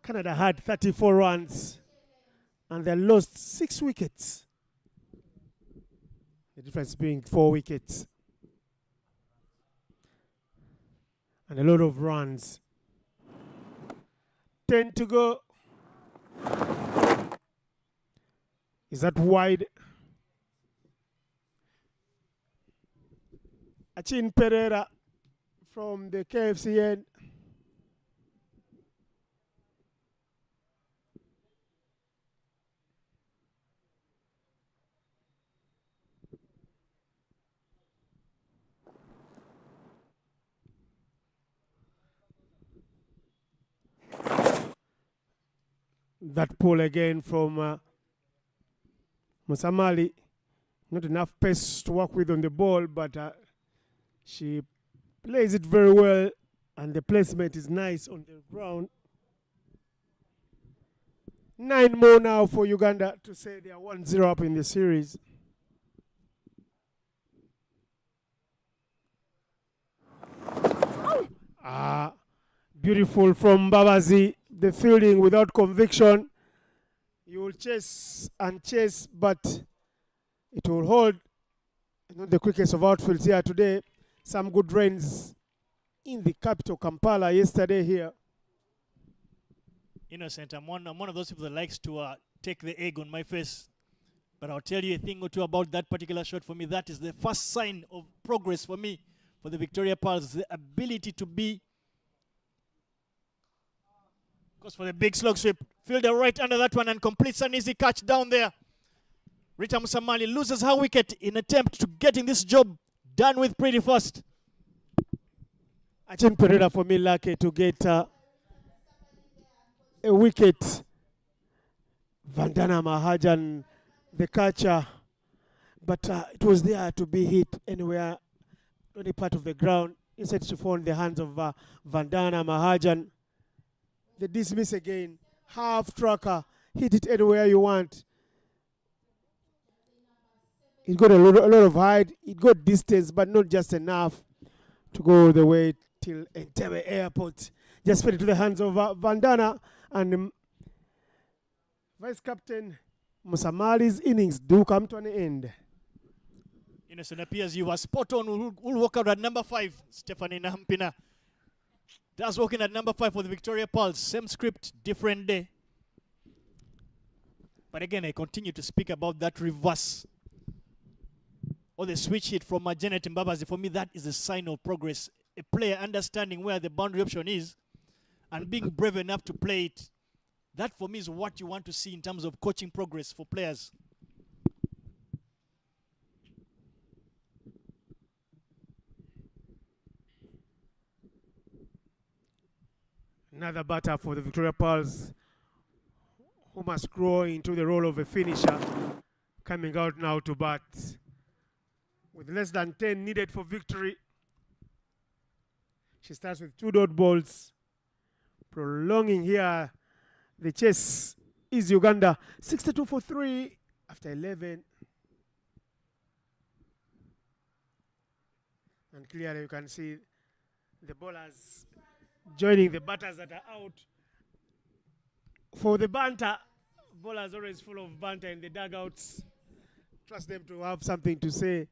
Canada had 34 runs and they lost 6 wickets. The difference being 4 wickets. And a lot of runs. 10 to go. Is that wide? Achin Pereira from the KFCN. That pull again from Musamali. Not enough pace to work with on the ball, but she plays it very well, and the placement is nice on the ground. 9 more now for Uganda to say they are 1-0 up in the series. Beautiful from Babazi. The fielding without conviction. You will chase and chase, but it will hold. Not the quickest of outfields here today. Some good rains in the capital, Kampala, yesterday here. Innocent, I'm one of those people that likes to take the egg on my face. But I'll tell you a thing or two about that particular shot. For me, that is the first sign of progress for me, for the Victoria Pearls. The ability to be, goes for the big slug sweep. Fielder right under that one and completes an easy catch down there. Rita Musamali loses her wicket in attempt to getting this job done with pretty fast. Achin Pereira for me lucky to get a wicket. Vandana Mahajan, the catcher, but it was there to be hit anywhere, any part of the ground. Instead to fall in the hands of Vandana Mahajan. They dismiss again. Half tracker, hit it anywhere you want. It got a lot of height. It got distance, but not just enough to go all the way till Entebbe Airport. Just fell into the hands of Vandana, and Vice Captain Musamali's innings do come to an end. Innocent, appears you were spot on. We'll walk out at number 5. Stephanie Nampina does walk in at number 5 for the Victoria Pearls. Same script, different day. But again, I continue to speak about that reverse or the switch hit from Janet Mbabazi. For me, that is a sign of progress. A player understanding where the boundary option is and being brave enough to play it. That, for me, is what you want to see in terms of coaching progress for players. Another batter for the Victoria Pearls, who must grow into the role of a finisher, coming out now to bat. With less than 10 needed for victory, she starts with 2 dot balls. Prolonging here, the chase is Uganda. 62 for 3 after 11. And clearly you can see the bowlers joining the batters that are out. For the banter, bowlers always full of banter in the dugouts. Trust them to have something to say.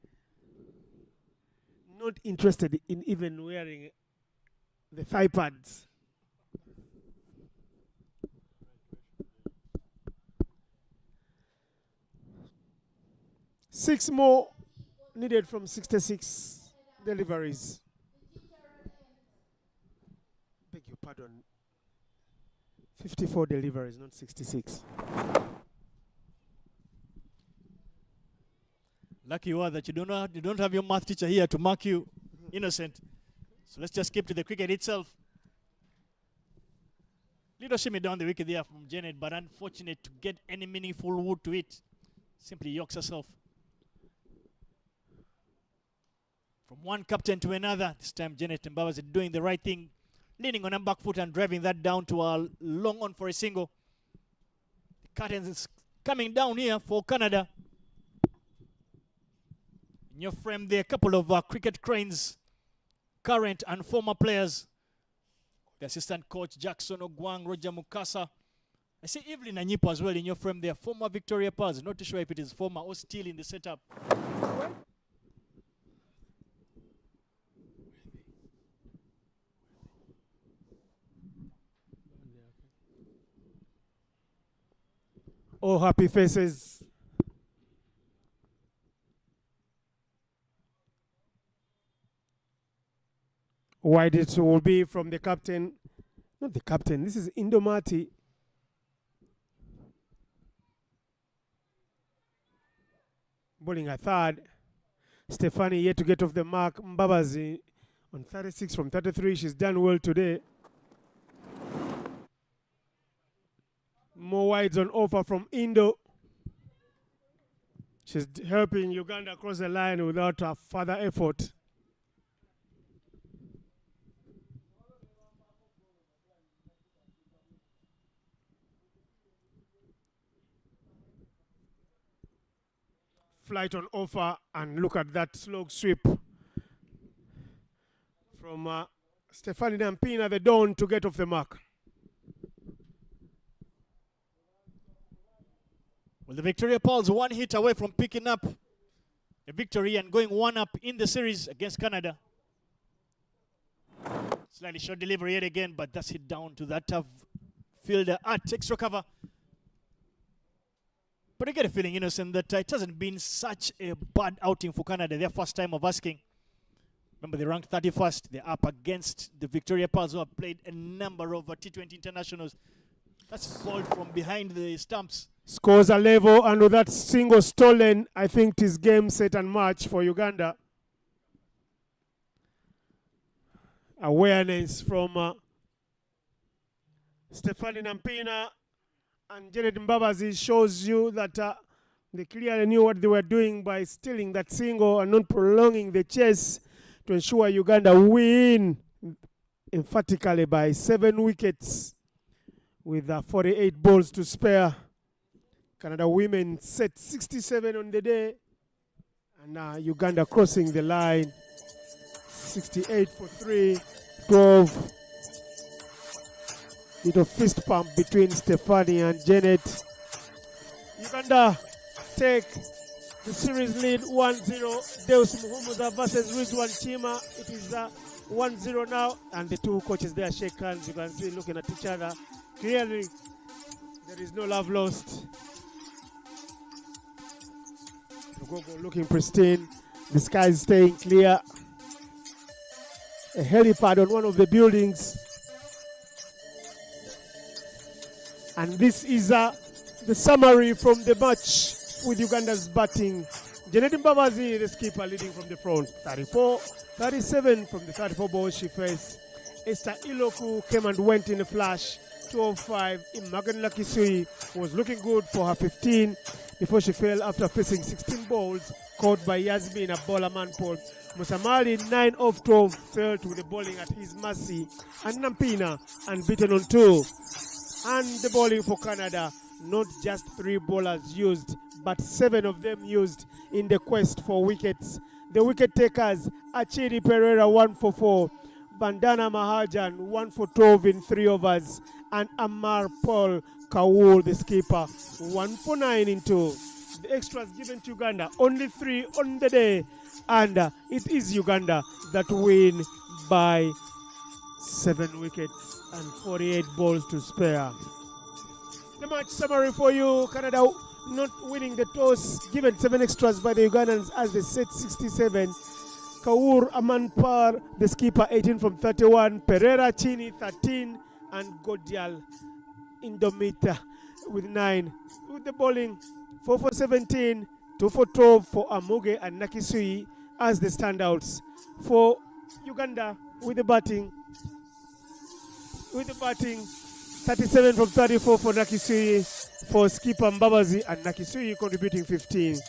Not interested in even wearing the thigh pads. Six more needed from 66 deliveries. Beg your pardon. 54 deliveries, not 66. Lucky you are that you don't have your math teacher here to mark you innocent. So let's just skip to the cricket itself. Little shimmy down the wicket there from Janet, but unfortunate to get any meaningful wood to it. Simply yokes herself. From one captain to another, this time Janet Mbabazi doing the right thing, leaning on her back foot and driving that down to a long on for a single. The curtains is coming down here for Canada. In your frame there, a couple of cricket cranes, current and former players. The assistant coach Jackson Ogwang, Roger Mukasa. I see Evelyn Anyipo as well in your frame there, former Victoria Pearls. Not too sure if it is former or still in the setup. All happy faces. Wide it will be from the captain. Not the captain, this is Indomati. Bowling a third. Stefani yet to get off the mark. Mbabazi on 36 from 33. She's done well today. More wides on offer from Indo. She's helping Uganda across the line without a further effort. flight on offer, and look at that slog sweep from Stefani Nampina, the Dawn, to get off the mark. Well, the Victoria Pearls 1 hit away from picking up a victory and going 1 up in the series against Canada. Slightly short delivery yet again, but that's hit down to that tough fielder at extra cover. But I get a feeling, Innocent, that it hasn't been such a bad outing for Canada. Their first time of asking. Remember, they ranked 31st. They're up against the Victoria Pearls, who have played a number of T20 internationals. That's balled from behind the stumps. Scores are level, and with that single stolen, I think it is game, set, and match for Uganda. Awareness from Stefani Nampina and Janet Mbabazi shows you that they clearly knew what they were doing by stealing that single and not prolonging the chase to ensure Uganda win emphatically by 7 wickets with 48 balls to spare. Canada women set 67 on the day, and Uganda crossing the line 68 for 3, 12. Little fist pump between Stefani and Janet. Uganda take the series lead 1-0. Deus Muhumuza versus Rizwan Chima. It is 1-0 now, and the two coaches there shake hands. You can see looking at each other. Clearly, there is no love lost. Lugogo looking pristine. The sky is staying clear. A helipad on one of the buildings. And this is the summary from the match with Uganda's batting. Janet Mbabazi, the skipper, leading from the front. 34-37 from the 34 balls she faced. Esther Iloku came and went in a flash. 205. Imagine Kisui was looking good for her 15 before she fell after facing 16 balls caught by Yasmin Abola Manpol. Musamali, 9 of 12, fell to the bowling at his mercy. And Nampina, unbeaten on 2. And the bowling for Canada, not just 3 bowlers used, but 7 of them used in the quest for wickets. The wicket takers, Achiri Pereira 1 for 4, Bandana Mahajan 1 for 12 in 3 overs, and Amar Paul Kaur, the skipper, 1 for 9 in 2. The extras given to Uganda, only 3 on the day, and it is Uganda that win by 7 wickets and 48 balls to spare. The match summary for you: Canada not winning the toss, given 7 extras by the Ugandans as they set 67. Kaur Amanpar, the skipper, 18 from 31. Pereira Chini, 13. And Godial Indomita with 9. With the bowling, 4 for 17, 2 for 12 for Amuge and Nakisui as the standouts. For Uganda, with the batting, 37 from 34 for Nakisui, for skipper Mbabazi, and Nakisui contributing 15.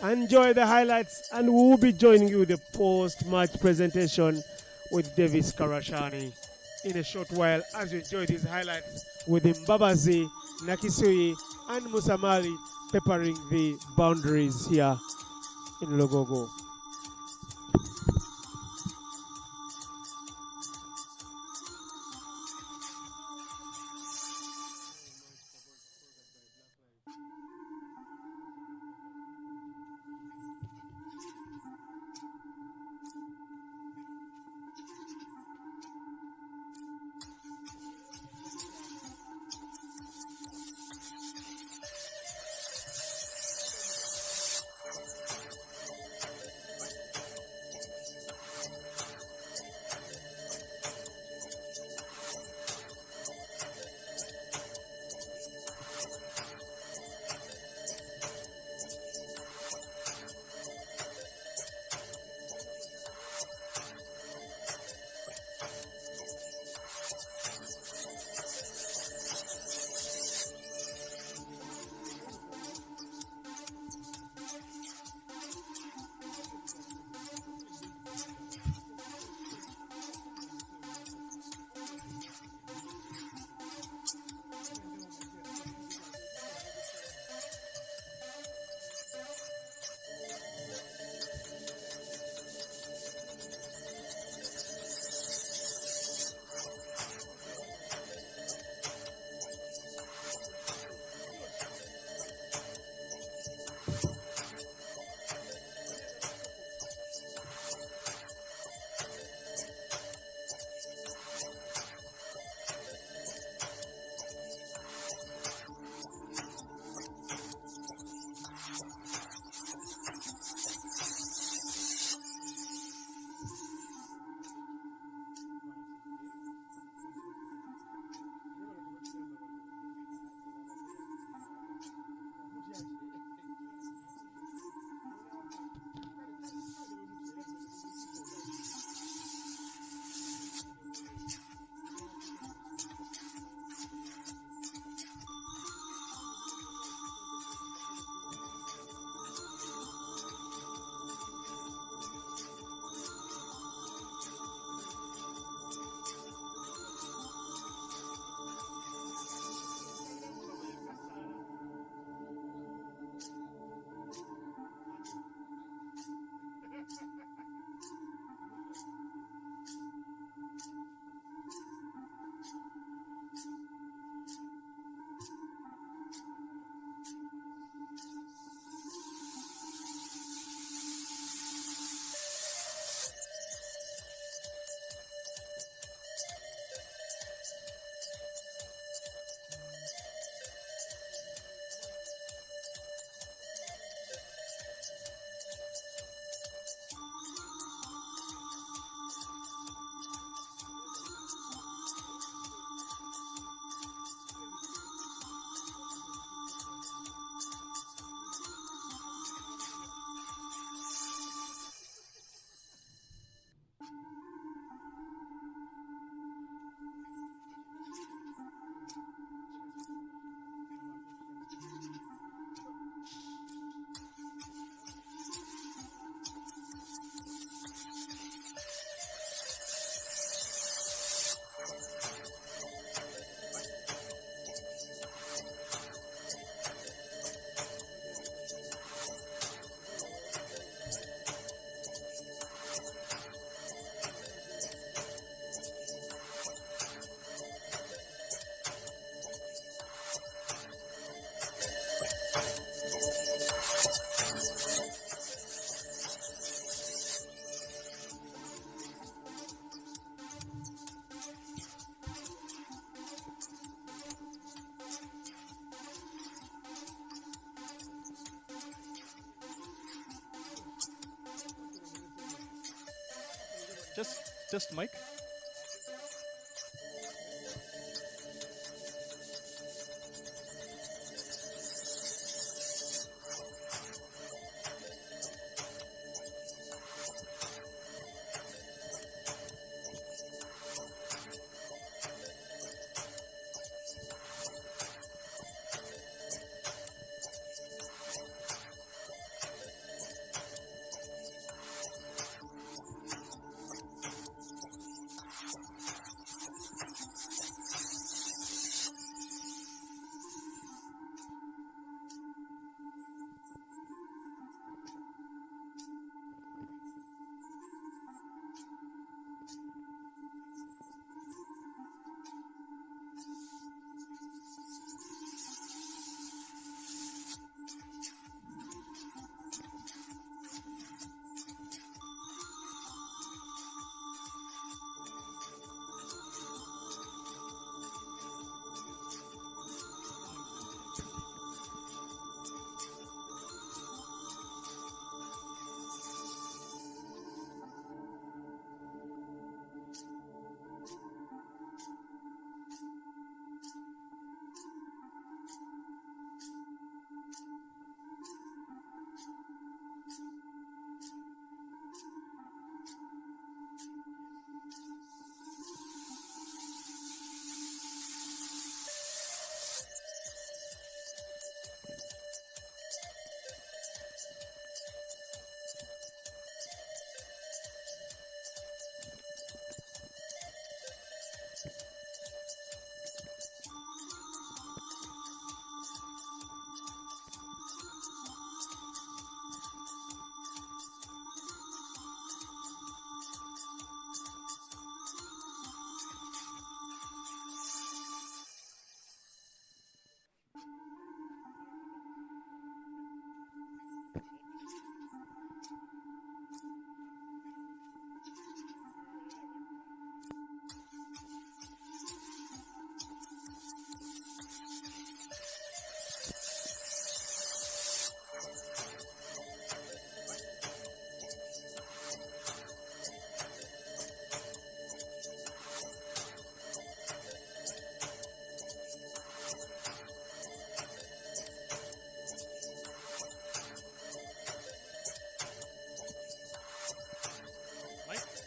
Enjoy the highlights, and we will be joining you with the post-match presentation with Davis Karashani in a short while as you enjoy these highlights with Mbabazi, Nakisui, and Musamali peppering the boundaries here in Logogo. Test mic.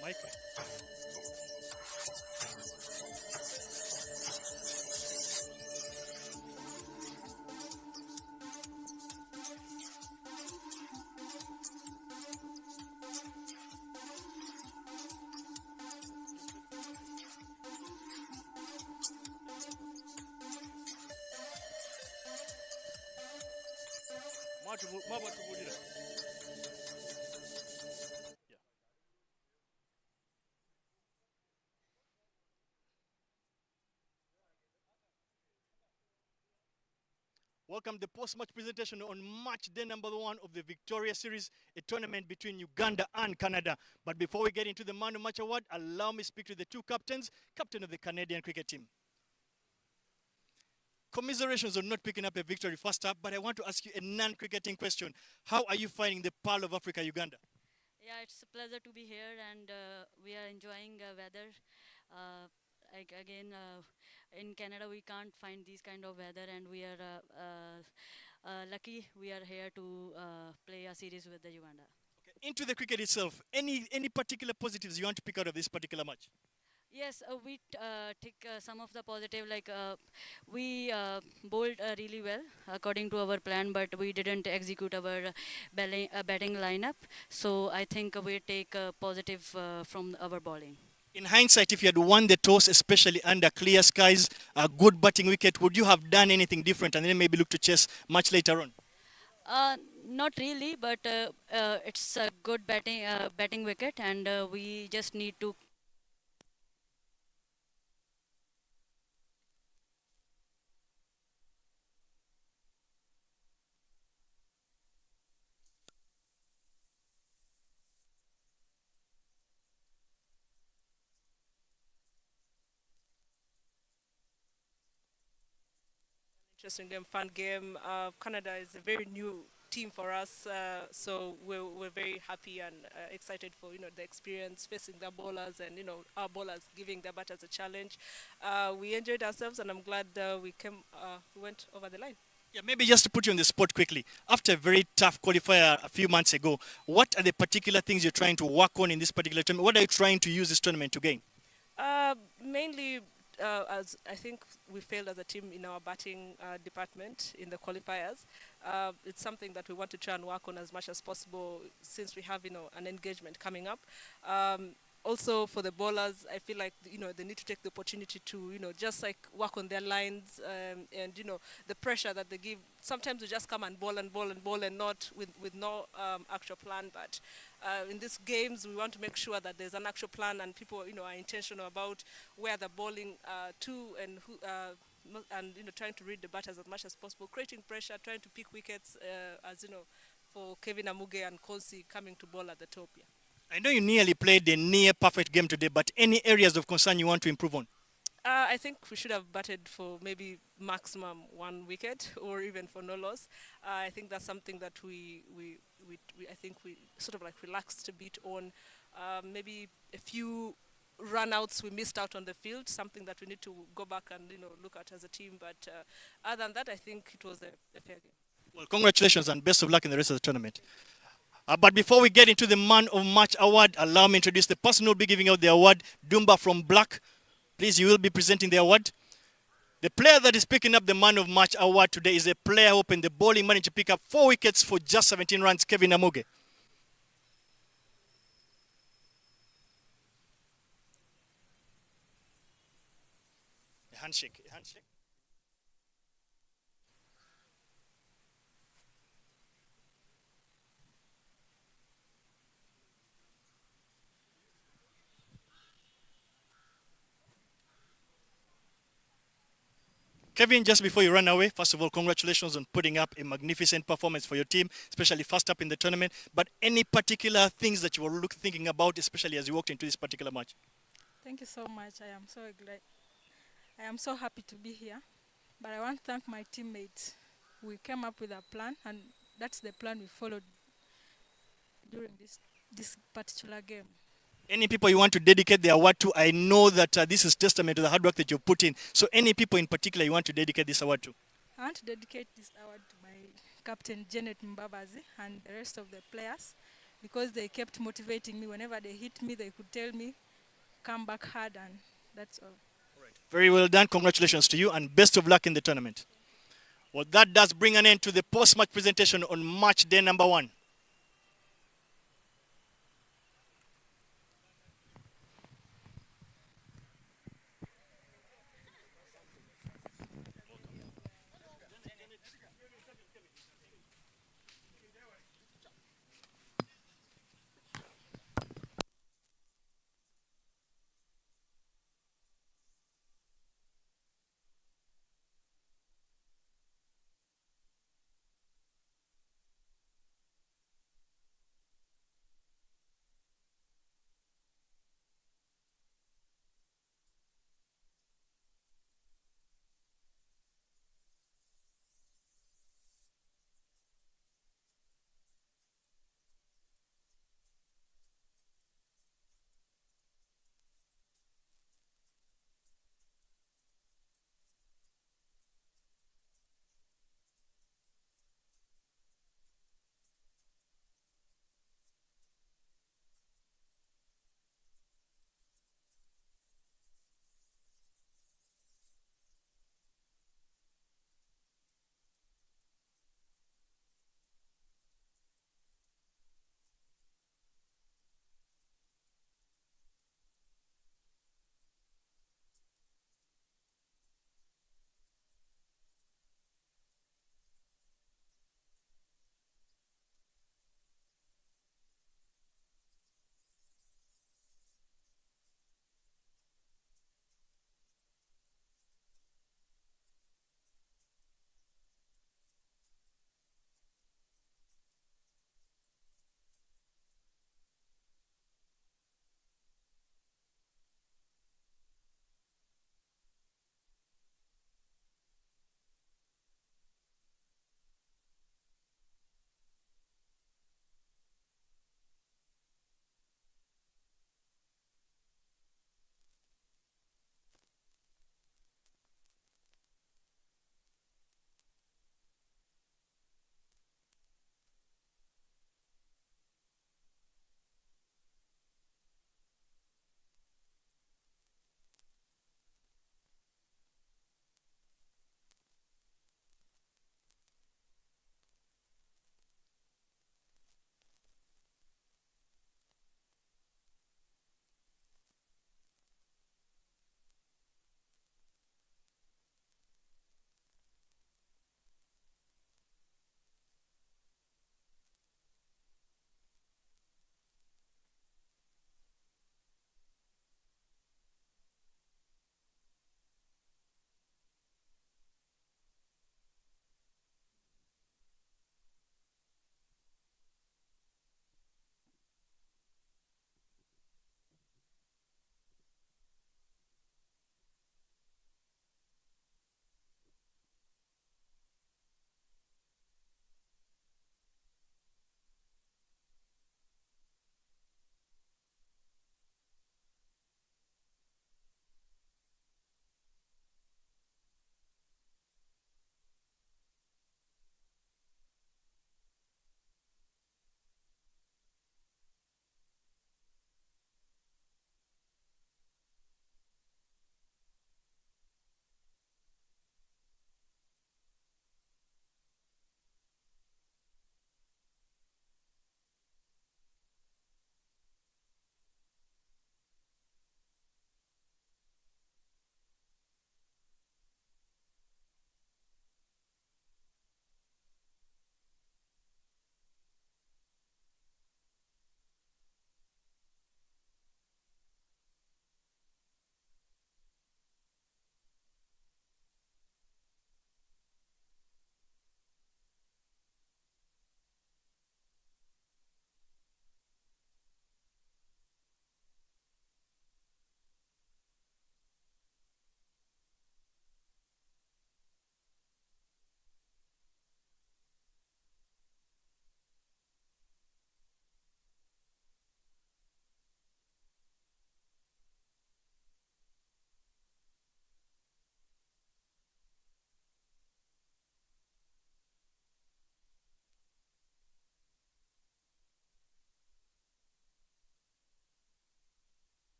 Mic. Welcome the post-match presentation on match day number 1 of the Victoria Series, a tournament between Uganda and Canada. But before we get into the Man of Match Award, allow me to speak to the two captains, captain of the Canadian cricket team. Commiserations on not picking up a victory first up, but I want to ask you a non-cricketing question. How are you finding the Pearl of Africa, Uganda? Yeah, it's a pleasure to be here, and we are enjoying weather. Again, in Canada, we can't find these kind of weather, and we are lucky we are here to play a series with the Uganda. Okay. Into the cricket itself, any particular positives you want to pick out of this particular match? Yes, we take some of the positive, like we bowled really well according to our plan, but we didn't execute our batting lineup. So I think we take positive from our bowling. In hindsight, if you had won the toss, especially under clear skies, a good batting wicket, would you have done anything different and then maybe look to chase much later on? Not really, but it's a good batting wicket, and we just need to. Interesting game, fun game. Canada is a very new team for us. So we're very happy and excited for the experience facing the bowlers and our bowlers giving the batters a challenge. We enjoyed ourselves and I'm glad we went over the line. Yeah, maybe just to put you on the spot quickly, after a very tough qualifier a few months ago, what are the particular things you're trying to work on in this particular tournament? What are you trying to use this tournament to gain? Mainly, as I think we failed as a team in our batting department in the qualifiers. It's something that we want to try and work on as much as possible since we have an engagement coming up. Also for the bowlers, I feel like they need to take the opportunity to just like work on their lines and the pressure that they give. Sometimes we just come and bowl and bowl and bowl and not with no actual plan. But in these games, we want to make sure that there's an actual plan and people are intentional about where they're bowling to and who. And trying to read the batters as much as possible, creating pressure, trying to pick wickets, as for Kevin Amuge and Kosi coming to bowl at the top. Yeah. I know you nearly played a near perfect game today, but any areas of concern you want to improve on? I think we should have batted for maybe maximum 1 wicket or even for no loss. I think that's something that we I think we sort of like relaxed a bit on. Maybe a few run-outs we missed out on the field, something that we need to go back and look at as a team. But other than that, I think it was a fair game. Well, congratulations and best of luck in the rest of the tournament. But before we get into the Man of Match award, allow me to introduce the person who will be giving out the award, Dumba from Black. Please, you will be presenting the award. The player that is picking up the Man of Match award today is a player who opened the bowling, managed to pick up 4 wickets for just 17 runs, Kevin Amuge. A handshake, a handshake. Kevin, just before you run away, first of all, congratulations on putting up a magnificent performance for your team, especially first up in the tournament. But any particular things that you were thinking about, especially as you walked into this particular match? Thank you so much. I am so glad. I am so happy to be here. But I want to thank my teammates. We came up with a plan, and that's the plan we followed during this particular game. Any people you want to dedicate the award to? I know that this is testament to the hard work that you've put in. So any people in particular you want to dedicate this award to? I want to dedicate this award to my captain, Janet Mbabazi, and the rest of the players, because they kept motivating me. Whenever they hit me, they could tell me, come back hard, and that's all. Very well done. Congratulations to you, and best of luck in the tournament. Well, that does bring an end to the post-match presentation on match day number 1.